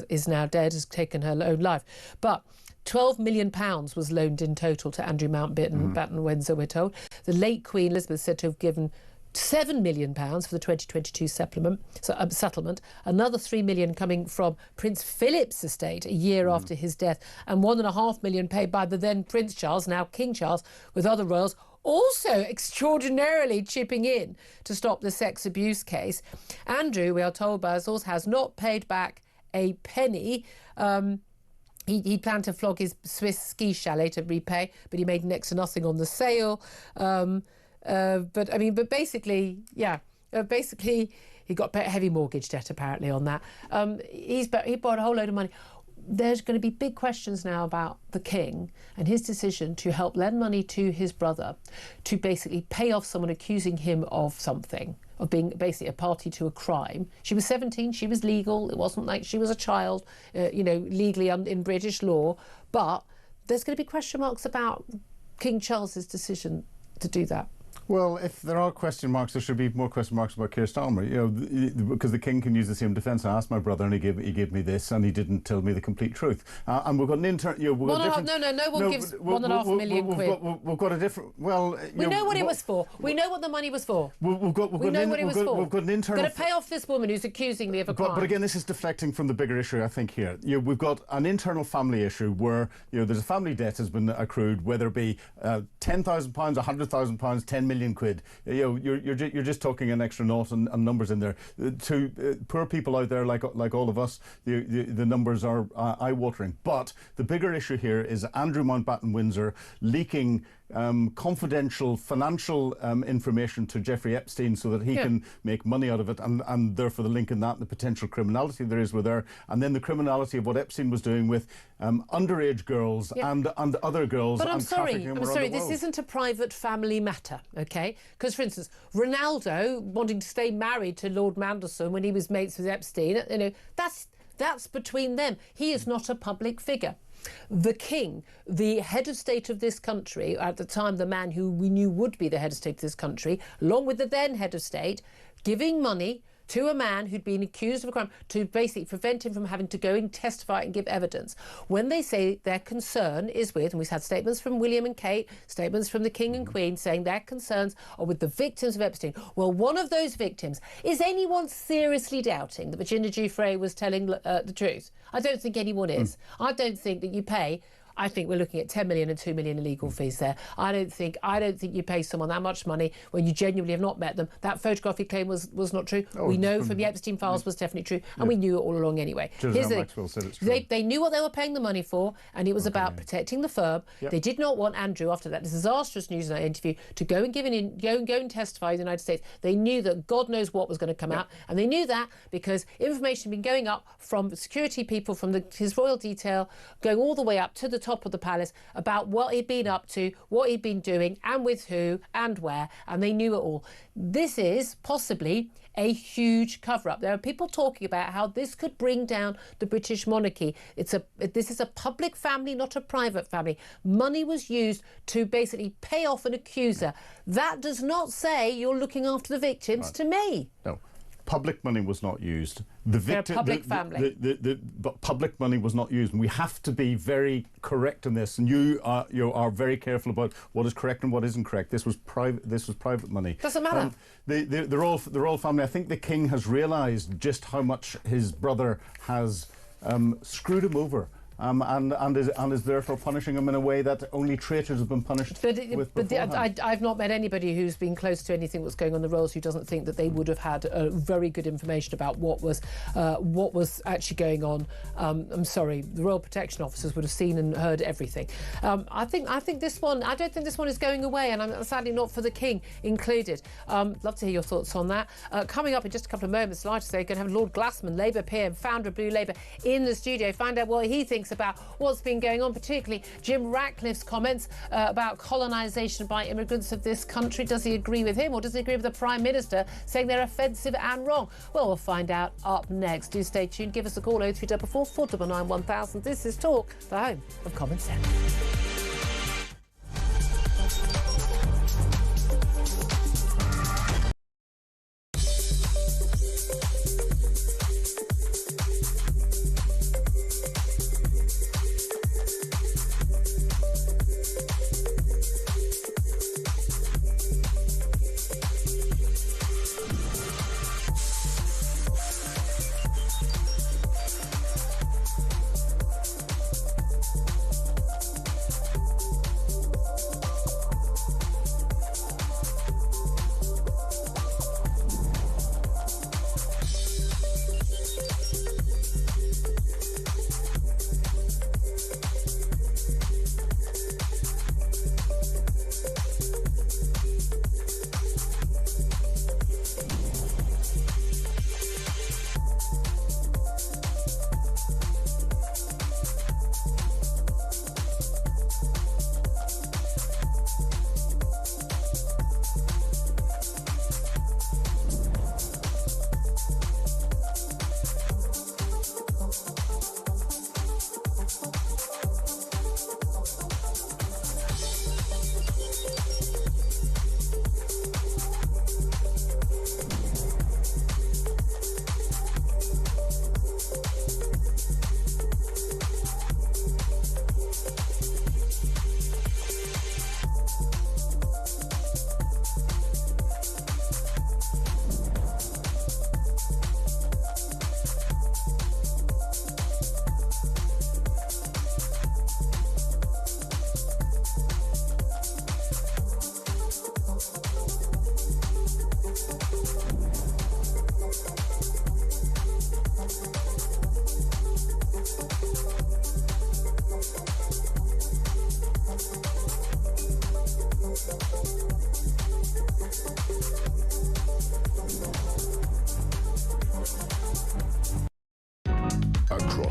is now dead, has taken her own life. But £12 million was loaned in total to Andrew Mountbatten Windsor, we're told. The late Queen Elizabeth said to have given £7 million for the 2022 settlement, another £3 million coming from Prince Philip's estate a year after his death, and £1.5 million paid by the then Prince Charles, now King Charles, with other royals also extraordinarily chipping in to stop the sex abuse case. Andrew, we are told by our source, has not paid back a penny. He planned to flog his Swiss ski chalet to repay, but he made next to nothing on the sale. But basically, he got a heavy mortgage debt apparently on that. He borrowed a whole load of money. There's going to be big questions now about the King and his decision to help lend money to his brother to basically pay off someone accusing him of something, of being basically a party to a crime. She was 17, she was legal, it wasn't like she was a child, legally in British law, but there's going to be question marks about King Charles's decision to do that. Well, if there are question marks, there should be more question marks about Keir Starmer. Because the King can use the same defence. I asked my brother, and he gave me this, and he didn't tell me the complete truth. And we've got an intern. No one gives £1.5 million quid. We've got a different. Well, we know what it was for. We know what the money was for. We know what it was for. We've got an internal. Going to pay off this woman who's accusing me of a crime. But again, this is deflecting from the bigger issue. I think here, we've got an internal family issue where there's a family debt has been accrued, whether it be £10,000, £100,000, 10 million quid. You're just talking an extra naught and numbers in there. To poor people out there like all of us, the numbers are eye-watering. But the bigger issue here is Andrew Mountbatten Windsor leaking confidential financial information to Jeffrey Epstein so that he can make money out of it, and therefore the link in that and the potential criminality there is with her, and then the criminality of what Epstein was doing with underage girls and other girls. But I'm sorry, this isn't a private family matter, okay? Because, for instance, Ronaldo wanting to stay married to Lord Mandelson when he was mates with Epstein, that's between them. He is not a public figure. The King, the head of state of this country, at the time the man who we knew would be the head of state of this country, along with the then head of state, giving money to a man who'd been accused of a crime to basically prevent him from having to go and testify and give evidence. When they say their concern is with, and we've had statements from William and Kate, statements from the King and Queen saying their concerns are with the victims of Epstein. Well, one of those victims, is anyone seriously doubting that Virginia Giuffre was telling the truth? I don't think anyone is. I don't think that you pay... I think we're looking at 10 million and 2 million in legal fees there. I don't think you pay someone that much money when you genuinely have not met them. That photograph he claimed was not true. We know from the Epstein files was definitely true, and we knew it all along anyway. Here's the Maxwell said it's true. They knew what they were paying the money for, and it was about protecting the firm. They did not want Andrew, after that disastrous Newsnight interview, to go and testify in the United States. They knew that God knows what was going to come out, and they knew that because information had been going up from security people, from his royal detail, going all the way up to the top of the palace about what he'd been up to, what he'd been doing, and with who and where, and they knew it all. This is possibly a huge cover-up. There are people talking about how this could bring down the British monarchy. This is a public family, not a private family. Money was used to basically pay off an accuser. That does not say you're looking after the victims to me. No. Public money was not used. They're a public family. But public money was not used. And we have to be very correct in this. And you are very careful about what is correct and what isn't correct. This was private money. Doesn't matter. They're all family. I think the King has realised just how much his brother has screwed him over. And is therefore punishing him in a way that only traitors have been punished I've not met anybody who's been close to anything that's going on in the Royals who doesn't think that they would have had very good information about what was actually going on. I'm sorry, the Royal Protection Officers would have seen and heard everything. I think this one, I don't think this one is going away, and I'm sadly not for the King included. Love to hear your thoughts on that. Coming up in just a couple of moments, like I say, going to have Lord Glassman, Labour PM, founder of Blue Labour, in the studio. Find out what he thinks about what's been going on, particularly Jim Ratcliffe's comments about colonisation by immigrants of this country. Does he agree with him, or does he agree with the Prime Minister saying they're offensive and wrong? Well, we'll find out up next. Do stay tuned. Give us a call, 0344 499 1000. This is Talk, the home of common sense.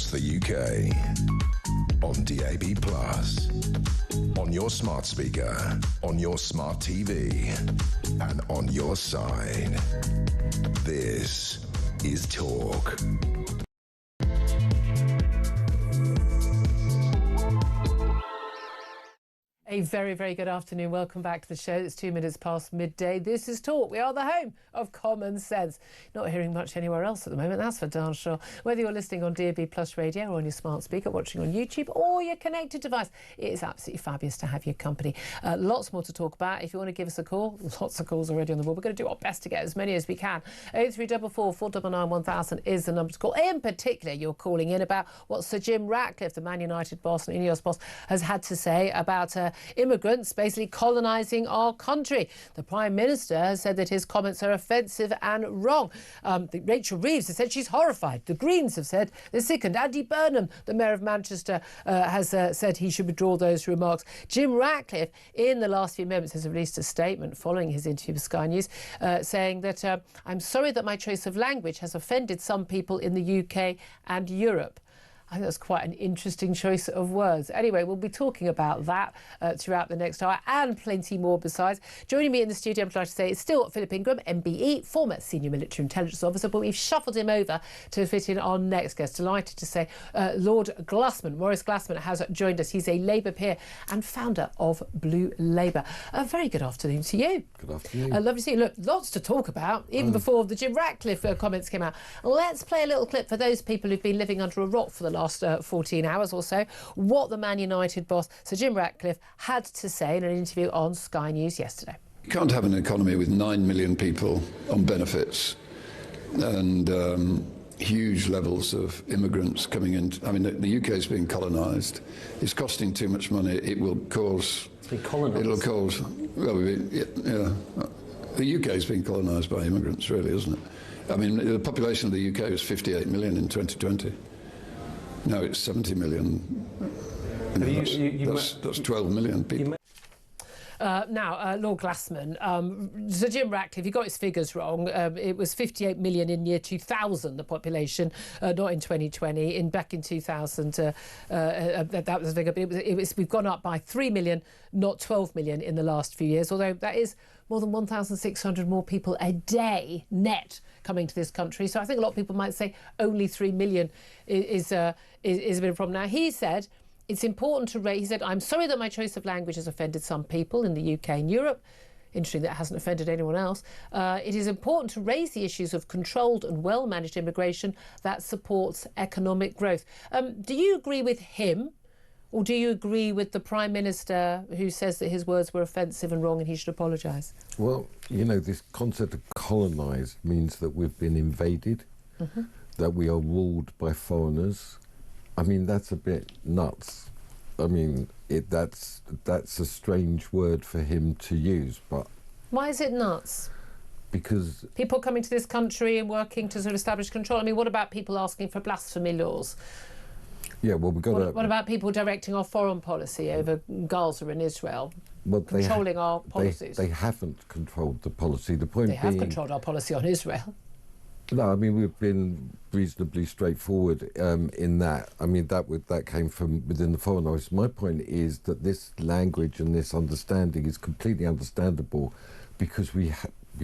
across the UK. On DAB+, on your smart speaker, on your smart TV, and on your side. This is Talk. A very, very good afternoon. Welcome back to the show. It's 2 minutes past midday. This is Talk. We are the home of common sense. Not hearing much anywhere else at the moment, that's for darn sure. Whether you're listening on DAB+ radio or on your smart speaker, watching on YouTube or your connected device, it is absolutely fabulous to have your company. Lots more to talk about. If you want to give us a call, lots of calls already on the board. We're going to do our best to get as many as we can. 0344 499 1000 is the number to call. In particular, you're calling in about what Sir Jim Ratcliffe, the Man United boss and Ineos boss, has had to say about immigrants basically colonising our country. The Prime Minister has said that his comments are offensive and wrong. Rachel Reeves has said she's horrified. The Greens have said they're sickened. Andy Burnham, the Mayor of Manchester, has said he should withdraw those remarks. Jim Ratcliffe, in the last few moments, has released a statement following his interview with Sky News, saying that I'm sorry that my choice of language has offended some people in the UK and Europe. I think that's quite an interesting choice of words. Anyway, we'll be talking about that throughout the next hour and plenty more besides. Joining me in the studio, I'm glad to say, is still Philip Ingram, MBE, former Senior Military Intelligence Officer, but we've shuffled him over to fit in our next guest. Delighted to say Lord Glassman, Maurice Glassman, has joined us. He's a Labour peer and founder of Blue Labour. A very good afternoon to you. Good afternoon. Lovely to see you. Look, lots to talk about, even before the Jim Ratcliffe comments came out. Let's play a little clip for those people who've been living under a rock for the last 14 hours or so, what the Man United boss, Sir Jim Ratcliffe, had to say in an interview on Sky News yesterday. You can't have an economy with 9 million people on benefits and huge levels of immigrants coming in. I mean, the UK is being colonised. It's costing too much money. It will cause... It'll cause... Well, yeah. The UK is being colonised by immigrants, really, isn't it? I mean, the population of the UK was 58 million in 2020. No, it's 70 million. That's 12 million people. Now, Lord Glassman, Sir Jim Ratcliffe, he got his figures wrong. It was 58 million in year 2000, the population, not in 2020. Back in 2000, that was the figure. But we've gone up by 3 million, not 12 million in the last few years, although that is more than 1,600 more people a day net coming to this country. So I think a lot of people might say only 3 million is a bit of a problem. Now, he said it's important to raise... He said, I'm sorry that my choice of language has offended some people in the UK and Europe. Interesting that it hasn't offended anyone else. It is important to raise the issues of controlled and well-managed immigration that supports economic growth. Do you agree with him? Or do you agree with the Prime Minister who says that his words were offensive and wrong and he should apologise? Well, you know, this concept of colonised means that we've been invaded, that we are ruled by foreigners. I mean, that's a bit nuts. I mean, that's a strange word for him to use, but... Why is it nuts? Because... People coming to this country and working to sort of establish control. I mean, what about people asking for blasphemy laws? Yeah, well, we've got to... What about people directing our foreign policy over Gaza and Israel? Well, controlling our policies? They haven't controlled the policy. The point being... They have controlled our policy on Israel. No, I mean, we've been reasonably straightforward in that. I mean, that came from within the Foreign Office. My point is that this language and this understanding is completely understandable because we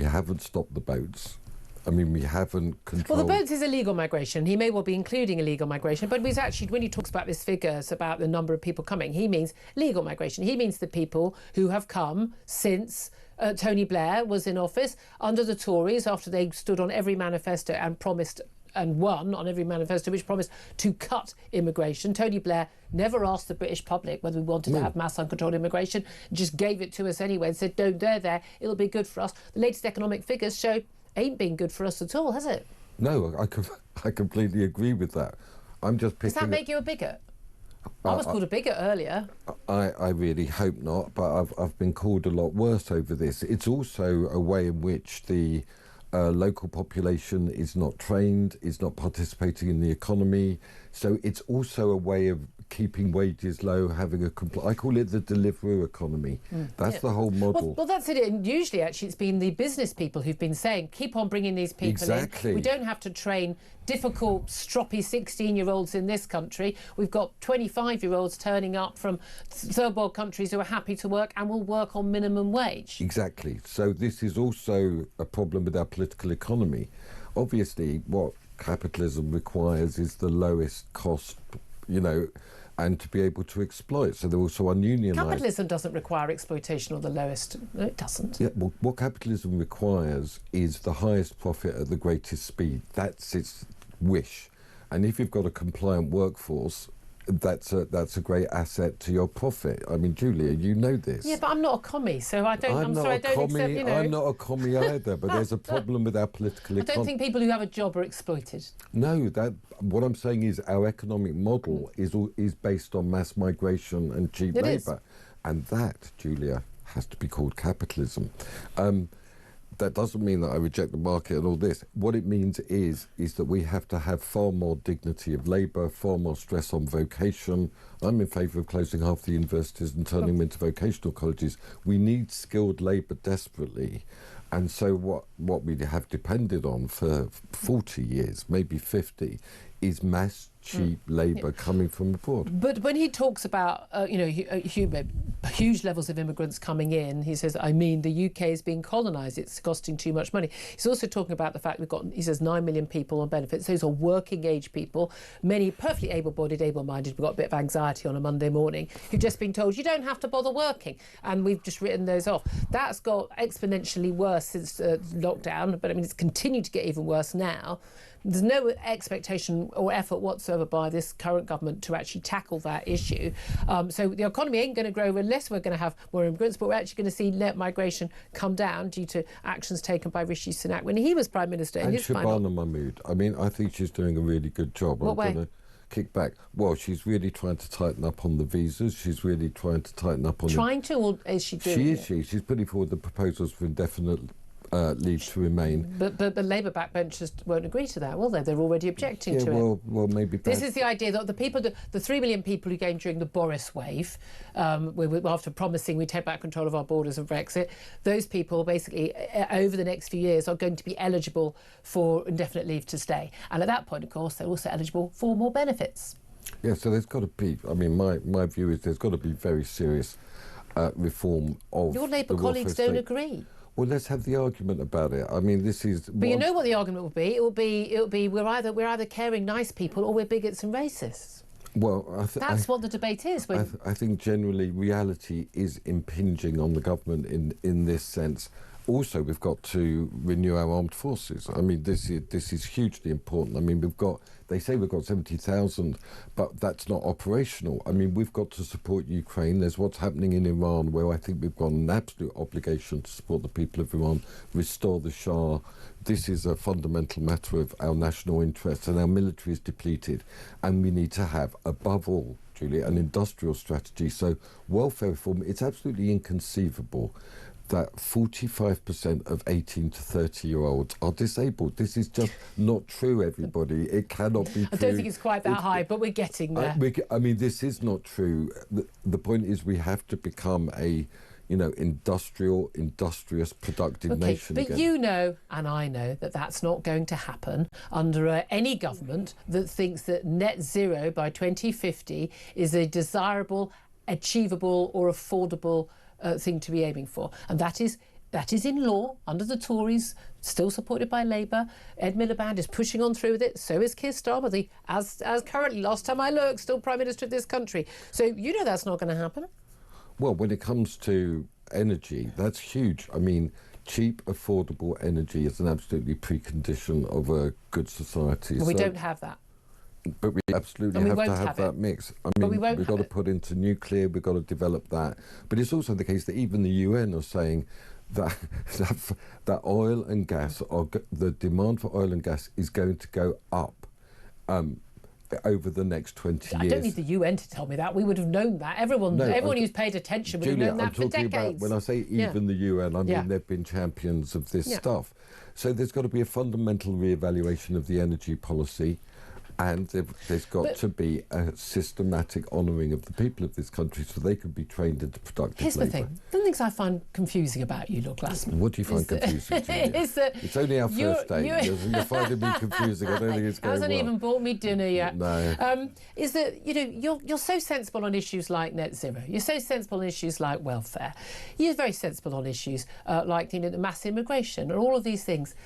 haven't stopped the boats. I mean, we haven't controlled... Well, the boats is illegal migration. He may well be including illegal migration, but he's actually, when he talks about these figures about the number of people coming, he means legal migration. He means the people who have come since Tony Blair was in office under the Tories after they stood on every manifesto and promised and won on every manifesto which promised to cut immigration. Tony Blair never asked the British public whether we wanted to have mass uncontrolled immigration, just gave it to us anyway and said, don't dare there, it'll be good for us. The latest economic figures show ain't been good for us at all, has it? No, I completely agree with that. I'm just picking... Does that make you a bigot? I was called a bigot earlier. I really hope not, but I've been called a lot worse over this. It's also a way in which the local population is not trained, is not participating in the economy. So it's also a way of keeping wages low, having I call it the Deliveroo economy. That's the whole model. Well, that's it. And usually, actually, it's been the business people who've been saying, keep on bringing these people in. We don't have to train difficult, stroppy 16-year-olds in this country. We've got 25-year-olds turning up from third world countries who are happy to work and will work on minimum wage. Exactly. So this is also a problem with our political economy. Obviously, what capitalism requires is the lowest cost, and to be able to exploit. So they're also ununionised. Capitalism doesn't require exploitation or the lowest. No, it doesn't. Yeah, well, what capitalism requires is the highest profit at the greatest speed. That's its wish. And if you've got a compliant workforce, that's a great asset to your profit. I mean, Julia, you know this. Yeah, but I'm not a commie, so I don't. I'm sorry, I don't accept. I'm not a commie either, but there's a problem with our political economy. I don't think people who have a job are exploited. No, what I'm saying is our economic model is based on mass migration and cheap labour, and that, Julia, has to be called capitalism. That doesn't mean that I reject the market and all this. What it means is that we have to have far more dignity of labour, far more stress on vocation. I'm in favour of closing half the universities and turning them into vocational colleges. We need skilled labour desperately. And so what we have depended on for 40 years, maybe 50, is mass cheap labour coming from abroad. But when he talks about huge levels of immigrants coming in, he says, I mean, the UK is being colonised, it's costing too much money. He's also talking about the fact he says 9 million people on benefits. Those are working age people, many perfectly able-bodied, able-minded. We've got a bit of anxiety on a Monday morning who've just been told you don't have to bother working, and we've just written those off. That's got exponentially worse since lockdown, but I mean it's continued to get even worse now. There's no expectation or effort whatsoever by this current government to actually tackle that issue. So the economy ain't going to grow unless we're going to have more immigrants, but we're actually going to see net migration come down due to actions taken by Rishi Sunak when he was Prime Minister. And Shabana Mahmood. I mean, I think she's doing a really good job. What way? I'm going to kick back. Well, she's really trying to tighten up on the visas. She's really trying to tighten up on... Or is she doing it? She's putting forward the proposals for indefinite leave to remain. But the Labour backbenchers won't agree to that, will they? They're already objecting to it. Well, maybe... This is the idea that the 3 million people who came during the Boris wave, after promising we'd take back control of our borders and Brexit, those people basically, over the next few years, are going to be eligible for indefinite leave to stay. And at that point, of course, they're also eligible for more benefits. Yeah, so there's got to be... I mean, my view is there's got to be very serious reform of... Your Labour colleagues don't agree. Well, let's have the argument about it. I mean, this is... But you know what the argument will be? It will be we're either caring, nice people, or we're bigots and racists. Well, that's what the debate is. I think generally reality is impinging on the government in this sense. Also, we've got to renew our armed forces. I mean, this is hugely important. I mean, they say we've got 70,000, but that's not operational. I mean, we've got to support Ukraine. There's what's happening in Iran, where I think we've got an absolute obligation to support the people of Iran, restore the Shah. This is a fundamental matter of our national interests, and our military is depleted. And we need to have, above all, Julia, an industrial strategy. So welfare reform, it's absolutely inconceivable that 45% of 18 to 30-year-olds are disabled. This is just not true, everybody. It cannot be true. I don't think it's quite that high, but we're getting there. I mean, this is not true. The point is we have to become a, industrious, productive nation but again. You know, and I know, that that's not going to happen under any government that thinks that net zero by 2050 is a desirable, achievable or affordable thing to be aiming for, and that is in law under the Tories, still supported by Labour. Ed Miliband is pushing on through with it. So is Keir Starmer, as currently, last time I looked, still Prime Minister of this country. So you know that's not going to happen. Well, when it comes to energy, that's huge. I mean, cheap, affordable energy is an absolutely precondition of a good society. Well, we don't have that. But we absolutely have to have that mix. I mean, we've got to put into nuclear, we've got to develop that. But it's also the case that even the UN are saying that oil and gas, the demand for oil and gas is going to go up over the next 20 years. I don't need the UN to tell me that. We would have known that. Everyone who's paid attention would have known that for decades. About, when I say even the UN, I mean they've been champions of this stuff. So there's got to be a fundamental re-evaluation of the energy policy. And there's got to be a systematic honouring of the people of this country so they can be trained into productive Here's labour. the thing. One of the things I find confusing about you, Lord Glassman... What do you find confusing, Julia? It's only our first date. You're finding me confusing. I don't think it's going well. Hasn't even bought me dinner yet. No. Is that, you're so sensible on issues like net zero. You're so sensible on issues like welfare. You're very sensible on issues like the mass immigration and all of these things.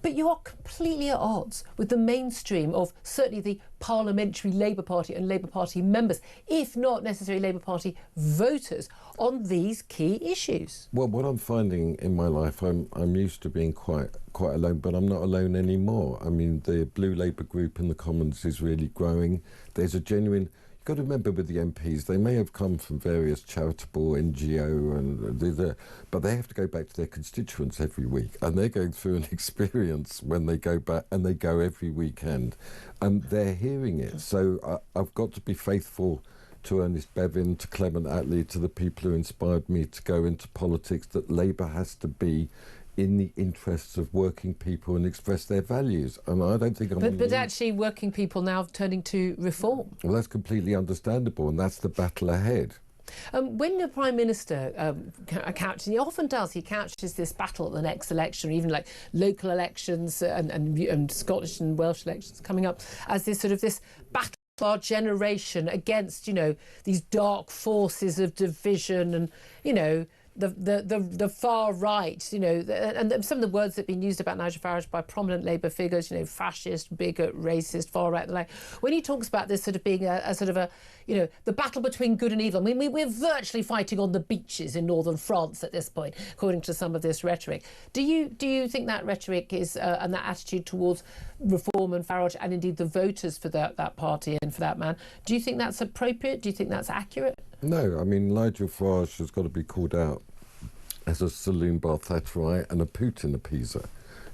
But you are completely at odds with the mainstream of certainly the parliamentary Labour Party and Labour Party members, if not necessarily Labour Party voters, on these key issues. Well, what I'm finding in my life, I'm used to being quite alone, but I'm not alone anymore. I mean, the Blue Labour group in the Commons is really growing. There's a genuine... You've got to remember with the MPs, they may have come from various charitable NGO, but they have to go back to their constituents every week, and they're going through an experience when they go back, and they go every weekend, and they're hearing it. So I've got to be faithful to Ernest Bevin, to Clement Attlee, to the people who inspired me to go into politics, that Labour has to be in the interests of working people and express their values. And I don't think But actually working people now turning to reform. Well, that's completely understandable, and that's the battle ahead. When the Prime Minister couches, he often does, he couches this battle at the next election, or even like local elections and Scottish and Welsh elections coming up, as this sort of this battle of our generation against, these dark forces of division and, the far right, and some of the words that have been used about Nigel Farage by prominent Labour figures, fascist, bigot, racist, far right. When he talks about this sort of being a sort of a, the battle between good and evil. I mean, we're virtually fighting on the beaches in northern France at this point, according to some of this rhetoric. Do you think that rhetoric is and that attitude towards reform and Farage and indeed the voters for that party and for that man, do you think that's appropriate? Do you think that's accurate? No, I mean, Nigel Farage has got to be called out as a saloon bar Thatcherite and a Putin appeaser.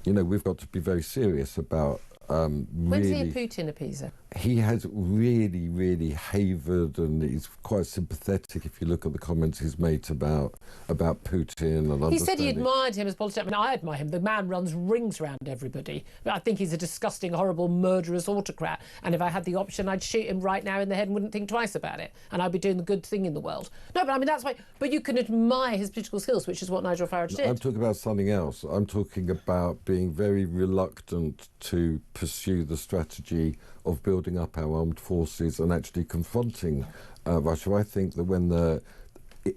We've got to be very serious about When's he a Putin appeaser? He has really, really havered, and he's quite sympathetic if you look at the comments he's made about Putin. And he said he admired him as a politician. I mean, I admire him. The man runs rings around everybody. But I think he's a disgusting, horrible, murderous autocrat. And if I had the option, I'd shoot him right now in the head and wouldn't think twice about it. And I'd be doing the good thing in the world. No, but I mean, that's why. But you can admire his political skills, which is what Nigel Farage did. I'm talking about something else. I'm talking about being very reluctant to pursue the strategy of building up our armed forces and actually confronting Russia. I think that when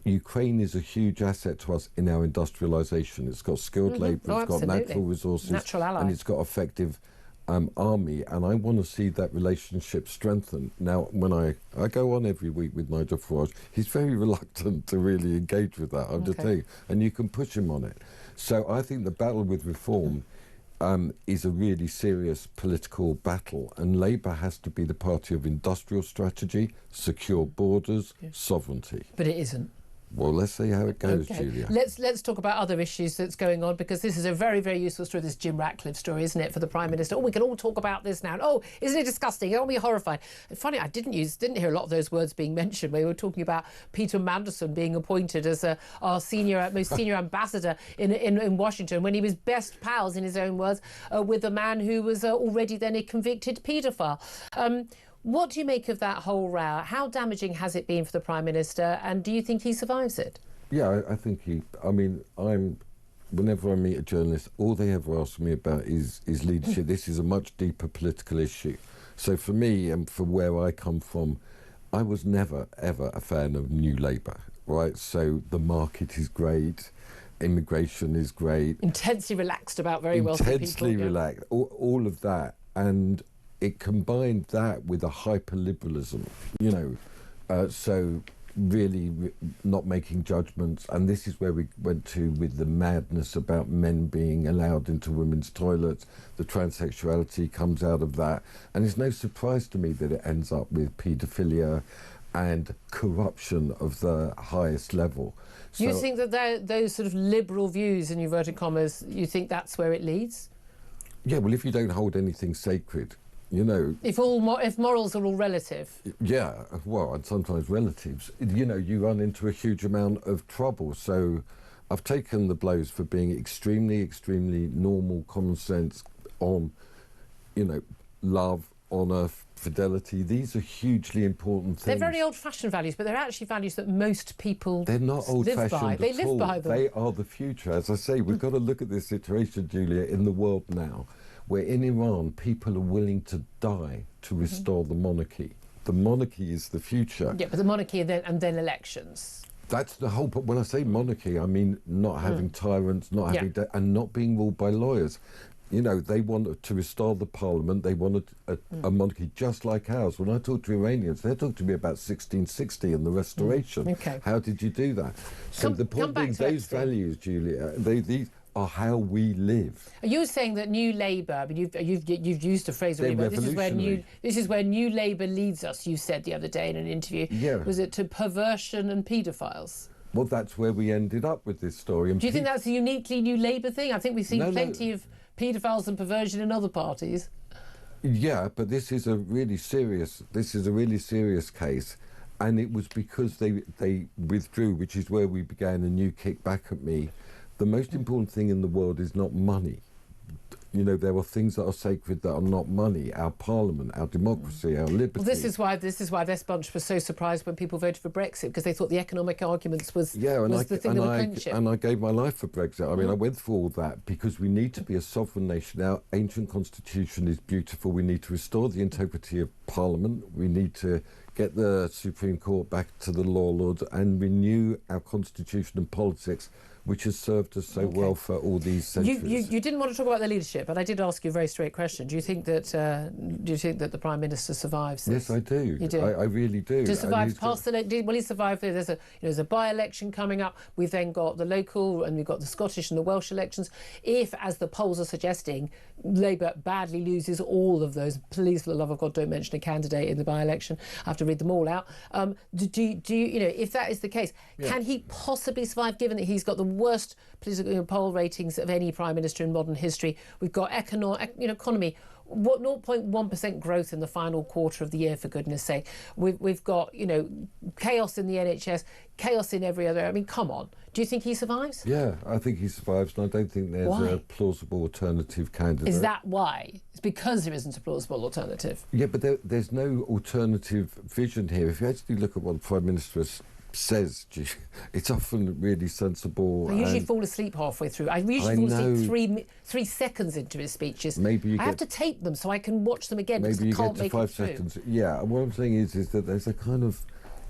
Ukraine is a huge asset to us in our industrialisation. It's got skilled labour, it's got natural resources, and it's got effective army. And I want to see that relationship strengthen. Now, when I go on every week with Nigel Farage, he's very reluctant to really engage with that, I'm just telling you, and you can push him on it. So I think the battle with reform is a really serious political battle, and Labour has to be the party of industrial strategy, secure borders, sovereignty. But it isn't. Well, let's see how it goes, Julia. Let's talk about other issues that's going on, because this is a very, very useful story, this Jim Ratcliffe story, isn't it, for the Prime Minister? Oh, we can all talk about this now. Oh, isn't it disgusting? Oh, we're horrified. Funny, I didn't hear a lot of those words being mentioned. We were talking about Peter Mandelson being appointed as our most senior ambassador in Washington, when he was best pals, in his own words, with a man who was already then a convicted paedophile. What do you make of that whole row? How damaging has it been for the Prime Minister, and do you think he survives it? Yeah, I think whenever I meet a journalist, all they ever ask me about is leadership. This is a much deeper political issue. So for me, and for where I come from, I was never, ever a fan of New Labour, right? So the market is great, immigration is great. Intensely relaxed about very wealthy people. Intensely relaxed, all of that. And it combined that with a hyper-liberalism, so really not making judgments. And this is where we went to with the madness about men being allowed into women's toilets. The transsexuality comes out of that. And it's no surprise to me that it ends up with paedophilia and corruption of the highest level. So, you think that those sort of liberal views, in inverted commas, you think that's where it leads? Yeah, well, if you don't hold anything sacred, if morals are all relative. Yeah, well, and sometimes relatives, you run into a huge amount of trouble. So I've taken the blows for being extremely, extremely normal, common sense on, love, honour, fidelity. These are hugely important things. They're very old-fashioned values, but they're actually values that most people They're not old-fashioned at all. They live by them. They are the future. As I say, we've got to look at this situation, Julia, in the world now, where in Iran, people are willing to die to restore the monarchy. The monarchy is the future. Yeah, but the monarchy and then elections. That's the whole point. When I say monarchy, I mean not having tyrants, not having and not being ruled by lawyers. You know, they wanted to restore the parliament. They wanted a monarchy just like ours. When I talk to Iranians, they talk to me about 1660 and the restoration. Okay. How did you do that? So the point being, those values, Julia, these are how we live. You were saying that New Labour, I mean, you've used a phrase already, but this is where New Labour leads us, you said the other day in an interview. Yeah. Was it to perversion and paedophiles? Well, that's where we ended up with this story. And do you think that's a uniquely New Labour thing? I think we've seen plenty of paedophiles and perversion in other parties. Yeah, but this is a really serious case, and it was because they withdrew, which is where we began a new kick back at me. The most important thing in the world is not money. You know, there are things that are sacred that are not money. Our parliament, our democracy, our liberty. Well, this is why this bunch was so surprised when people voted for Brexit, because they thought the economic arguments was the thing that would clinch it. And I gave my life for Brexit. I mean, I went through all that because we need to be a sovereign nation. Our ancient constitution is beautiful. We need to restore the integrity of parliament. We need to get the Supreme Court back to the law lords and renew our constitution and politics, which has served us so well for all these centuries. You didn't want to talk about the leadership, but I did ask you a very straight question. Do you think that the Prime Minister survives this? Yes, I do. You do? I really do. To survive past the... Well, he survived. There's a by-election coming up. We've then got the local and we've got the Scottish and the Welsh elections. If, as the polls are suggesting, Labour badly loses all of those, please, for the love of God, don't mention a candidate in the by-election. I have to read them all out. Do you know, if that is the case, can he possibly survive, given that he's got the worst political poll ratings of any Prime Minister in modern history? We've got economy, what 0.1% growth in the final quarter of the year, for goodness sake. We've got, you know, chaos in the NHS, chaos in every other... I mean, come on. Do you think he survives? Yeah, I think he survives, and I don't think there's a plausible alternative candidate. Is that why? It's because there isn't a plausible alternative. Yeah, but there's no alternative vision here. If you actually look at what the Prime Minister says, it's often really sensible. I usually fall asleep halfway through. I usually fall asleep 3 seconds into his speeches. Maybe I have to tape them so I can watch them again. Maybe you can't get to make 5 seconds. Yeah, what I'm saying is that there's a kind of...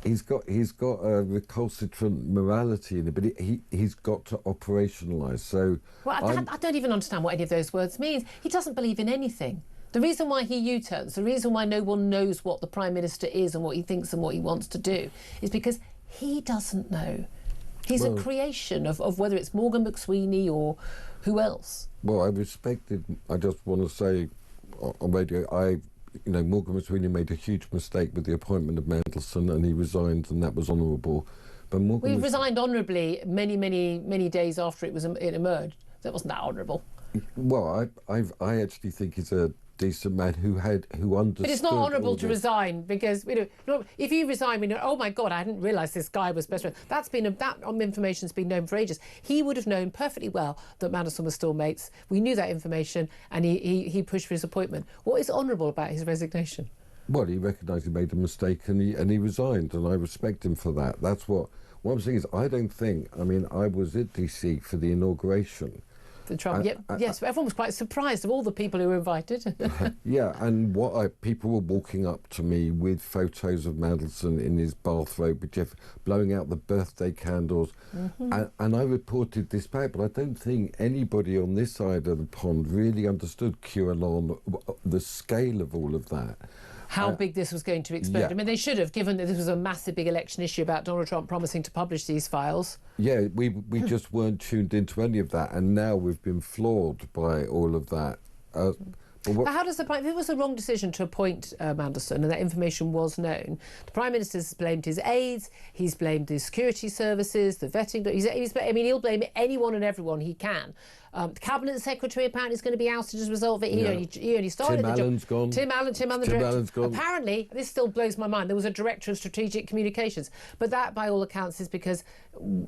He's got a recalcitrant morality in it, but he's got to operationalise. So, well, I don't even understand what any of those words mean. He doesn't believe in anything. The reason why he U-turns, the reason why no one knows what the Prime Minister is and what he thinks and what he wants to do, is because he doesn't know. He's a creation of whether it's Morgan McSweeney or who else. Well, I just want to say on radio, Morgan McSweeney made a huge mistake with the appointment of Mandelson, and he resigned, and that was honourable. But He resigned honourably many days after it emerged. That wasn't that honourable. Well, I actually think he's a decent man who understood. But it's not honourable to resign, because if you resign, oh my God, I didn't realise this guy was best friend. That information's been known for ages. He would have known perfectly well that Mandelson was still mates. We knew that information, and he pushed for his appointment. What is honourable about his resignation? Well, he recognised he made a mistake, and he resigned, and I respect him for that. That's what I'm saying is, I don't think. I mean, I was at DC for the inauguration. Trump. Yes, everyone was quite surprised of all the people who were invited. Yeah, and people were walking up to me with photos of Mandelson in his bathrobe with Jeff blowing out the birthday candles, and I reported this back, but I don't think anybody on this side of the pond really understood QAnon, the scale of all of that. How big this was going to explode. Yeah. I mean, they should have, given that this was a massive big election issue about Donald Trump promising to publish these files. Yeah, we just weren't tuned into any of that, and now we've been floored by all of that. But how does if it was the wrong decision to appoint Mandelson and that information was known, the Prime Minister's blamed his aides, he's blamed his security services, the vetting. He'll blame anyone and everyone he can. The Cabinet Secretary apparently is going to be ousted as a result of it. He only started Tim the Allen's job. gone. Tim Allen, the Tim director. Allen's gone. Apparently, this still blows my mind. There was a director of strategic communications, but that, by all accounts, is because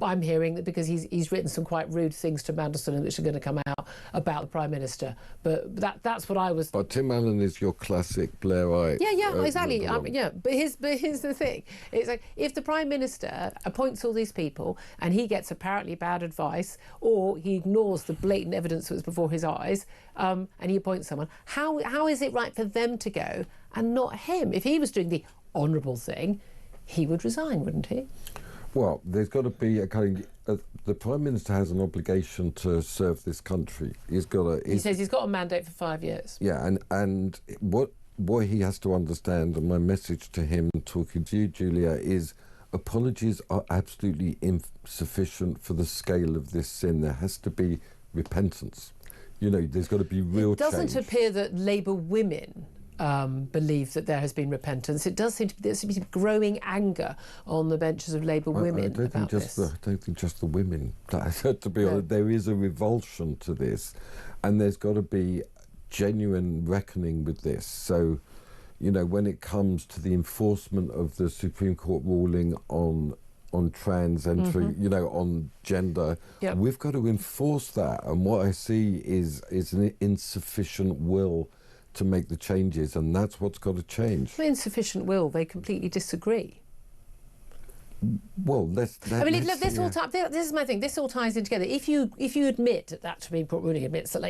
I'm hearing that because he's written some quite rude things to Mandelson, which are going to come out about the Prime Minister. But that's what I was. But Tim Allen is your classic Blairite. Yeah, exactly. But here's the thing. It's like if the Prime Minister appoints all these people and he gets apparently bad advice, or he ignores the blatant evidence that was before his eyes, and he appoints someone, how is it right for them to go and not him? If he was doing the honourable thing, he would resign, wouldn't he? Well, there's got to be a kind of... the Prime Minister has an obligation to serve this country. He says he's got a mandate for 5 years. Yeah, and what he has to understand, and my message to him, talking to you, Julia, is apologies are absolutely insufficient for the scale of this sin. There has to be repentance. There's got to be real change. It doesn't appear that Labour women believe that there has been repentance. It does seem to be there's growing anger on the benches of Labour women about this. I don't think just the women. To be honest, there is a revulsion to this, and there's got to be genuine reckoning with this. So, when it comes to the enforcement of the Supreme Court ruling on trans entry, on gender, we've got to enforce that. And what I see is an insufficient will to make the changes, and that's what's got to change. Insufficient will. They completely disagree. Well, this is my thing. This all ties in together. If you admit that Supreme Court ruling admits that,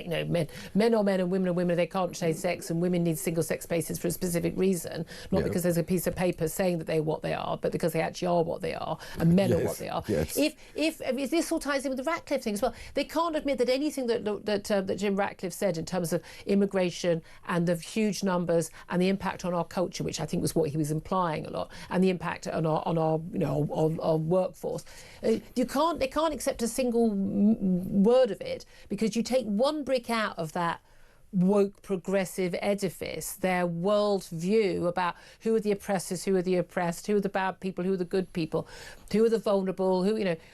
men are men and women are women, they can't change sex, and women need single-sex spaces for a specific reason, not because there's a piece of paper saying that they're what they are, but because they actually are what they are, and men are what they are. Yes. If this all ties in with the Ratcliffe thing as well, they can't admit that anything that Jim Ratcliffe said in terms of immigration and the huge numbers and the impact on our culture, which I think was what he was implying a lot, and the impact on our workforce. They can't accept a single word of it, because you take one brick out of that woke progressive edifice, their world view about who are the oppressors, who are the oppressed, who are the bad people, who are the good people, who are the vulnerable,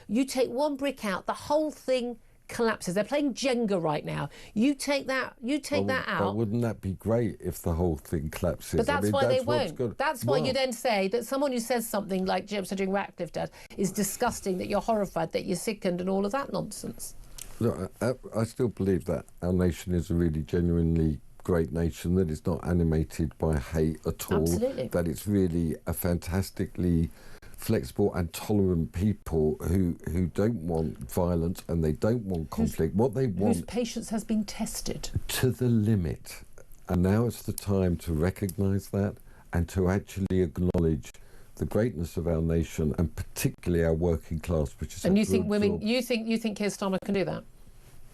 you take one brick out, the whole thing collapses. They're playing Jenga right now. You take that out. But wouldn't that be great if the whole thing collapses? But that's why they won't. That's why you then say that someone who says something like Jim Ratcliffe does is disgusting, that you're horrified, that you're sickened, and all of that nonsense. Look, I still believe that our nation is a really genuinely great nation, that it's not animated by hate at all. Absolutely. That it's really a fantastically flexible and tolerant people who don't want violence and they don't want conflict. What they want... Whose patience has been tested. To the limit. And now it's the time to recognise that and to actually acknowledge the greatness of our nation, and particularly our working class, which is... And you think women... You think Keir Starmer can do that?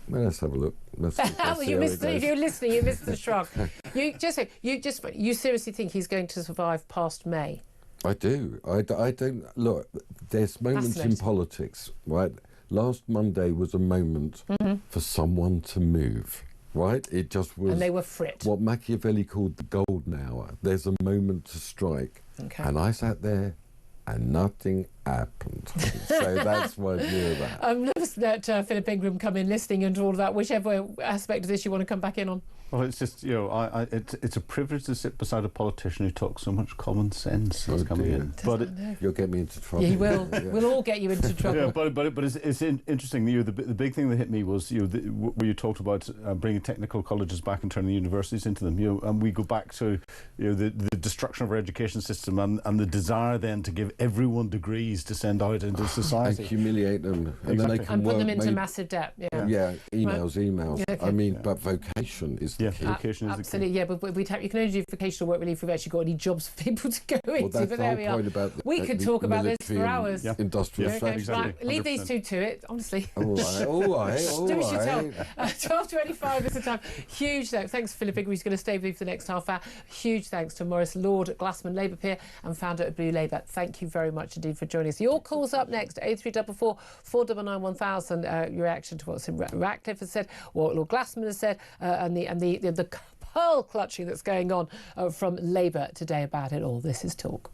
Well, let's have a look. If you're listening, you missed the shrug. You seriously think he's going to survive past May? I do. I don't... Look, there's moments in politics, right? Last Monday was a moment for someone to move, right? It just was... And they were frit. What Machiavelli called the golden hour. There's a moment to strike. Okay. And I sat there and nothing happened. So that's my view of that. I'm nervous that Philip Ingram come in listening and all of that, whichever aspect of this you want to come back in on. Well, it's just, it's a privilege to sit beside a politician who talks so much common sense. Coming in. But you'll get me into trouble. Yeah, he will. Yeah. We'll all get you into trouble. Yeah, but it's interesting. The big thing that hit me was where you talked about bringing technical colleges back and turning universities into them. And we go back to the destruction of our education system and the desire then to give everyone degrees to send out into society and humiliate them, and then they can put them into massive debt. Yeah, emails. Yeah, okay. I mean, but vocation is the key. Vocation is absolutely, the key. But you can only do vocational work really if we've actually got any jobs for people to go into. That's but there we are. We could talk about this for hours. Industrial okay, exactly. Right, leave these two to it, honestly. All right. Do as you tell. 12:25 is the time. Huge thanks to Philip Ingram, who's going to stay with you for the next half hour. Huge thanks to Maurice Lord, Glassman Labour peer and founder of Blue Labour. Thank you very much indeed for joining us. Your calls up next, 0344 499 1000. Your reaction to what Ratcliffe has said, what Lord Glassman has said, and the pearl clutching that's going on from Labour today about it all. This is Talk.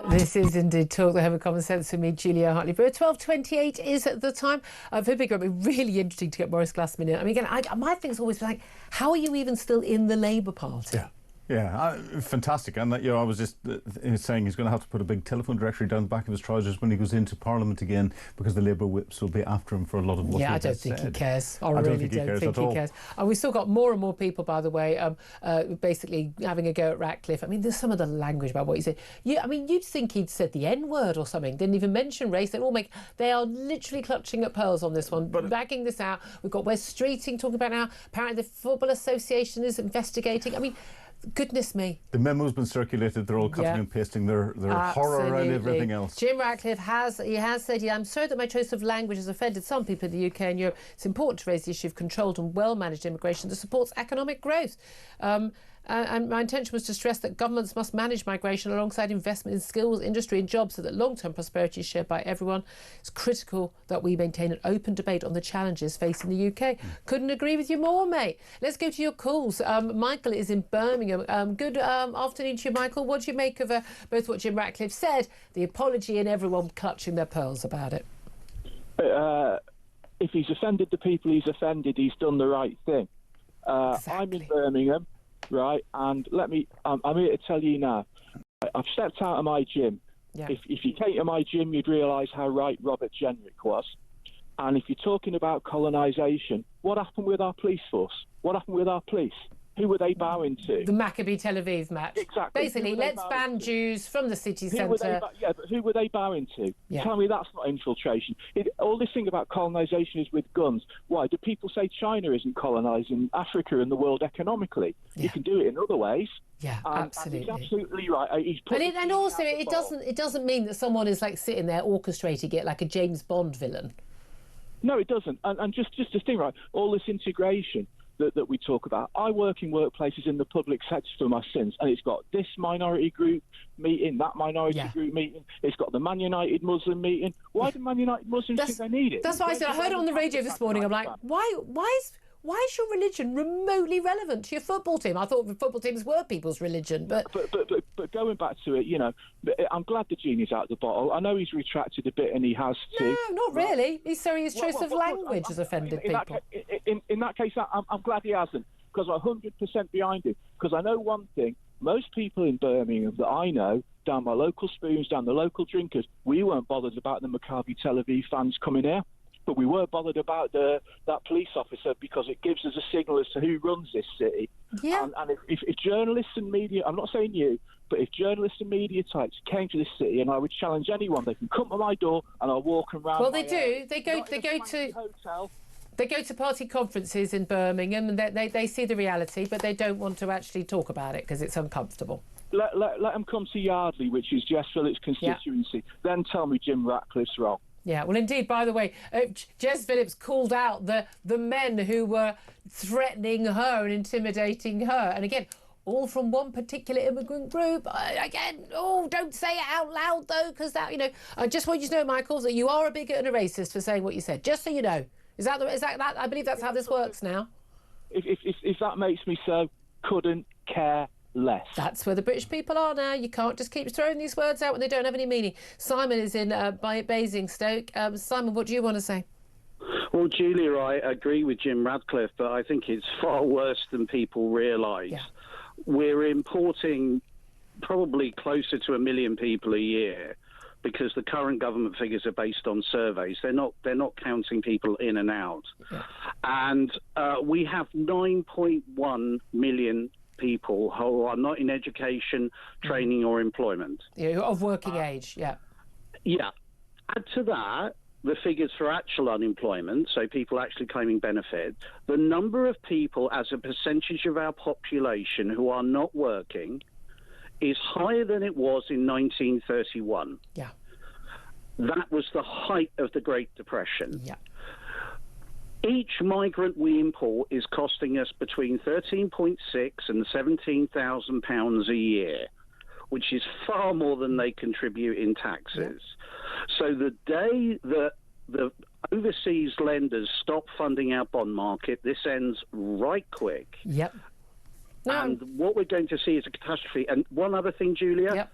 This is indeed Talk, the Home of Common Sense with me, Julia Hartley-Brewer. 12:28 is the time. For Big It'll be really interesting to get Boris Glassman in. I mean, again, my thing's always like, how are you even still in the Labour Party? Yeah, fantastic. And I was just saying he's going to have to put a big telephone directory down the back of his trousers when he goes into Parliament again, because the Labour whips will be after him for a lot of what I don't think he cares. I really don't think he cares. And we've still got more and more people, by the way, basically having a go at Ratcliffe. I mean, there's some of the language about what he said. I mean, you'd think he'd said the N-word or something. Didn't even mention race. They are literally clutching at pearls on this one, bagging this out. We've got Wes Streeting talking about now. Apparently, the Football Association is investigating. I mean, goodness me. The memo's been circulated. They're all cutting and pasting their horror around everything else. Jim Ratcliffe has said, I'm sorry that my choice of language has offended some people in the UK and Europe. It's important to raise the issue of controlled and well-managed immigration that supports economic growth. And my intention was to stress that governments must manage migration alongside investment in skills, industry and jobs so that long-term prosperity is shared by everyone. It's critical that we maintain an open debate on the challenges facing the UK. Couldn't agree with you more, mate. Let's go to your calls. Michael is in Birmingham. Good afternoon to you, Michael. What do you make of both what Jim Ratcliffe said, the apology and everyone clutching their pearls about it? If he's offended the people he's offended, he's done the right thing. Exactly. I'm in Birmingham. Right, and I'm here to tell you now, I've stepped out of my gym. Yeah. If you came to my gym, you'd realise how right Robert Jenrick was. And if you're talking about colonisation, what happened with our police force? What happened with our police? Who were they bowing to? The Maccabi Tel Aviv match. Exactly. Basically, let's ban Jews from the city centre. But who were they bowing to? Yeah. Tell me that's not infiltration. All this thing about colonisation is with guns. Why? Do people say China isn't colonising Africa and the world economically? Yeah. You can do it in other ways. Yeah, absolutely. And he's absolutely right. And also, it doesn't mean that someone is like sitting there orchestrating it like a James Bond villain. No, it doesn't. And just the thing, right? All this integration that we talk about. I work in workplaces in the public sector for my sins, and it's got this minority group meeting, that minority group meeting. It's got the Man United Muslim meeting. Why do Man United Muslims think they need it? That's why I said, I heard it on the radio this morning. I'm like, why is your religion remotely relevant to your football team? I thought the football teams were people's religion, but going back to it, I'm glad the genie's out of the bottle. I know he's retracted a bit, and he has to. No, not really. He's sorry his choice of language has offended people. In that case, I'm glad he hasn't, because I'm 100% behind him. Because I know one thing: most people in Birmingham that I know, down my local spoons, down the local drinkers, we weren't bothered about the Maccabi Tel Aviv fans coming here. But we were bothered about that police officer, because it gives us a signal as to who runs this city. Yeah. And if journalists and media, I'm not saying you, but if journalists and media types came to this city, and I would challenge anyone, they can come to my door and I'll walk around. Well, they do. They go to party conferences in Birmingham, and they see the reality, but they don't want to actually talk about it because it's uncomfortable. Let them come to Yardley, which is Jess Phillips' constituency. Then tell me Jim Ratcliffe's wrong. Yeah, well, indeed, by the way, Jess Phillips called out the men who were threatening her and intimidating her. And again, all from one particular immigrant group. Don't say it out loud, though, because that, I just want you to know, Michael, that you are a bigot and a racist for saying what you said, just so you know. Is that I believe that's how this works now. If that makes me so, couldn't care less. That's where the British people are now. You can't just keep throwing these words out when they don't have any meaning. Simon is in Basingstoke. Simon, what do you want to say? Well, Julia, I agree with Jim Ratcliffe, but I think it's far worse than people realise. Yeah. We're importing probably closer to 1 million people a year, because the current government figures are based on surveys. They're not counting people in and out. Yeah. And we have 9.1 million people who are not in education, training or employment. Yeah, of working age, yeah. Yeah. Add to that the figures for actual unemployment, so people actually claiming benefit. The number of people as a percentage of our population who are not working is higher than it was in 1931. Yeah. That was the height of the Great Depression. Yeah. Each migrant we import is costing us between £13.6 and £17,000 a year, which is far more than they contribute in taxes. Yeah. So the day that the overseas lenders stop funding our bond market, this ends right quick. Yep. And what we're going to see is a catastrophe. And one other thing, Julia. Yep.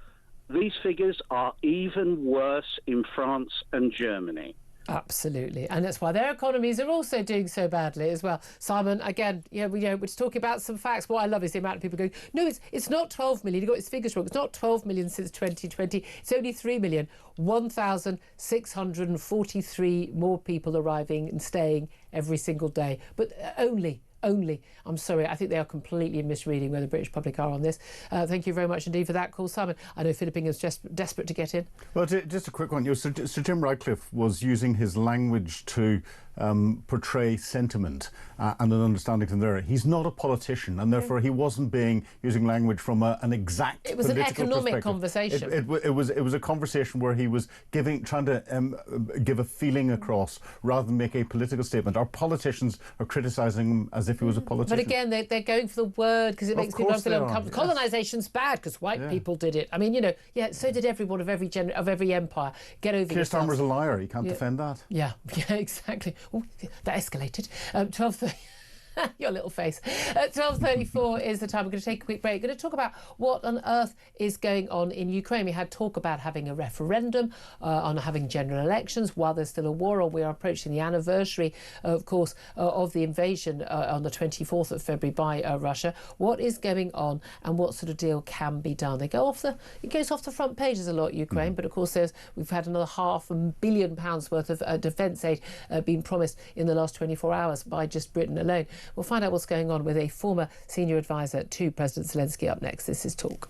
these figures are even worse in France and Germany. Absolutely, and that's why their economies are also doing so badly as well. Simon, again, we're just talking about some facts. What I love is the amount of people going, no, it's not 12 million. You got his figures wrong. It's not 12 million since 2020. It's only 3 million. 1,643 more people arriving and staying every single day, but only. I'm sorry, I think they are completely misreading where the British public are on this. Thank you very much indeed for that call, Simon. I know Philippine is just desperate to get in. Well, just a quick one. Sir Jim Ratcliffe was using his language to portray sentiment and an understanding from there. He's not a politician, and therefore he wasn't using language from an exact. It was an economic conversation. It was a conversation where he was trying to give a feeling across rather than make a political statement. Our politicians are criticising him as if he was a politician. But again, they're going for the word because it makes people feel uncomfortable. Yes. Colonisation's bad because white people did it. I mean, so did everyone of every empire. Get over Keir yourself. Starmer's a liar. He can't defend that. Yeah, exactly. Oh, that escalated. 12:30. Your little face. 12:34 is the time. We're going to take a quick break. We're going to talk about what on earth is going on in Ukraine. We had talk about having a referendum, on having general elections while there's still a war on. We are approaching the anniversary, of course, of the invasion on the 24th of February by Russia. What is going on and what sort of deal can be done? It goes off the front pages a lot, Ukraine, but of course we've had another £500 million worth of defence aid being promised in the last 24 hours by just Britain alone. We'll find out what's going on with a former senior advisor to President Zelensky up next. This is Talk.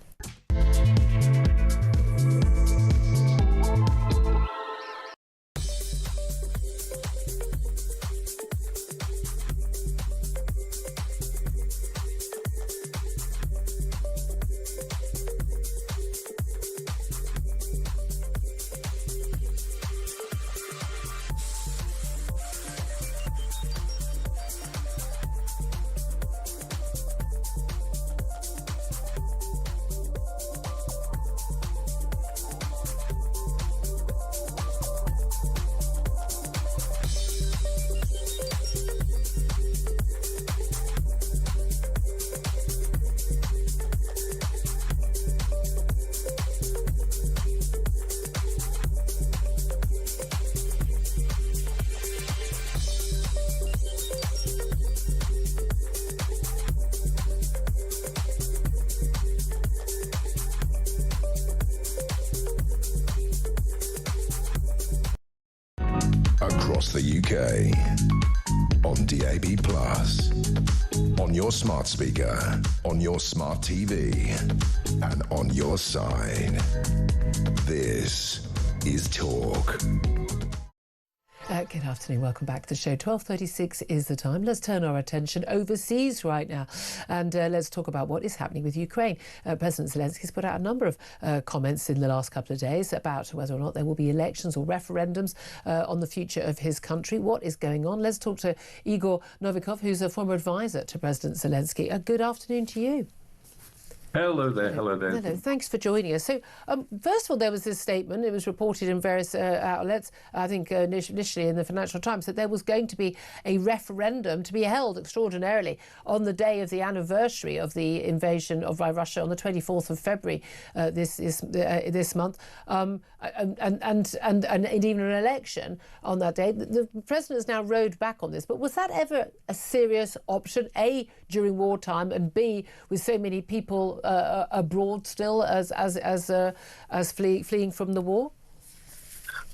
Across the UK, on DAB+, on your smart speaker, on your smart TV, and on your side. This is Talk. Good afternoon, welcome back to the show. 12:36 is the time. Let's turn our attention overseas right now and let's talk about what is happening with Ukraine. President Zelensky's put out a number of comments in the last couple of days about whether or not there will be elections or referendums on the future of his country. What is going on? Let's talk to Igor Novikov, who's a former advisor to President Zelensky. Good afternoon to you. Hello there. Hello there. Hello. Thanks for joining us. So, first of all, there was this statement. It was reported in various outlets, I think initially in the Financial Times, that there was going to be a referendum to be held extraordinarily on the day of the anniversary of the invasion by Russia on the 24th of February this month, and even an election on that day. The president has now rowed back on this. But was that ever a serious option, A, during wartime, and B, with so many people abroad still as fleeing from the war?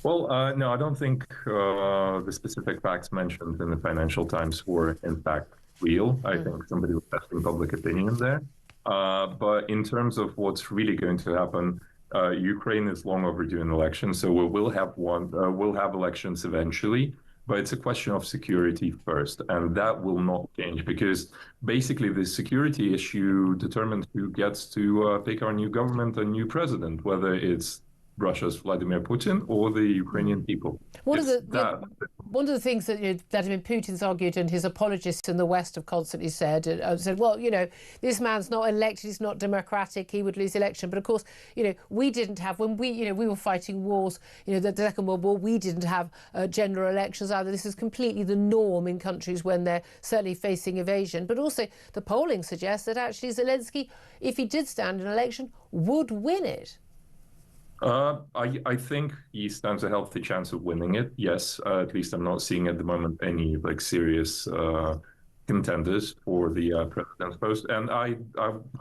Well, no, I don't think the specific facts mentioned in the Financial Times were in fact real. I think somebody was testing public opinion there. But in terms of what's really going to happen, Ukraine is long overdue an election, so we will have we'll have elections eventually. But it's a question of security first, and that will not change because basically the security issue determines who gets to pick our new government and new president, whether it's Russia's Vladimir Putin or the Ukrainian people. One of the things that Vladimir Putin's argued, and his apologists in the West have constantly said, well, this man's not elected, he's not democratic, he would lose the election. But of course, we didn't have, when we were fighting wars, the Second World War, we didn't have general elections either. This is completely the norm in countries when they're certainly facing invasion. But also the polling suggests that actually Zelensky, if he did stand an election, would win it. I think he stands a healthy chance of winning it. Yes, at least I'm not seeing at the moment any serious contenders for the president's post. And I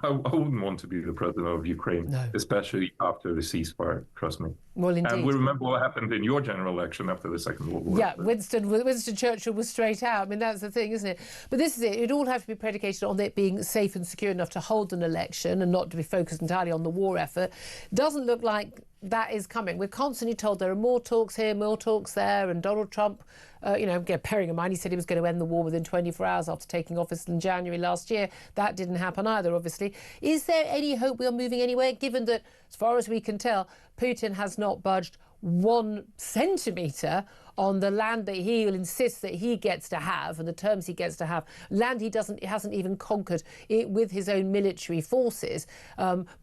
wouldn't want to be the president of Ukraine, especially after the ceasefire. Trust me. Well, indeed. And we remember what happened in your general election after the Second World War. Yeah, Winston Churchill was straight out. I mean, that's the thing, isn't it? But this is it. It'd all have to be predicated on it being safe and secure enough to hold an election and not to be focused entirely on the war effort. Doesn't look like that is coming. We're constantly told there are more talks here, more talks there, and Donald Trump, bearing in mind he said he was going to end the war within 24 hours after taking office in January last year. That didn't happen either, obviously. Is there any hope we are moving anywhere, given that, as far as we can tell, Putin has not budged 1 centimetre on the land that he will insist that he gets to have and the terms he gets to have, land he hasn't even conquered it with his own military forces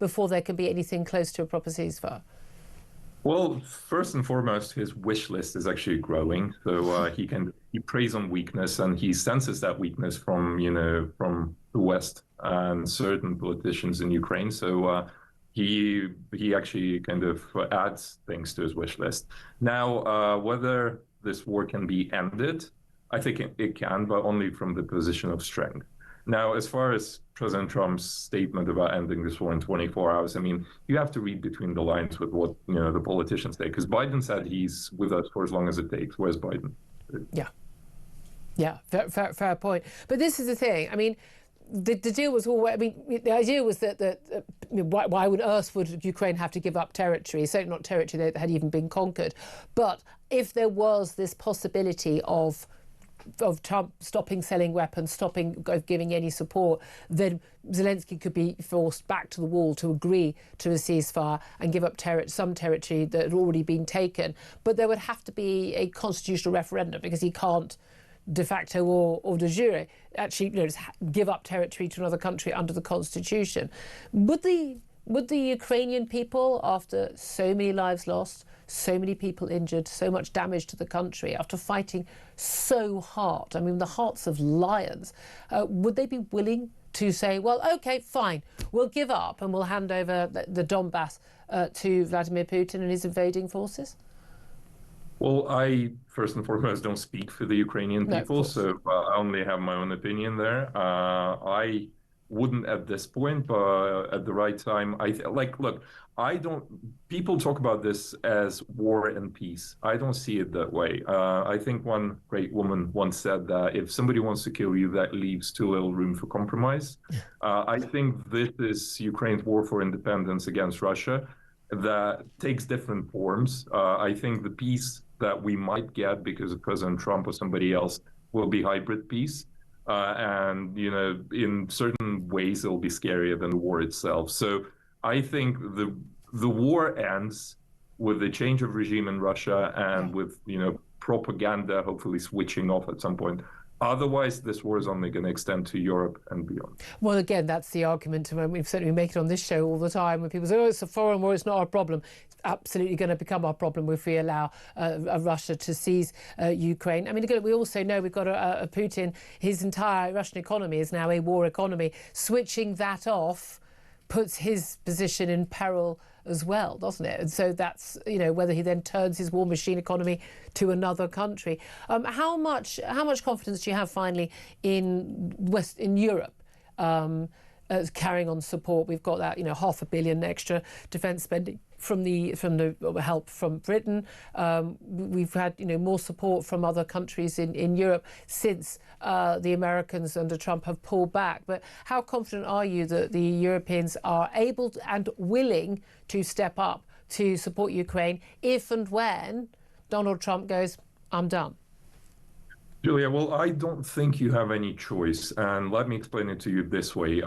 before there can be anything close to a proper ceasefire? Well, first and foremost, his wish list is actually growing. So he preys on weakness, and he senses that weakness from the West and certain politicians in Ukraine. So he actually kind of adds things to his wish list. Now, whether this war can be ended, I think it can, but only from the position of strength. Now, as far as President Trump's statement about ending this war in 24 hours, I mean, you have to read between the lines with what the politicians say, because Biden said he's with us for as long as it takes. Where's Biden? Yeah, fair point. But this is the thing. I mean, the deal was all. I mean, the idea was that why on earth would Ukraine have to give up territory? Certainly not territory that had even been conquered. But if there was this possibility of Trump stopping selling weapons, stopping giving any support, then Zelensky could be forced back to the wall to agree to a ceasefire and give up some territory that had already been taken. But there would have to be a constitutional referendum, because he can't de facto or de jure actually give up territory to another country under the constitution. Would the Ukrainian people, after so many lives lost, so many people injured, so much damage to the country, after fighting so hard, I mean, the hearts of lions, would they be willing to say, well, OK, fine, we'll give up and we'll hand over the Donbass to Vladimir Putin and his invading forces? Well, I, first and foremost, don't speak for the Ukrainian people, so I only have my own opinion there. I wouldn't at this point, but at the right time, people talk about this as war and peace. I don't see it that way. I think one great woman once said that if somebody wants to kill you, that leaves too little room for compromise. I think this is Ukraine's war for independence against Russia that takes different forms. I think the peace that we might get because of President Trump or somebody else will be hybrid peace. And, in certain ways, it'll be scarier than the war itself. So I think the war ends with the change of regime in Russia and with, propaganda hopefully switching off at some point. Otherwise, this war is only going to extend to Europe and beyond. Well, again, that's the argument. We've certainly make it on this show all the time when people say, oh, it's a foreign war, it's not our problem. It's absolutely going to become our problem if we allow Russia to seize Ukraine. I mean, again, we also know we've got a Putin, his entire Russian economy is now a war economy. Switching that off puts his position in peril as well, doesn't it? And so that's, whether he then turns his war machine economy to another country. How much confidence do you have finally in Europe carrying on support? We've got that, £500 million extra defence spending from the help from Britain. We've had more support from other countries in Europe since the Americans under Trump have pulled back. But how confident are you that the Europeans are able and willing to step up to support Ukraine if and when Donald Trump goes, I'm done? Julia, well, I don't think you have any choice. And let me explain it to you this way.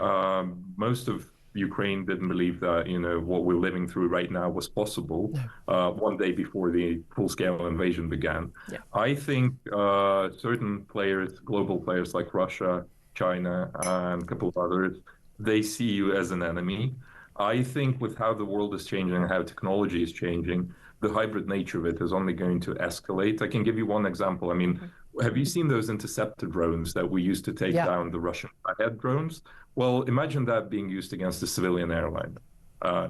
Most of Ukraine didn't believe that, what we're living through right now was possible one day before the full-scale invasion began. Yeah. I think certain players, global players like Russia, China, and a couple of others, they see you as an enemy. I think with how the world is changing and how technology is changing, the hybrid nature of it is only going to escalate. I can give you one example. I mean, have you seen those interceptor drones that we used to take down the Russian Shahed drones? Well, imagine that being used against a civilian airline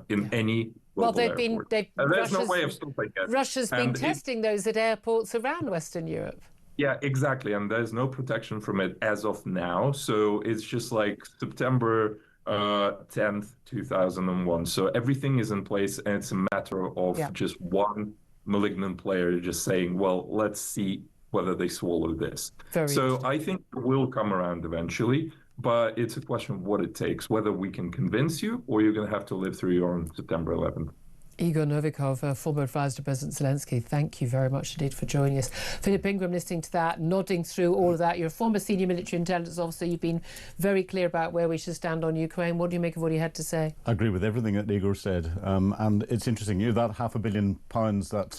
in any local Well, airports. There's no way of stopping it. Russia's been testing those at airports around Western Europe. Yeah, exactly. And there's no protection from it as of now. So it's just like September 10th, 2001. So everything is in place, and it's a matter of just one malignant player just saying, well, let's see whether they swallow this. So I think it will come around eventually, but it's a question of what it takes, whether we can convince you or you're going to have to live through your own September 11th. Igor Novikov, former advisor to President Zelensky, thank you very much indeed for joining us. Philip Ingram, listening to that, nodding through all of that. You're a former senior military intelligence officer. You've been very clear about where we should stand on Ukraine. What do you make of what he had to say? I agree with everything that Igor said. And it's interesting, that £500 million that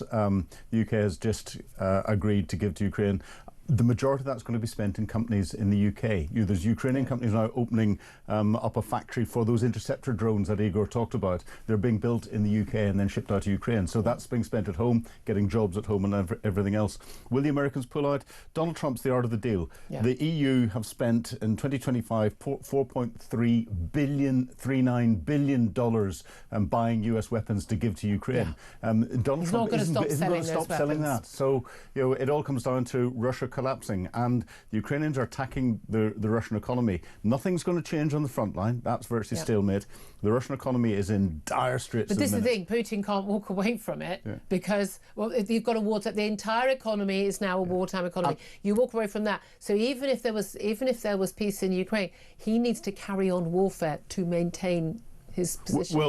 the UK has just agreed to give to Ukraine, the majority of that's going to be spent in companies in the UK. There's Ukrainian companies now opening up a factory for those interceptor drones that Igor talked about. They're being built in the UK and then shipped out to Ukraine. So that's being spent at home, getting jobs at home and everything else. Will the Americans pull out? Donald Trump's the art of the deal. Yeah. The EU have spent in 2025 $4.39 billion buying US weapons to give to Ukraine. Donald Trump isn't going to stop selling that. So it all comes down to Russia collapsing, and the Ukrainians are attacking the Russian economy. Nothing's going to change on the front line. That's virtually stalemate. The Russian economy is in dire straits. But this is the thing, Putin can't walk away from it because, well, you've got a war. The entire economy is now a wartime economy. You walk away from that. So even if there was peace in Ukraine, he needs to carry on warfare to maintain his position.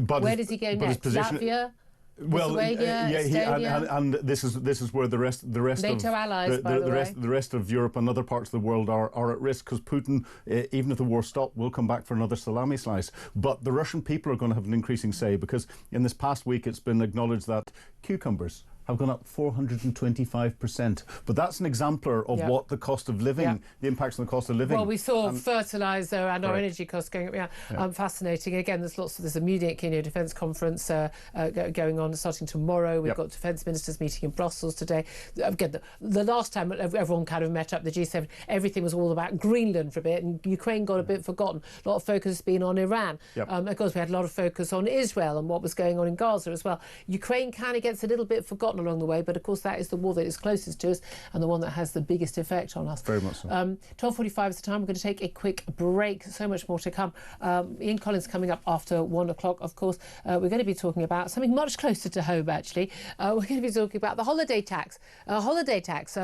But where does he go next? Latvia? Well, and this is where the rest NATO of allies, the rest of Europe and other parts of the world are at risk, because Putin, even if the war stopped, will come back for another salami slice. But the Russian people are going to have an increasing say, because in this past week it's been acknowledged that cucumbers have gone up 425%. But that's an exemplar of what the cost of living, the impacts on the cost of living. Well, we saw fertiliser and our energy costs going up. Fascinating. Again, there's a Munich defence conference going on starting tomorrow. We've got defence ministers meeting in Brussels today. Again, the last time everyone kind of met up, the G7, everything was all about Greenland for a bit, and Ukraine got a bit forgotten. A lot of focus has been on Iran. Of course, we had a lot of focus on Israel and what was going on in Gaza as well. Ukraine kind of gets a little bit forgotten along the way, but of course that is the war that is closest to us and the one that has the biggest effect on us. Very much so. 12:45 is the time. We're going to take a quick break. So much more to come. Ian Collins coming up after 1 o'clock, of course. We're going to be talking about something much closer to home, actually. We're going to be talking about the holiday tax.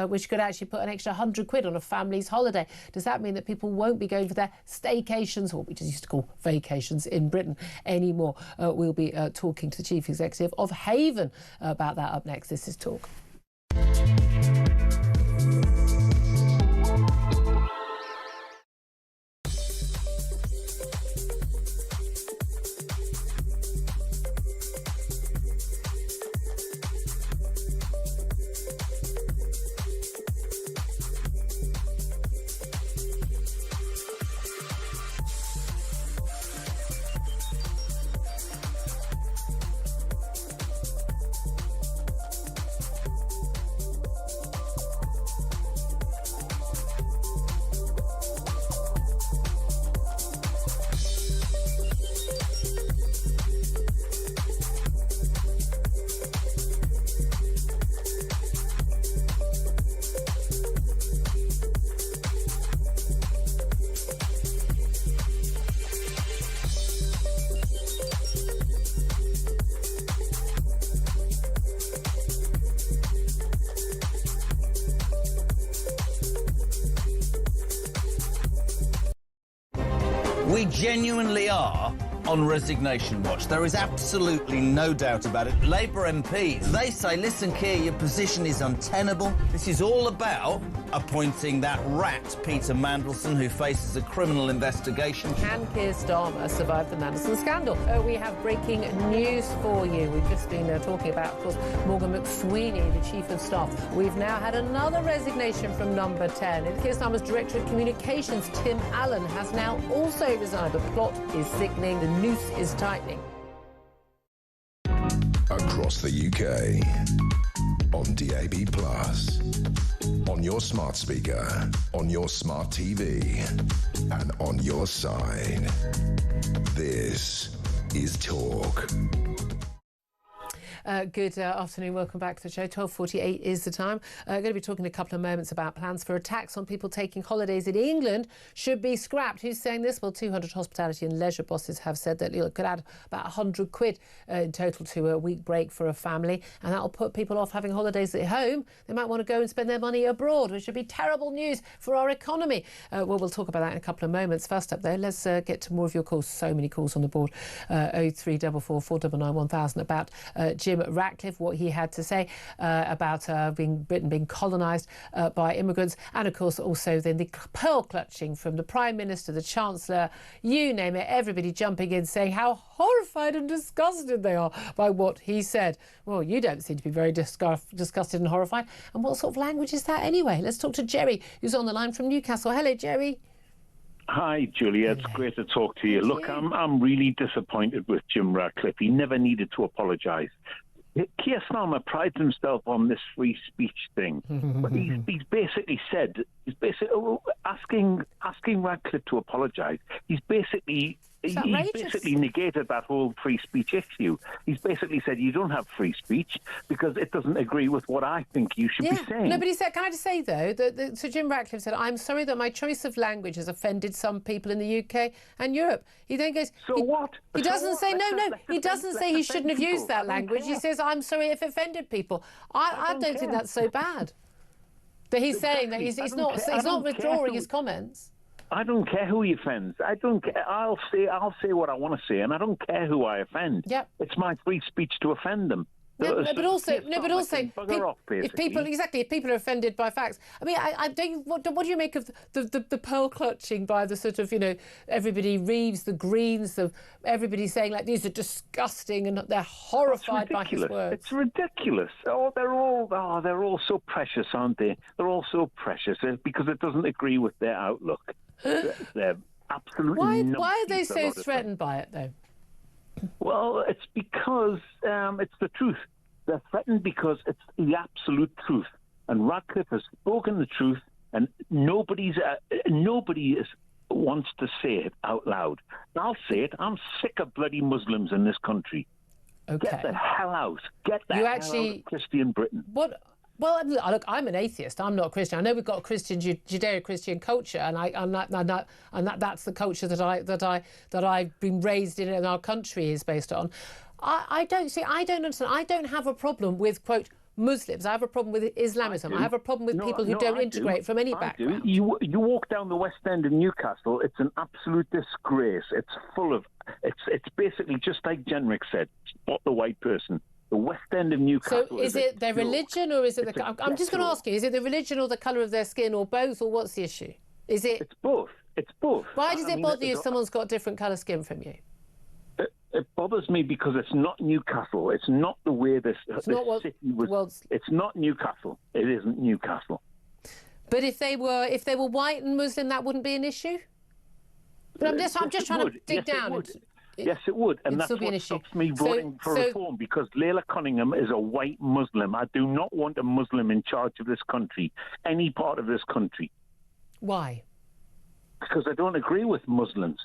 Which could actually put an extra £100 on a family's holiday. Does that mean that people won't be going for their staycations, or what we just used to call vacations, in Britain anymore? We'll be talking to the Chief Executive of Haven about that up next. This is Talk. We genuinely are on resignation watch. There is absolutely no doubt about it. Labour MPs, they say, listen, Keir, your position is untenable. This is all about appointing that rat, Peter Mandelson, who faces a criminal investigation. Can Keir Starmer survive the Mandelson scandal? We have breaking news for you. We've just been talking about, of course, Morgan McSweeney, the Chief of Staff. We've now had another resignation from Number 10. Keir Starmer's Director of Communications, Tim Allen, has now also resigned. The plot is thickening. The noose is tightening. Across the UK, on DAB+, on your smart speaker, on your smart TV, and on your side. This is Talk. Good afternoon. Welcome back to the show. 12:48 is the time. Going to be talking in a couple of moments about plans for a tax on people taking holidays in England should be scrapped. Who's saying this? Well, 200 hospitality and leisure bosses have said that it could add about 100 quid in total to a week break for a family, and that'll put people off having holidays at home. They might want to go and spend their money abroad, which would be terrible news for our economy. Well, we'll talk about that in a couple of moments. First up, though, let's get to more of your calls. So many calls on the board. 0344 499 1000 about Jim Ratcliffe, what he had to say about Britain being colonised by immigrants, and of course also then the pearl clutching from the Prime Minister, the Chancellor, you name it, everybody jumping in saying how horrified and disgusted they are by what he said. Well, you don't seem to be very disgusted and horrified. And what sort of language is that anyway? Let's talk to Jerry, who's on the line from Newcastle. Hello, Jerry. Hi, Julia. It's great to talk to you. Look, I'm really disappointed with Jim Ratcliffe. He never needed to apologise. Keir Starmer prides himself on this free speech thing, but he's basically said, asking Ratcliffe to apologise. He basically negated that whole free speech issue. He's basically said you don't have free speech because it doesn't agree with what I think you should be saying. No, but he said, can I just say, though, that so Jim Ratcliffe said, I'm sorry that my choice of language has offended some people in the UK and Europe. He then goes... So what? He doesn't say, he doesn't say he shouldn't have used that language. He says, I'm sorry if it offended people. I don't think that's so bad. But he's saying that he's not withdrawing his comments. I don't care who he offends. I don't care. I'll say what I want to say, and I don't care who I offend. Yep. It's my free speech to offend them. But also, if people are offended by facts, I mean, what do you make of the pearl clutching by the sort of, everybody Reeves, the Greens, everybody saying like these are disgusting and they're horrified by his words. It's ridiculous. They're all so precious, aren't they? They're all so precious because it doesn't agree with their outlook. They're absolutely. Why are they so threatened by it though? Well, it's because it's the truth. They're threatened because it's the absolute truth. And Ratcliffe has spoken the truth, and nobody wants to say it out loud. I'll say it. I'm sick of bloody Muslims in this country. Okay. Get the hell out. Get the hell out of Christian Britain. What? Well, look, I'm an atheist. I'm not a Christian. I know we've got a Christian, Judeo-Christian culture, and that's the culture that I've been raised in and our country is based on. I don't understand. I don't have a problem with, quote, Muslims. I have a problem with Islamism. I have a problem with people who don't integrate from any background. You walk down the West End in Newcastle, it's an absolute disgrace. It's full of... It's basically just like Jenrick said, spot the white person. The West End of Newcastle. So is it their religion or is it I'm just going to ask you, is it the religion or the colour of their skin or both, or what's the issue? Is it... It's both. It's both. Why does it bother you if someone's got a different colour skin from you? It bothers me because it's not Newcastle. It's not the way this city was. It's not Newcastle. It isn't Newcastle. But if they were white and Muslim, that wouldn't be an issue? But I'm just trying to dig down. Yes, it would. And that's what stops me voting for reform, because Leila Cunningham is a white Muslim. I do not want a Muslim in charge of this country, any part of this country. Why? Because I don't agree with Muslims.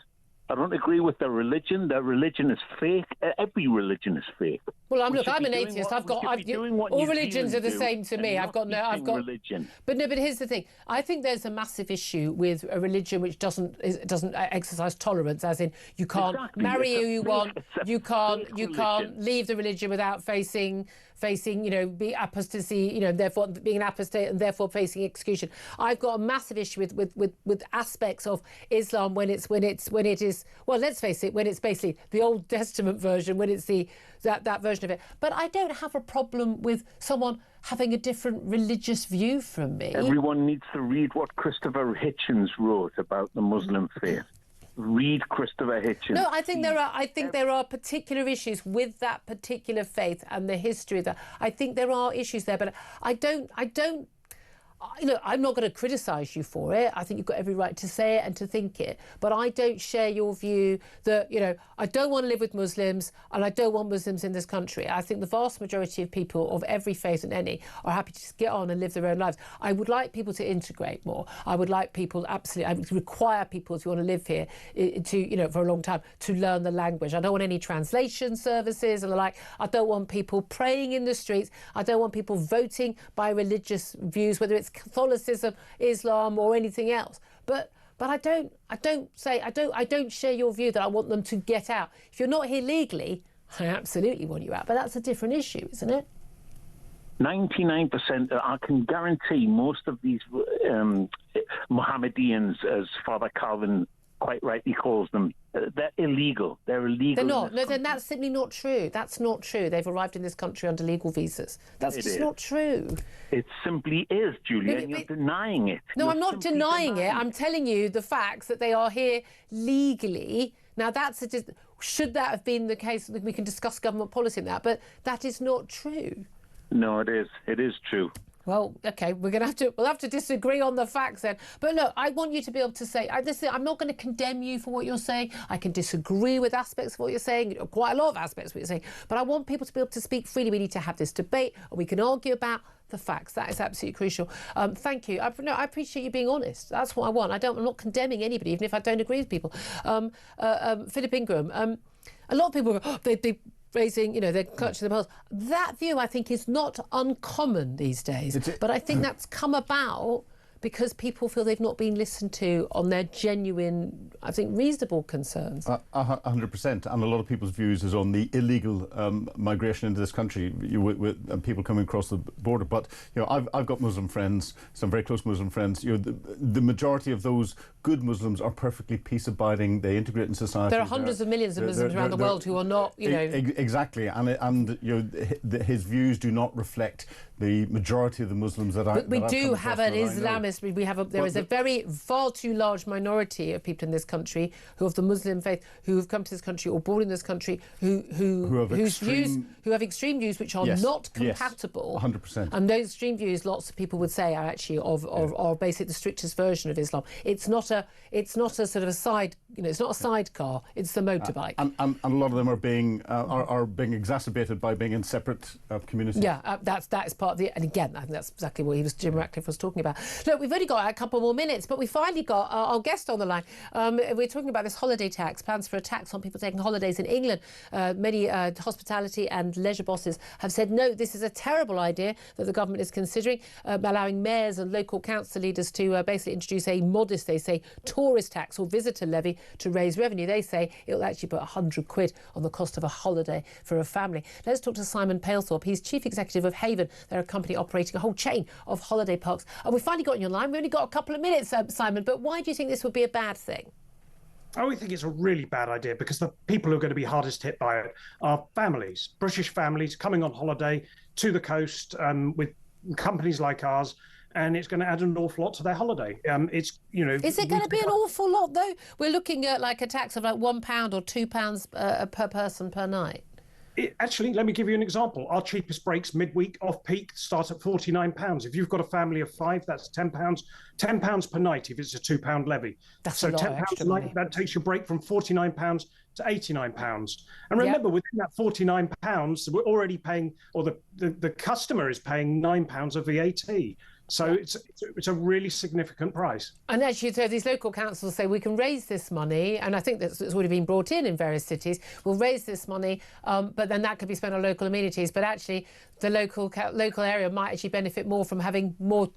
I don't agree with their religion. Their religion is fake. Every religion is fake. Well, I'm an atheist. All religions are the same to me. I've got religion. But here's the thing. I think there's a massive issue with a religion which doesn't exercise tolerance, as in you can't marry who you want. You can't leave the religion without facing be apostasy, therefore being an apostate and therefore facing execution. I've got a massive issue with aspects of Islam when it is, well, let's face it, when it's basically the Old Testament version, when it's that version of it. But I don't have a problem with someone having a different religious view from me. Everyone needs to read what Christopher Hitchens wrote about the Muslim faith. Read Christopher Hitchens. No, I think there are particular issues with that particular faith and the history of that. I think there are issues there, but I don't look, I'm not going to criticise you for it. I think you've got every right to say it and to think it. But I don't share your view that, I don't want to live with Muslims and I don't want Muslims in this country. I think the vast majority of people of every faith and any are happy to just get on and live their own lives. I would like people to integrate more. I would like people, absolutely, I would require people who want to live here to, for a long time, to learn the language. I don't want any translation services and the like. I don't want people praying in the streets. I don't want people voting by religious views, whether it's Catholicism, Islam, or anything else. But I don't share your view that I want them to get out. If you're not here legally, I absolutely want you out. But that's a different issue, isn't it? 99%, I can guarantee most of these Mohammedans, as Father Calvin quite rightly calls them, they're illegal. They're illegal. They're not. No, then that's simply not true. That's not true. They've arrived in this country under legal visas. That's just not true. It simply is, Julia, and you're denying it. No, I'm not denying it. I'm telling you the facts that they are here legally. Now, should that have been the case? We can discuss government policy in that, but that is not true. No, it is. It is true. Well, OK, we'll have to disagree on the facts then. But look, I want you to be able to say, I'm not going to condemn you for what you're saying. I can disagree with aspects of what you're saying, quite a lot of aspects of what you're saying. But I want people to be able to speak freely. We need to have this debate and we can argue about the facts. That is absolutely crucial. Thank you. I appreciate you being honest. That's what I want. I'm not condemning anybody, even if I don't agree with people. Philip Ingram, a lot of people go, they raising, they're clutching the pearls. That view, I think, is not uncommon these days. But I think that's come about because people feel they've not been listened to on their genuine, I think, reasonable concerns. 100%. And a lot of people's views is on the illegal migration into this country with people coming across the border. But, I've got Muslim friends, some very close Muslim friends. The majority of those good Muslims are perfectly peace-abiding. They integrate in society. There are hundreds of millions of Muslims around the world who are not, Exactly. And his views do not reflect the majority of the Muslims that But we do have an Islamist. There is a very far too large minority of people in this country who of the Muslim faith who have come to this country or born in this country who have extreme views which are not compatible. 100%. And those extreme views, lots of people would say, are actually of basically the strictest version of Islam. It's not a sort of a side. It's not a sidecar. It's the motorbike. And a lot of them are being exacerbated by being in separate communities. Yeah, that is part of the. And again, I think that's exactly what Jim Ratcliffe was talking about. Look, we've only got a couple more minutes, but we finally got our guest on the line. We're talking about this holiday tax, plans for a tax on people taking holidays in England. Many hospitality and leisure bosses have said, no, this is a terrible idea that the government is considering, allowing mayors and local council leaders to basically introduce a modest, they say, tourist tax or visitor levy to raise revenue. They say it'll actually put £100 on the cost of a holiday for a family. Let's talk to Simon Palethorpe. He's chief executive of Haven. They're a company operating a whole chain of holiday parks. And we finally got you on line. We only got a couple of minutes, Simon, but why do you think this would be a bad thing? I think it's a really bad idea because the people who are going to be hardest hit by it are families, British families coming on holiday to the coast with companies like ours. And it's going to add an awful lot to their holiday. Is it going to be an awful lot, though? We're looking at like a tax of like £1 or £2 per person per night. Actually, let me give you an example. Our cheapest breaks midweek off peak start at £49. If you've got a family of 5, that's £10. £10 per night if it's a £2 levy. That's so a lot £10 a night. That takes your break from £49 to £89. And remember, within that £49, we're already paying, or the customer is paying £9 of VAT. So it's a really significant price. And actually, so these local councils say we can raise this money, and I think that's already been brought in various cities. We'll raise this money, but then that could be spent on local amenities. But actually, the local area might actually benefit more from having more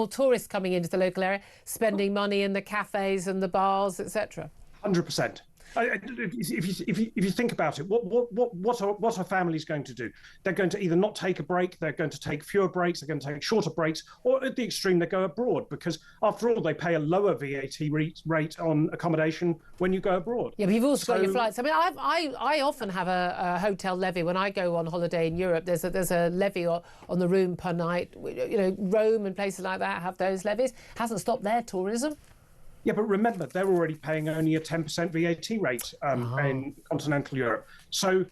tourists coming into the local area, spending money in the cafes and the bars, etc. 100%. If you think about it, what are families going to do? They're going to either not take a break, they're going to take fewer breaks, they're going to take shorter breaks, or at the extreme, they go abroad because, after all, they pay a lower VAT rate on accommodation when you go abroad. Yeah, but you've also got your flights. I mean, I often have a hotel levy when I go on holiday in Europe. There's a levy on the room per night. Rome and places like that have those levies. Hasn't stopped their tourism. Yeah, but remember, they're already paying only a 10% VAT rate in continental Europe. So,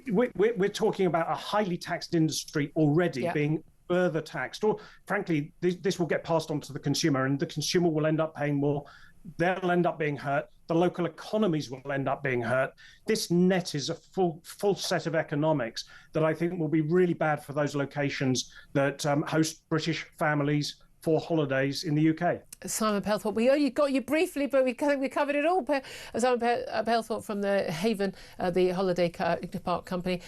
we're talking about a highly taxed industry already being further taxed, or frankly, this will get passed on to the consumer, and the consumer will end up paying more. They'll end up being hurt. The local economies will end up being hurt. This net is a full set of economics that I think will be really bad for those locations that host British families for holidays in the UK. Simon Pelthorpe, we only got you briefly, but we covered it all. Simon Pelthorpe from the Haven, the holiday park company.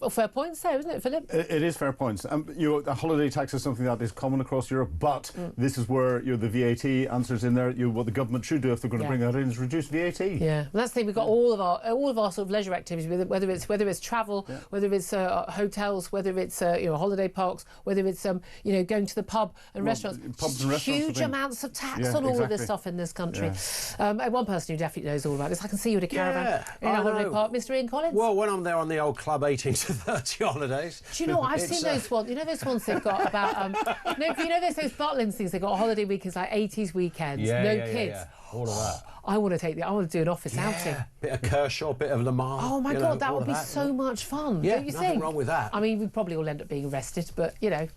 Fair points there, isn't it, Philip? It is fair points. The holiday tax is something that is common across Europe, but this is where the VAT answers in there. What the government should do if they're going to bring that in is reduce VAT. Yeah, well, that's the thing. We've got all of our sort of leisure activities, whether it's travel, whether it's hotels, whether it's holiday parks, whether it's going to the pub and restaurants. Pubs and restaurants. Huge amounts of tax on all of this stuff in this country. And one person who definitely knows all about this, I can see you at a caravan in a holiday park, Mr. Ian Collins. Well, when I'm there on the old Club 18 to 30 holidays. Do you know what? I've seen those ones. You know those ones they've got about... those Butlins things, they've got holiday weekends, like 80s weekends, kids. Yeah. All of that. I want to do an office outing. Bit of Kershaw, bit of Lamar. Oh my God, that would be so much fun. Yeah, don't you nothing think? wrong with that. I mean, we probably all end up being arrested, but no